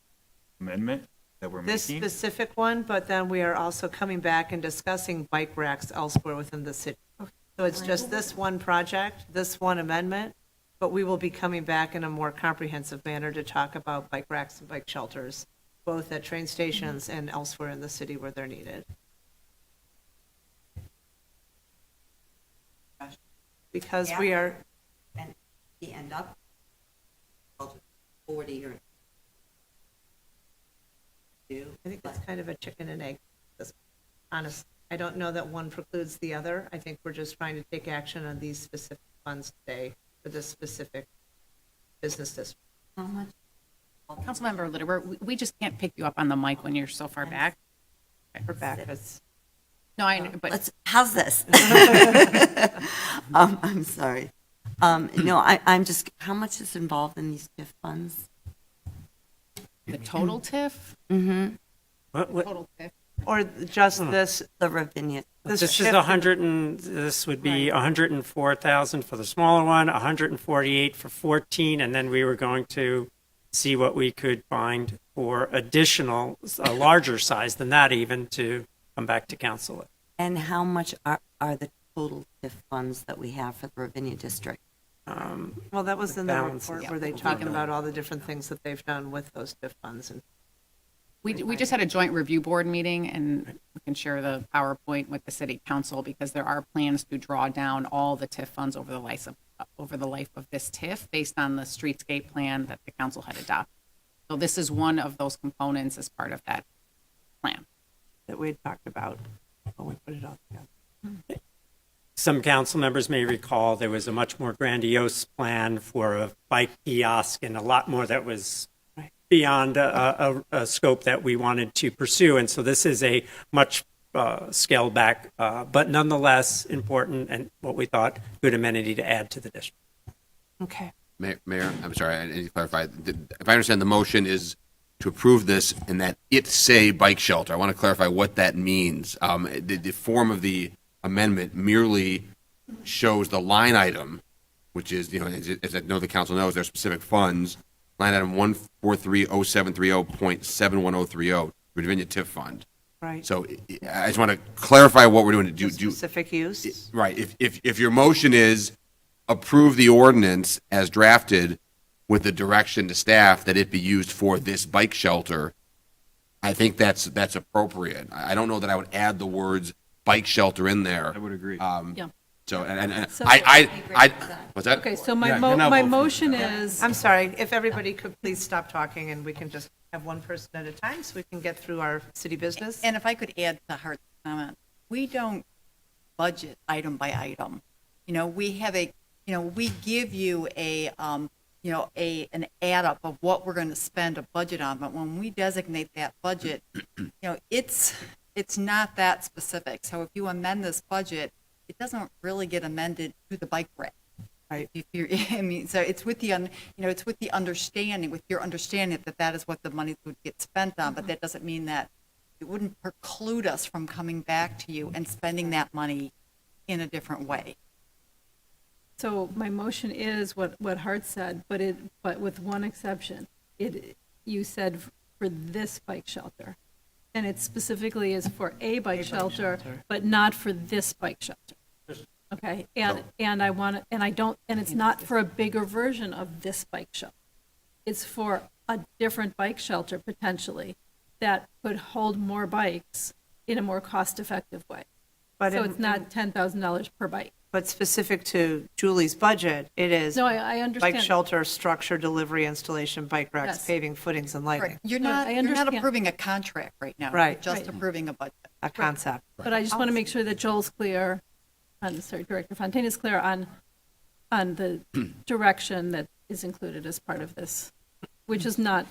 amendment that we're This making? specific one, but then we are also coming back and discussing bike racks elsewhere within the city. So it's just this one project, this one amendment, but we will be coming back in a more comprehensive manner to talk about bike racks and bike shelters, both at train stations and elsewhere in the city where they're needed. Because we are, And he end up 40 or I think it's kind of a chicken and egg. Honestly, I don't know that one precludes the other. I think we're just trying to take action on these specific funds today for this specific business district. how much? Councilmember Litterer, we just can't pick you up on the mic when you're so far back. We're back. It's No, I, but How's this? I'm sorry. No, I'm just, how much is involved in these TIF funds? the total TIF? Mm-hmm. Total TIF. or just this, The Ravinia. this This is shift. this would be 104,000 for the smaller one, 148 for 14, and then we were going to see what we could find for additional, a larger size than that even, to come back to council. And how much are the total TIF funds that we have for the Ravinia district? Well, that was in the Balance report is- where they talk about all the different things that they've done with those TIF funds. And We just had a joint review board meeting, and we can share the PowerPoint with the city council because there are plans to draw down all the TIF funds over the life of this TIF based on the streetscape plan that the council had adopted. So this is one of those components as part of that plan. that we had talked about when we put it all together. Some council members may recall there was a much more grandiose plan for a bike kiosk and a lot more that was beyond a scope that we wanted to pursue. And so this is a much scaled back, but nonetheless important and what we thought good amenity to add to the district. Okay. Mayor, I'm sorry, I need to clarify. If I understand, the motion is to approve this and that it say bike shelter. I want to clarify what that means. The form of the amendment merely shows the line item, which is, as I know the council knows, there are specific funds. Line item 1430730.71030, Virginia TIF Fund. Right. So I just want to clarify what we're doing. Specific use. Right. If your motion is approve the ordinance as drafted with the direction to staff that it be used for this bike shelter, I think that's appropriate. I don't know that I would add the words bike shelter in there. I would agree. Yeah. So, and So- what's that? Okay, so my Yeah, you're not my voting. motion is, I'm sorry, if everybody could please stop talking and we can just have one person at a time so we can get through our city business. And if I could add to Hart's comment, we don't budget item by item. We have we give you an add up of what we're going to spend a budget on, but when we designate that budget, it's not that specific. So if you amend this budget, it doesn't really get amended to the bike rack. Right. So it's with the it's with your understanding that is what the money would get spent on, but that doesn't mean that it wouldn't preclude us from coming back to you and spending that money in a different way. So my motion is what Hart said, but with one exception. You said for this bike shelter, and it specifically is for a bike shelter, but not for this bike shelter. Okay, and it's not for a bigger version of this bike shelter. It's for a different bike shelter potentially that could hold more bikes in a more cost-effective way. So it's not $10,000 per bike. But specific to Julie's budget, it is No, I understand. bike shelter, structure, delivery, installation, bike racks, Yes. paving, footings, and lighting. Right. You're No, not I you're not understand. approving a contract right now. Right. You're just Right. approving a budget. A concept. But I just want to make sure that Joel's clear, Director Fontaine is clear on the direction that is included as part of this, which is not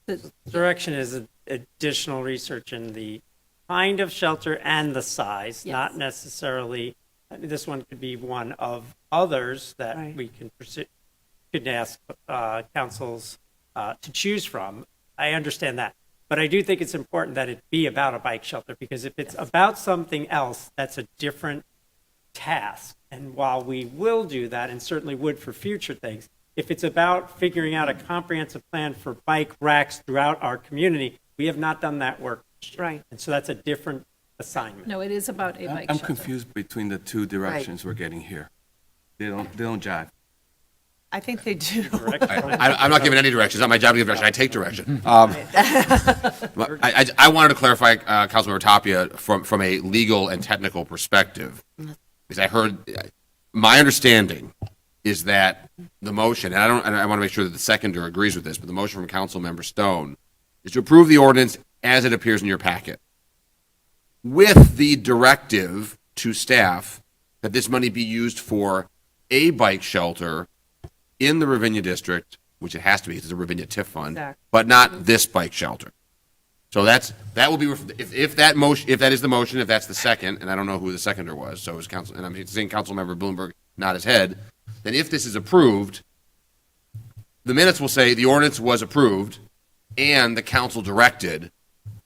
the, Direction is additional research in the kind of shelter and the size, Yes. not necessarily, this one could be one of others that Right. we can could ask councils to choose from. I understand that. But I do think it's important that it be about a bike shelter, because if it's about something else, that's a different task. And while we will do that, and certainly would for future things, if it's about figuring out a comprehensive plan for bike racks throughout our community, we have not done that work. Right. And so that's a different assignment. no, it is about a bike I'm shelter. confused between the two directions we're getting here. They don't jive. I think they do. I'm not giving any direction. It's not my job to give direction. I take direction. I wanted to clarify, Councilmember Tapia, from a legal and technical perspective, because I heard, my understanding is that the motion, and I want to make sure that the seconder agrees with this, but the motion from Councilmember Stone is to approve the ordinance as it appears in your packet, with the directive to staff that this money be used for a bike shelter in the Ravinia district, which it has to be, it's a Ravinia TIF fund, Exactly. but not this bike shelter. So that will be, if that is the motion, if that's the second, and I don't know who the seconder was, so it was Council, and I'm seeing Councilmember Bloomberg nod his head, then if this is approved, the minutes will say the ordinance was approved and the council directed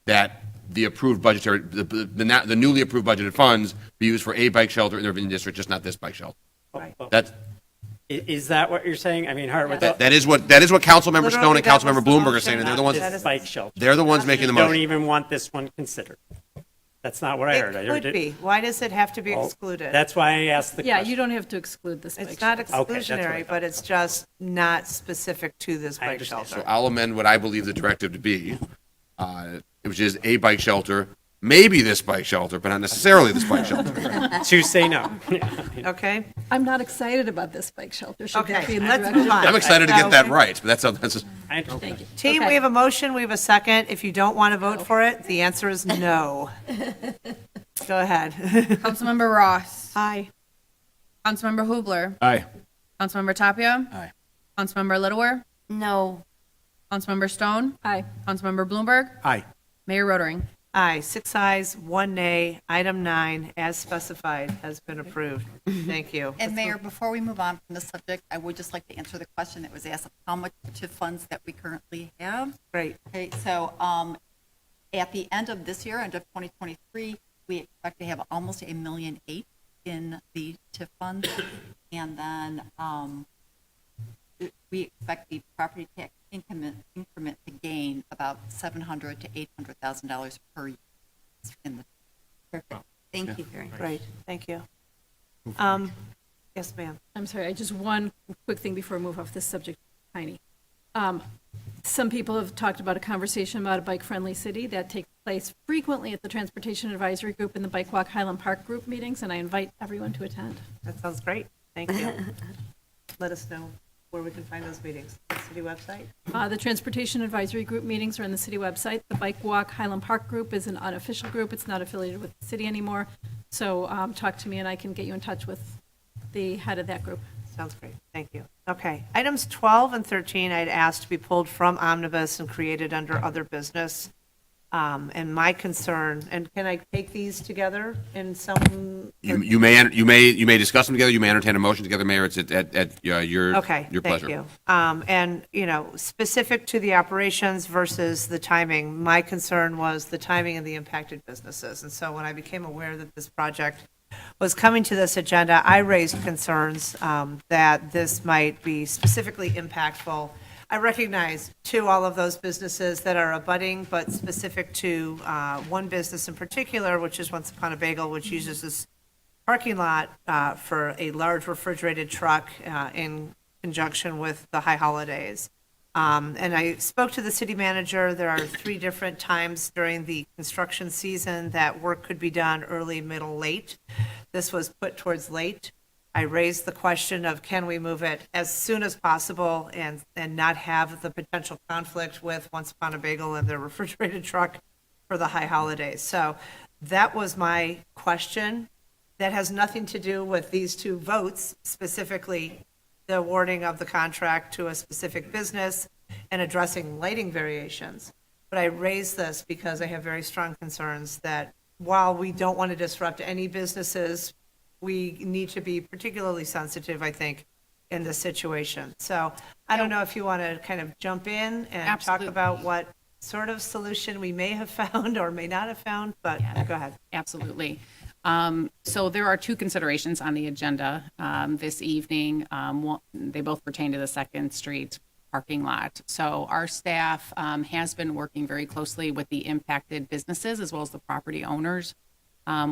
that the approved budgetary, the newly approved budgeted funds be used for a bike shelter in the Ravinia district, just not this bike shelter. Right. That's, Is that what you're saying? I mean, Hart, with that is what Councilmember Stone Literally, and that was Councilmember the Bloomberg are motion. saying, and they're the ones, That is- bike shelter. they're the ones making the Don't motion. even want this one considered. That's not what I heard. I It heard could be. Why does it have to be excluded? That's why I asked the Yeah, question. you don't have to exclude this bike It's not shelter. Okay, that's what I exclusionary, thought. but it's just not specific to this I bike understand. shelter. So I'll amend what I believe the directive to be, which is a bike shelter, maybe this bike shelter, but not necessarily this bike shelter. To say no. Okay? I'm not excited about this bike shelter. Should that Okay, be in the let's direction? move on. I'm excited to get that right, but that's I understand. Thank you. Team, Okay. we have a motion, we have a second. If you don't want to vote for it, the answer is no. Go ahead. Councilmember Ross. Aye. Councilmember Hubler. Aye. Councilmember Tapia. Aye. Councilmember Littlewer. No. Councilmember Stone. Aye. Councilmember Bloomberg. Aye. Mayor Rotering. Aye, 6 ayes, 1 nay. Item 9, as specified, has been approved. Thank you. And Mayor, before we move on from this subject, I would just like to answer the question that was asked of how much TIF funds that we currently have. Great. Okay, so at the end of this year, end of 2023, we expect to have almost $1.8 million in the TIF fund. And then we expect the property tax increment to gain about $700,000 to $800,000 per year. In the Perfect. Thank you very much. Great, thank you. Yes, ma'am. I'm sorry, just one quick thing before we move off this subject, tiny. Some people have talked about a conversation about a bike-friendly city that takes place frequently at the Transportation Advisory Group and the Bike Walk Highland Park Group meetings, and I invite everyone to attend. That sounds great. Thank you. Let us know where we can find those meetings. The city website? The Transportation Advisory Group meetings are on the city website. The Bike Walk Highland Park Group is an unofficial group. It's not affiliated with the city anymore. So talk to me and I can get you in touch with the head of that group. Sounds great. Thank you. Okay. Items 12 and 13 I'd asked to be pulled from omnibus and created under other business. And my concern, and can I take these together in some? You may discuss them together. You may entertain a motion together, Mayor. It's at your Okay, pleasure. thank you. And, specific to the operations versus the timing, my concern was the timing and the impacted businesses. And so when I became aware that this project was coming to this agenda, I raised concerns that this might be specifically impactful. I recognize, too, all of those businesses that are abutting, but specific to one business in particular, which is Once Upon a Bagel, which uses this parking lot for a large refrigerated truck in conjunction with the high holidays. And I spoke to the city manager. There are 3 different times during the construction season that work could be done: early, middle, late. This was put towards late. I raised the question of, can we move it as soon as possible and not have the potential conflict with Once Upon a Bagel and their refrigerated truck for the high holidays. So that was my question. That has nothing to do with these 2 votes, specifically the awarding of the contract to a specific business and addressing lighting variations. But I raise this because I have very strong concerns that while we don't want to disrupt any businesses, we need to be particularly sensitive, I think, in this situation. So I don't know if you want to kind of jump in and Absolutely. talk about what sort of solution we may have found or may not have found, but go ahead. Absolutely. So there are 2 considerations on the agenda this evening. They both pertain to the 2nd Street parking lot. So our staff has been working very closely with the impacted businesses as well as the property owners.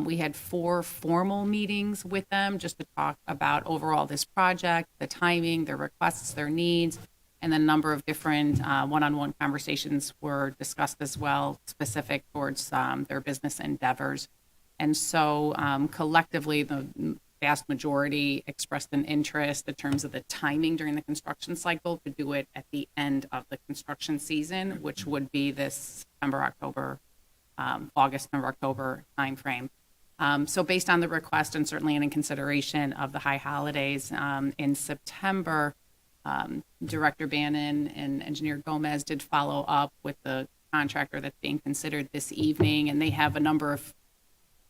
We had 4 formal meetings with them just to talk about overall this project, the timing, their requests, their needs, and then a number of different one-on-one conversations were discussed as well, specific towards their business endeavors. And so collectively, the vast majority expressed an interest in terms of the timing during the construction cycle to do it at the end of the construction season, which would be this September, October, August, September, October timeframe. So based on the request and certainly in consideration of the high holidays in September, Director Bannon and Engineer Gomez did follow up with the contractor that's being considered this evening, and they have a number of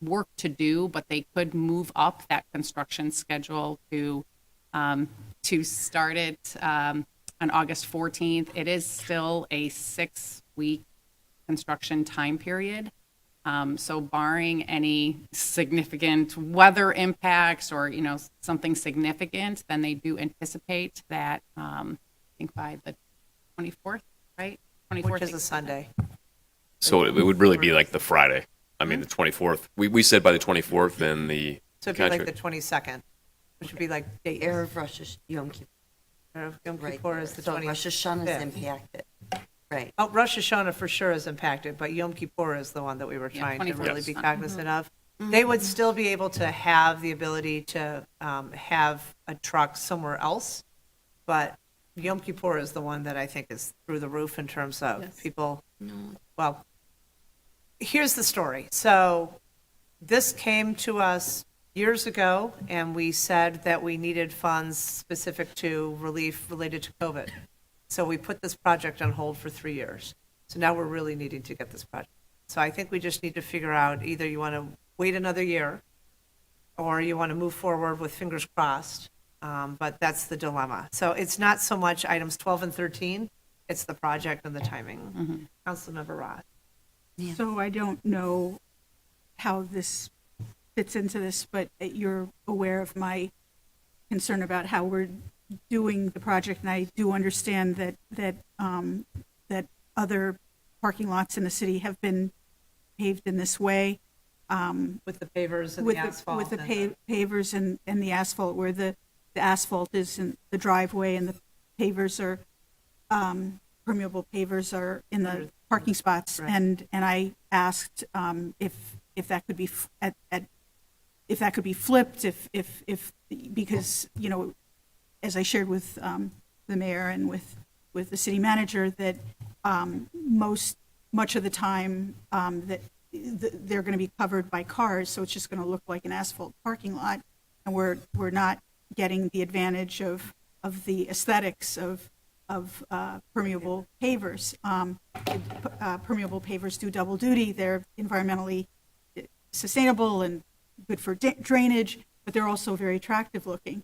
work to do, but they could move up that construction schedule to start it on August 14th. It is still a 6-week construction time period. So barring any significant weather impacts or, something significant, then they do anticipate that, I think by the 24th, right? 24th. Which is a Sunday. So it would really be like the Friday. I mean, the 24th. We said by the 24th, then the So it'd be like contract. the 22nd, which would be like days. Erev Rosh Yom Kippur. Erev Yom Right Kippur there. is the So 25th. Rosh Hashanah is impacted. Right. Oh, Rosh Hashanah for sure is impacted, but Yom Kippur is the one that we were Yeah, trying to 24th. really be Yes. cognizant of. They would still be able to have the ability to have a truck somewhere else, but Yom Kippur is the one that I think is through the roof in terms of people. Well, here's the story. So this came to us years ago, and we said that we needed funds specific to relief related to COVID. So we put this project on hold for 3 years. So now we're really needing to get this project. So I think we just need to figure out either you want to wait another year or you want to move forward with fingers crossed. But that's the dilemma. So it's not so much items 12 and 13, it's the project and the timing. Councilmember Roth. So I don't know how this fits into this, but you're aware of my concern about how we're doing the project, and I do understand that other parking lots in the city have been paved in this way. With the pavers and with the asphalt. With the pavers and the asphalt, where the asphalt is in the driveway and the pavers are, permeable pavers are in the parking spots. Right. And I asked if that could be if that could be flipped, if because, as I shared with the mayor and with the city manager, that much of the time that they're going to be covered by cars, so it's just going to look like an asphalt parking lot, and we're not getting the advantage of the aesthetics of permeable pavers. Permeable pavers do double duty. They're environmentally sustainable and good for drainage, but they're also very attractive looking.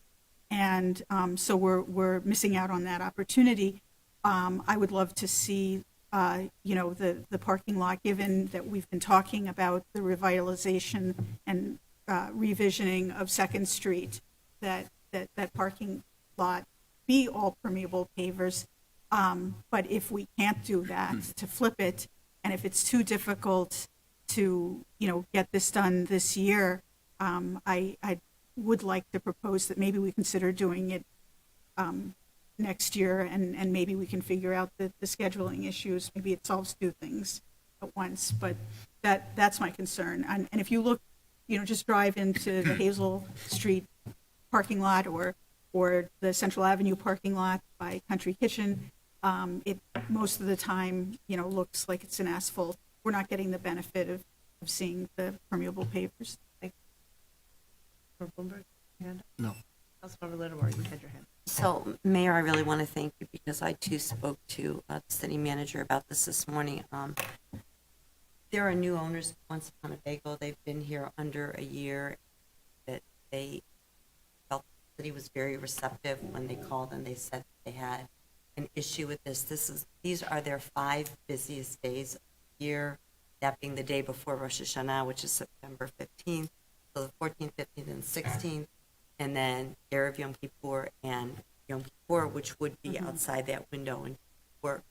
And so we're missing out on that opportunity. I would love to see, the parking lot, given that we've been talking about the revitalization and revisioning of Second Street, that parking lot be all permeable pavers. But if we can't do that, to flip it, and if it's too difficult to, get this done this year, I would like to propose that maybe we consider doing it next year, and maybe we can figure out the scheduling issues. Maybe it solves two things at once, but that's my concern. And if you look, just drive into the Hazel Street parking lot or the Central Avenue parking lot by Country Kitchen, it most of the time, looks like it's an asphalt. We're not getting the benefit of seeing the permeable pavers. Bloomberg, hand up? No. Councilmember Littleworth, you had your hand. So, Mayor, I really want to thank you because I too spoke to the city manager about this morning. There are new owners Once Upon a Bagel. They've been here under a year. That they felt the city was very receptive when they called and they said they had an issue with this. These are their 5 busiest days of the year, that being the day before Rosh Hashanah, which is September 15th. So the 14th, 15th, and 16th, and then Erev Yom Kippur and Yom Kippur, which would be outside that window. And but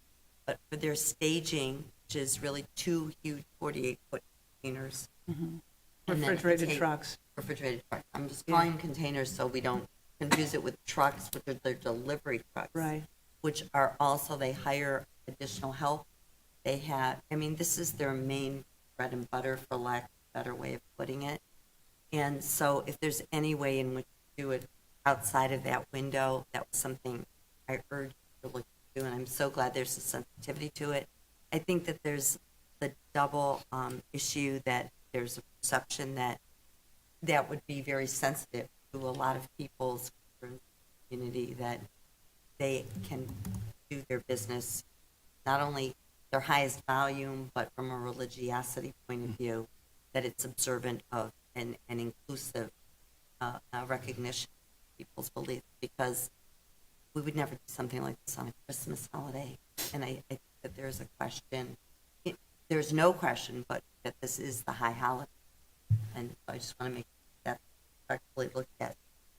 for their staging, which is really 2 huge 48-foot containers. And then Refrigerated trucks. Refrigerated trucks. I'm just calling them containers so we don't confuse it with trucks, which are their delivery trucks. Right. Which are also, they hire additional help. They have, this is their main bread and butter, for lack of a better way of putting it. And so if there's any way in which to do it outside of that window, that was something I urge you to look into, and I'm so glad there's a sensitivity to it. I think that there's the double issue that there's a perception that would be very sensitive to a lot of people's community, that they can do their business, not only their highest volume, but from a religiosity point of view, that it's observant of an inclusive recognition of people's beliefs, because we would never do something like this on a Christmas holiday. And I think that there's a question, there's no question, but that this is the high holiday. And so I just want to make that correctly looked at.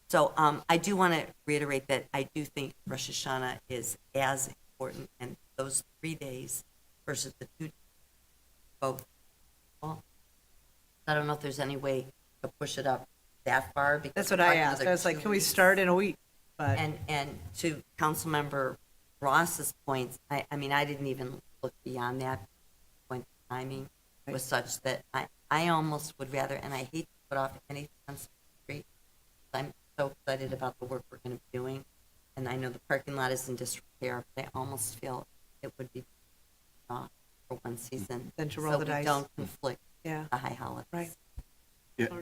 So I do want to reiterate that I do think Rosh Hashanah is as important, and those 3 days versus the 2 days, both. Well, I don't know if there's any way to push it up that far. Because That's what I asked. I was like, can we start in a week? But And to Councilmember Ross's points, I didn't even look beyond that point. Timing was such that I almost would rather, and I hate to put off anything on Street. I'm so excited about the work we're going to be doing, and I know the parking lot is in disrepair, but I almost feel it would be off for one season. Then to roll so the we dice. don't conflict Yeah. the high holidays. Right.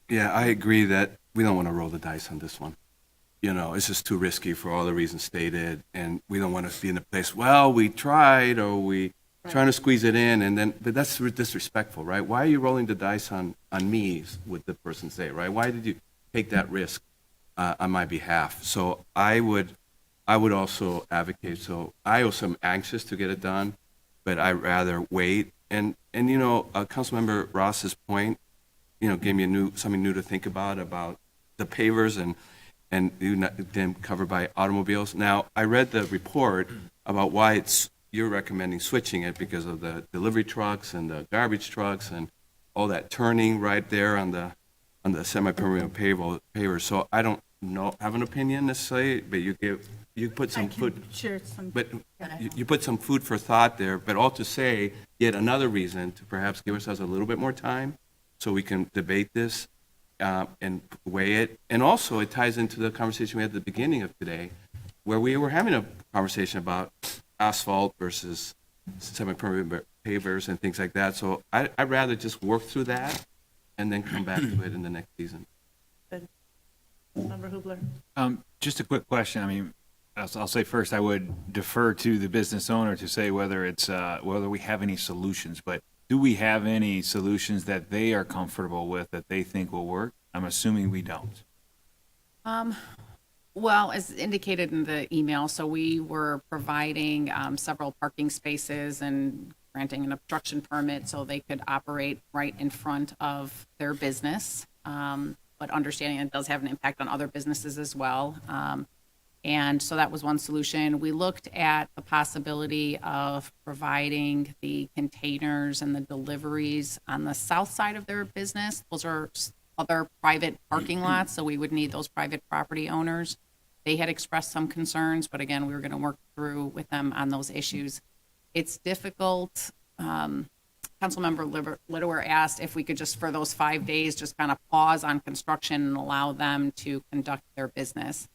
Yeah, I agree that we don't want to roll the dice on this one. It's just too risky for all the reasons stated, and we don't want to be in a place, well, we tried, or we trying to squeeze it in, and then, but that's disrespectful, right? Why are you rolling the dice on me, would the person say, right? Why did you take that risk on my behalf? So I would also advocate, so I also am anxious to get it done, but I'd rather wait. And Councilmember Ross's point, gave me something new to think about the pavers and them covered by automobiles. Now, I read the report about why you're recommending switching it because of the delivery trucks and the garbage trucks and all that turning right there on the semi-permeable pavers. So I don't have an opinion necessarily, but you put some food. Share some. But you put some food for thought there, but all to say, yet another reason to perhaps give ourselves a little bit more time so we can debate this and weigh it. And also, it ties into the conversation we had at the beginning of today, where we were having a conversation about asphalt versus semi-permeable pavers and things like that. So I'd rather just work through that and then come back to it in the next season. Member Hubler? Just a quick question. I mean, I'll say first, I would defer to the business owner to say whether it's, whether we have any solutions, but do we have any solutions that they are comfortable with that they think will work? I'm assuming we don't. Well, as indicated in the email, so we were providing several parking spaces and granting an obstruction permit so they could operate right in front of their business. But understanding it does have an impact on other businesses as well. And so that was one solution. We looked at the possibility of providing the containers and the deliveries on the south side of their business. Those are other private parking lots, so we would need those private property owners. They had expressed some concerns, but again, we were going to work through with them on those issues. It's difficult. Councilmember Littwer asked if we could just, for those 5 days, just kind of pause on construction and allow them to conduct their business.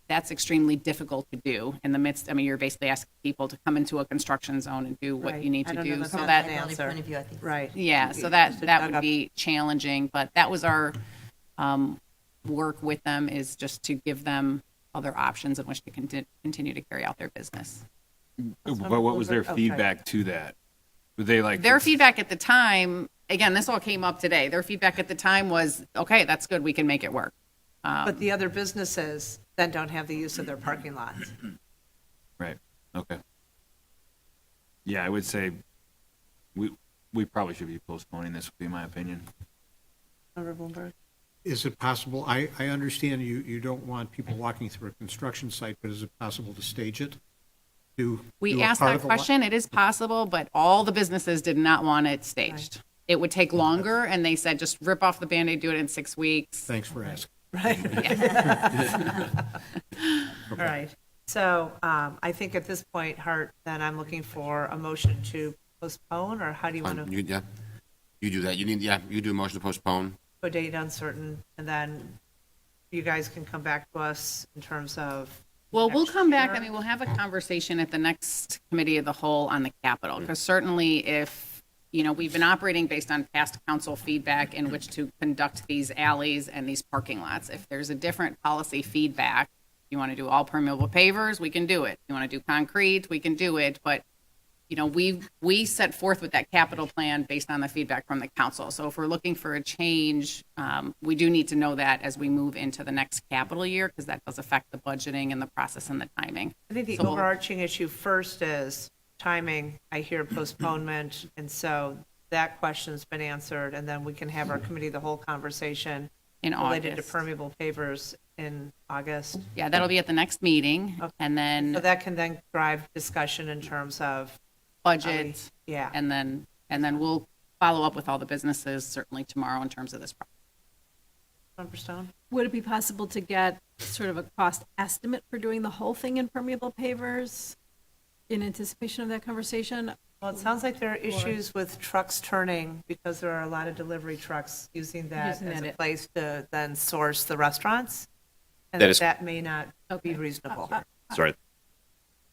That's extremely difficult to do in the midst. I mean, you're basically asking people to come into a construction zone and do what Right. you need I to don't know do. that So that's that, an answer. Right. yeah, so that would be challenging, but that was our work with them, is just to give them other options in which to continue to carry out their business. But what was their Okay. feedback to that? Were they like? Their feedback at the time, again, this all came up today. Their feedback at the time was, okay, that's good, we can make it work. But the other businesses then don't have the use of their parking lots. Right, okay. Yeah, I would say we probably should be postponing this, would be my opinion. Member Bloomberg? Is it possible, I understand you don't want people walking through a construction site, but is it possible to stage it? We asked that question. It is possible, but all the businesses did not want it staged. It would take longer, and they said, just rip off the Band-Aid, do it in 6 weeks. Thanks for asking. Right. All right. So I think at this point, Hart, then I'm looking for a motion to postpone, or how do you want to? Yeah, you do that. You do a motion to postpone. A date uncertain, and then you guys can come back to us in terms of. Well, we'll next come back. year. I mean, we'll have a conversation at the next committee of the whole on the capital, because certainly if, we've been operating based on past council feedback in which to conduct these alleys and these parking lots. If there's a different policy feedback, you want to do all permeable pavers, we can do it. You want to do concrete, we can do it. But, we set forth with that capital plan based on the feedback from the council. So if we're looking for a change, we do need to know that as we move into the next capital year, because that does affect the budgeting and the process and the timing. I think the So we'll- overarching issue first is timing. I hear postponement, and so that question's been answered, and then we can have our committee, the whole conversation In related to August. permeable pavers in August. Yeah, that'll be at the next meeting, and So then that can then drive discussion in terms of. budget, Yeah. and then we'll follow up with all the businesses certainly tomorrow in terms of this project. Member Stone? Would it be possible to get sort of a cost estimate for doing the whole thing in permeable pavers in anticipation of that conversation? Well, it sounds like there are issues with trucks turning because there are a lot of delivery trucks using that Using as that a it- place to then source the restaurants. And That is- that may not be reasonable. Sorry.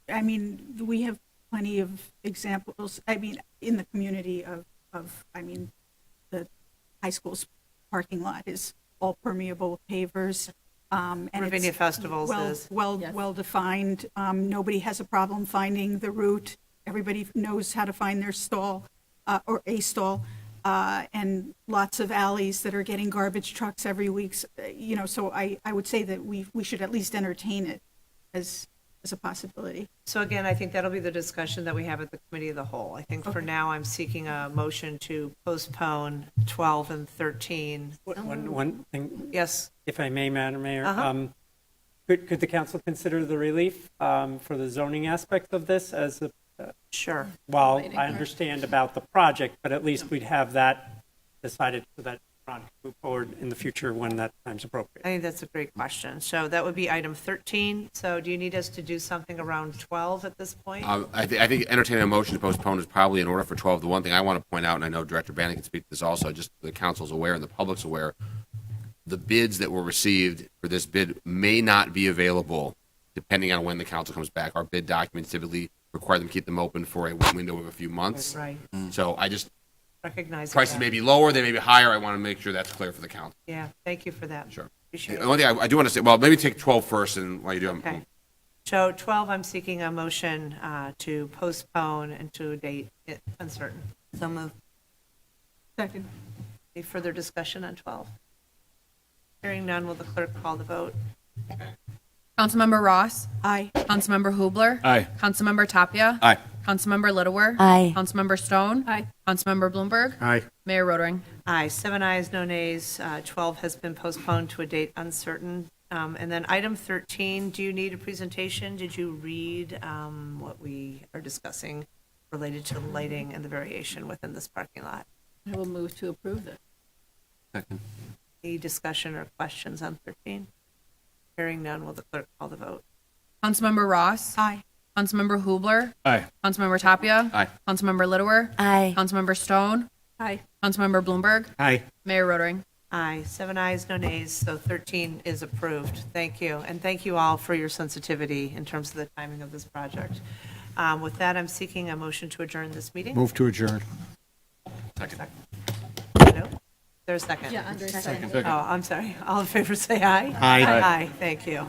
I mean, we have plenty of examples, in the community of, the high school's parking lot is all permeable pavers. And Ravinia it's Festivals is. well-defined. Nobody has a problem finding the route. Everybody knows how to find their stall, or a stall. And lots of alleys that are getting garbage trucks every week. So I would say that we should at least entertain it as a possibility. So again, I think that'll be the discussion that we have at the committee of the whole. I think for now, I'm seeking a motion to postpone 12 and 13. One thing, Yes, if I may, Madam Mayor. Uh-huh. Could the council consider the relief for the zoning aspect of this as a, sure. well, I understand about the project, but at least we'd have that decided so that Ron can move forward in the future when that time's appropriate. I think that's a great question. So that would be item 13. So do you need us to do something around 12 at this point? I think entertaining a motion to postpone is probably in order for 12. The one thing I want to point out, and I know Director Bannon can speak to this also, just so the council's aware and the public's aware, the bids that were received for this bid may not be available depending on when the council comes back. Our bid documents typically require them to keep them open for a window of a few months. Right. So I just, Recognize prices that. may be lower, they may be higher. I want to make sure that's clear for the council. Yeah, thank you for that. Sure. Appreciate The it. only thing I do want to say, well, maybe take 12 first, and while you do, Okay. So 12, I'm seeking a motion to postpone into a date uncertain. So moved. Second. Any further discussion on 12? Hearing none, will the clerk call the vote? Councilmember Ross. Aye. Councilmember Hubler. Aye. Councilmember Tapia. Aye. Councilmember Littlewer. Aye. Councilmember Stone. Aye. Councilmember Bloomberg. Aye. Mayor Rotering. Aye, 7 ayes, no nays. 12 has been postponed to a date uncertain. And then item 13, do you need a presentation? Did you read what we are discussing related to lighting and the variation within this parking lot? I will move to approve this. Second. Any discussion or questions on 13? Hearing none, will the clerk call the vote? Councilmember Ross. Aye. Councilmember Hubler. Aye. Councilmember Tapia. Aye. Councilmember Littlewer. Aye. Councilmember Stone. Aye. Councilmember Bloomberg. Aye. Mayor Rotering. Aye, 7 ayes, no nays, so 13 is approved. Thank you, and thank you all for your sensitivity in terms of the timing of this project. With that, I'm seeking a motion to adjourn this meeting. Move to adjourn. Second. No? There's a second. Yeah, Andre Second. Oh, I'm sorry. All in favor, say aye. Aye. Aye, thank you.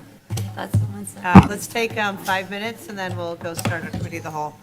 That's the one. Let's take 5 minutes, and then we'll go start our committee of the whole.